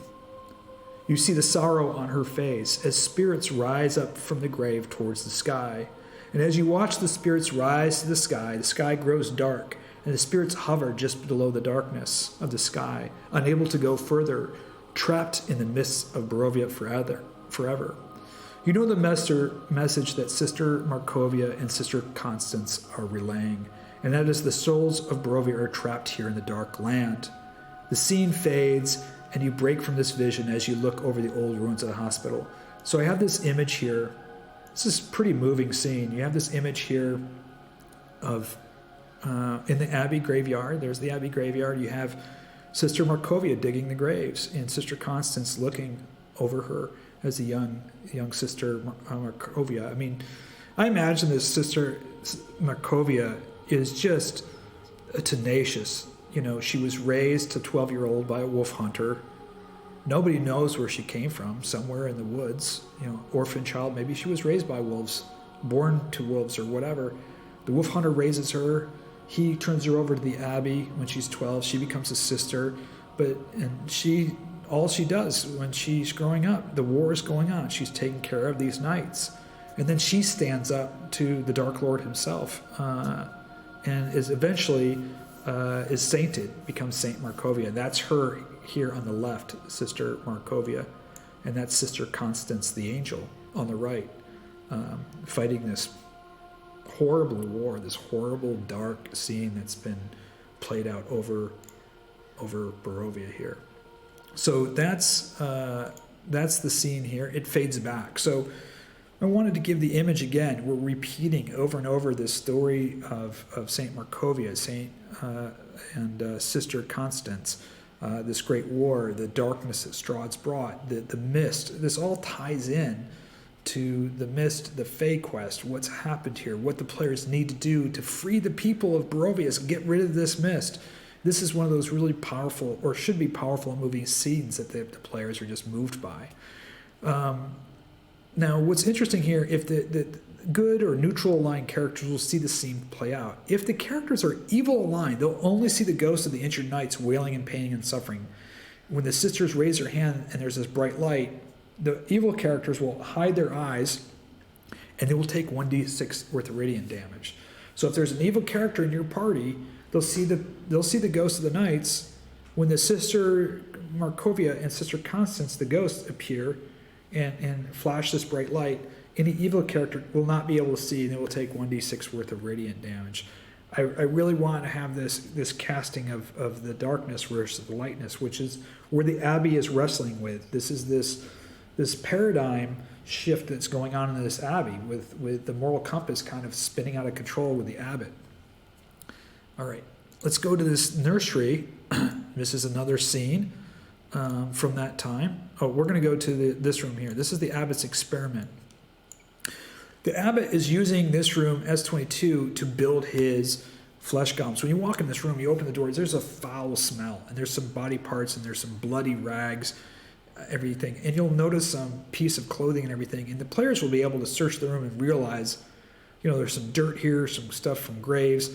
You see the sorrow on her face as spirits rise up from the grave towards the sky. And as you watch the spirits rise to the sky grows dark, and the spirits hover just below the darkness of the sky, unable to go further, trapped in the mists of Barovia forever. You know the message that Sister Markovia and Sister Constance are relaying, and that is the souls of Barovia are trapped here in the dark land. The scene fades, and you break from this vision as you look over the old ruins of the hospital. So I have this image here. This is a pretty moving scene. You have this image here of, in the Abbey graveyard. There's the Abbey graveyard. You have Sister Markovia digging the graves, and Sister Constance looking over her as a young Sister Markovia. I mean, I imagine this Sister Markovia is just tenacious. You know, she was raised to 12-year-old by a wolf hunter. Nobody knows where she came from, somewhere in the woods. You know, orphan child. Maybe she was raised by wolves, born to wolves or whatever. The wolf hunter raises her. He turns her over to the Abbey when she's 12. She becomes a sister. All she does when she's growing up, the war is going on. She's taking care of these knights. And then she stands up to the Dark Lord himself and is eventually is sainted, becomes Saint Markovia. That's her here on the left, Sister Markovia. And that's Sister Constance the angel on the right, fighting this horrible war, this horrible dark scene that's been played out over Barovia here. So that's the scene here. It fades back. So I wanted to give the image again. We're repeating over and over this story of Saint Markovia, and Sister Constance, this great war, the darkness that Strahd's brought, the mist. This all ties in to the mist, the Fae quest, what's happened here, what the players need to do to free the people of Barovia, get rid of this mist. This is one of those really powerful, or should be powerful, moving scenes that the players are just moved by. Now, what's interesting here, if the good or neutral aligned characters will see the scene play out. If the characters are evil aligned, they'll only see the ghosts of the injured knights wailing in pain and suffering. When the sisters raise their hand and there's this bright light, the evil characters will hide their eyes and they will take 1d6 worth of radiant damage. So if there's an evil character in your party, they'll see the ghosts of the knights. When the Sister Markovia and Sister Constance, the ghosts, appear and flash this bright light, any evil character will not be able to see, and they will take 1d6 worth of radiant damage. I really want to have this casting of the darkness versus the lightness, which is where the Abbey is wrestling with. This is this paradigm shift that's going on in this Abbey with the moral compass kind of spinning out of control with the Abbot. All right, let's go to this nursery. This is another scene from that time. Oh, we're going to go to this room here. This is the Abbot's experiment. The Abbot is using this room, S22, to build his flesh golems. When you walk in this room, you open the doors, there's a foul smell, and there's some body parts, and there's some bloody rags, everything. And you'll notice some piece of clothing and everything, and the players will be able to search the room and realize, there's some dirt here, some stuff from graves.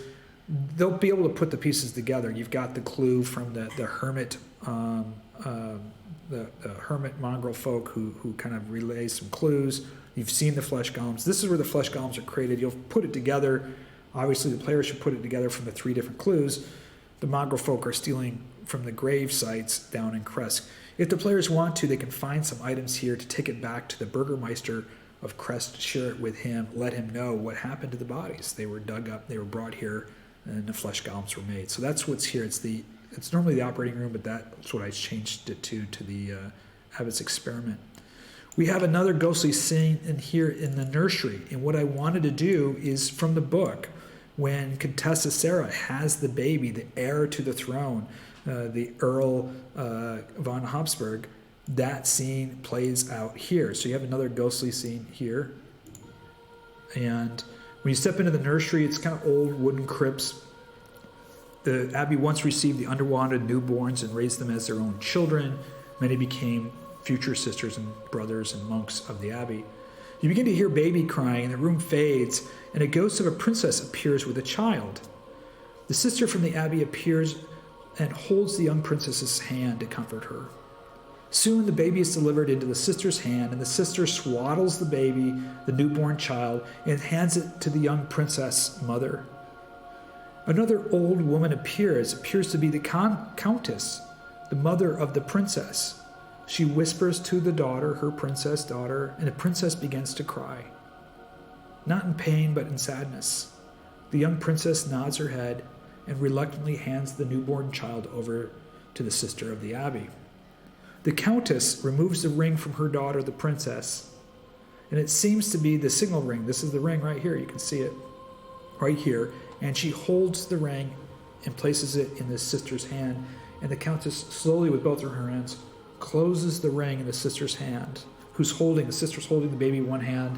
They'll be able to put the pieces together. You've got the clue from the hermit, the hermit Mongrelfolk who kind of relays some clues. You've seen the flesh golems. This is where the flesh golems are created. You'll put it together. Obviously, the players should put it together from the 3 different clues. The Mongrelfolk are stealing from the grave sites down in Kresk. If the players want to, they can find some items here to take it back to the Burgermeister of Kresk, share it with him, let him know what happened to the bodies. They were dug up, they were brought here, and the flesh golems were made. So that's what's here. It's normally the operating room, but that's what I changed it to the Abbot's experiment. We have another ghostly scene in here in the nursery, and what I wanted to do is from the book, when Contessa Sarah has the baby, the heir to the throne, the Earl von Habsburg, that scene plays out here. So you have another ghostly scene here, and When you step into the nursery, it's kind of old wooden crypts. The abbey once received the underwanted newborns and raised them as their own children. Many became future sisters and brothers and monks of the abbey. You begin to hear baby crying, and the room fades, and a ghost of a princess appears with a child. The sister from the abbey appears and holds the young princess's hand to comfort her. Soon the baby is delivered into the sister's hand, and the sister swaddles the baby, the newborn child, and hands it to the young princess mother. Another old woman appears to be the countess, the mother of the princess. She whispers to the daughter, her princess daughter, and the princess begins to cry. Not in pain, but in sadness. The young princess nods her head and reluctantly hands the newborn child over to the sister of the abbey. The countess removes the ring from her daughter, the princess, and it seems to be the signal ring. This is the ring right here. You can see it right here. And she holds the ring and places it in the sister's hand. And the countess slowly, with both of her hands, closes the ring in the sister's hand, the sister's holding the baby in one hand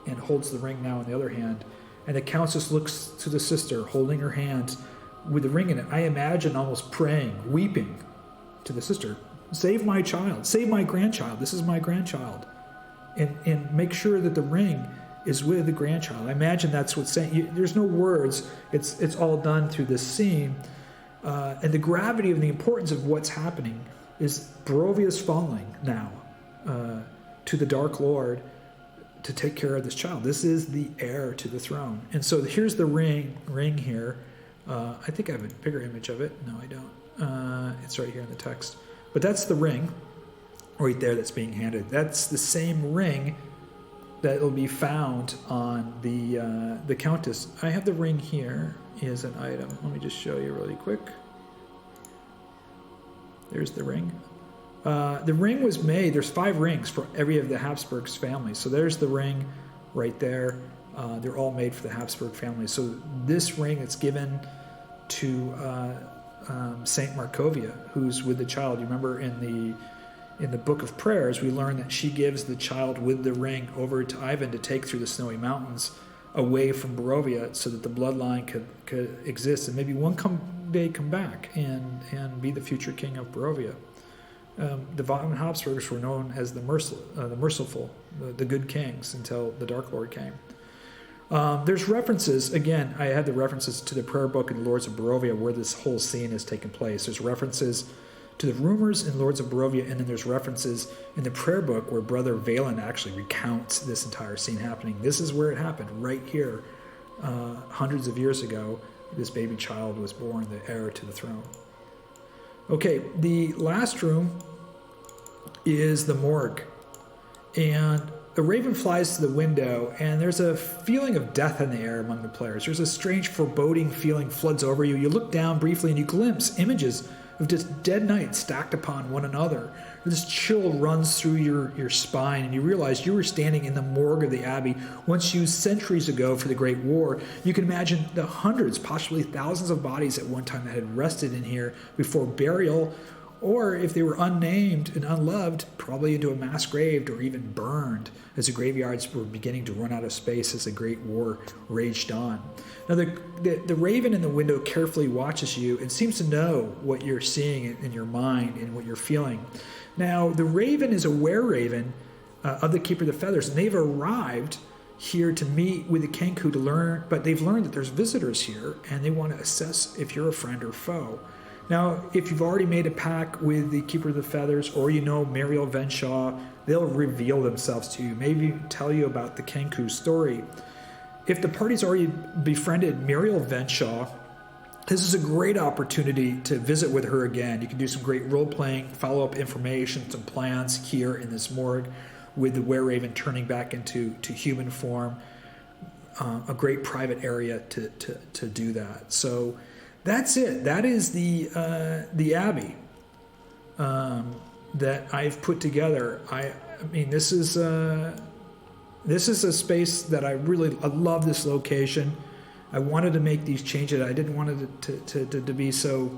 and holds the ring now in the other hand. And the countess looks to the sister, holding her hand with the ring in it. I imagine almost praying, weeping to the sister. Save my child. Save my grandchild. This is my grandchild. And make sure that the ring is with the grandchild. I imagine that's what's saying. There's no words. It's all done through this scene. And the gravity of the importance of what's happening is Barovia's falling now to the Dark Lord to take care of this child. This is the heir to the throne. And so here's the ring here. I think I have a bigger image of it. No, I don't. It's right here in the text. But that's the ring right there that's being handed. That's the same ring that will be found on the countess. I have the ring here as an item. Let me just show you really quick. There's the ring. The ring was made, there's 5 rings for every of the Habsburgs family. So there's the ring right there. They're all made for the Habsburg family. So this ring is given to Saint Markovia, who's with the child. You remember in the Book of Prayers, we learn that she gives the child with the ring over to Ivan to take through the snowy mountains away from Barovia so that the bloodline could exist and maybe one day come back and be the future king of Barovia. The Von Habsburgs were known as the merciful, the good kings until the Dark Lord came. There's references, again, I had the references to the prayer book in Lords of Barovia where this whole scene has taken place. There's references to the rumors in Lords of Barovia, and then there's references in the prayer book where Brother Vallen actually recounts this entire scene happening. This is where it happened, right here. Hundreds of years ago, this baby child was born, the heir to the throne. Okay, the last room is the morgue. And the raven flies to the window, and there's a feeling of death in the air among the players. There's a strange foreboding feeling floods over you. You look down briefly and you glimpse images of just dead knights stacked upon one another. This chill runs through your spine, and you realize you were standing in the morgue of the abbey once used centuries ago for the Great War. You can imagine the hundreds, possibly thousands of bodies at one time that had rested in here before burial, or if they were unnamed and unloved, probably into a mass grave or even burned as the graveyards were beginning to run out of space as the Great War raged on. Now, the raven in the window carefully watches you and seems to know what you're seeing in your mind and what you're feeling. Now, the raven is a were-raven of the Keeper of the Feathers, and they've arrived here to meet with the Kenku to learn, but they've learned that there's visitors here, and they want to assess if you're a friend or foe. Now, if you've already made a pact with the Keeper of the Feathers, or you know Muriel Venshaw, they'll reveal themselves to you, maybe tell you about the Kenku story. If the party's already befriended Muriel Venshaw, this is a great opportunity to visit with her again. You can do some great role-playing, follow-up information, some plans here in this morgue with the were-raven turning back into human form. A great private area to do that. So that's it. That is the Abbey that I've put together. I mean, this is a space that I love this location. I wanted to make these changes. I didn't want it to be so,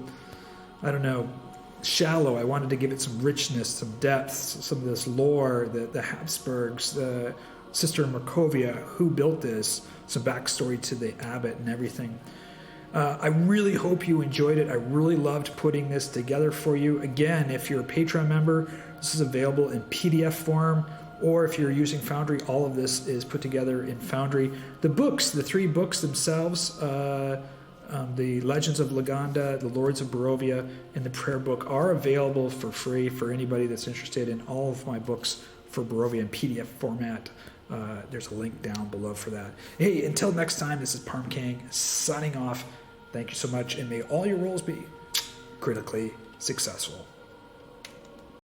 I don't know, shallow. I wanted to give it some richness, some depth, some of this lore, the Habsburgs, sister Markovia, who built this, some backstory to the abbot and everything. I really hope you enjoyed it. I really loved putting this together for you. Again, if you're a Patreon member, this is available in PDF form, or if you're using Foundry, all of this is put together in Foundry. The books, the 3 books themselves, the Legends of Laganda, the Lords of Barovia, and the Prayer Book are available for free for anybody that's interested in all of my books for Barovia in PDF format. There's a link down below for that. Hey, until next time, this is Parm King signing off. Thank you so much, and may all your rolls be critically successful.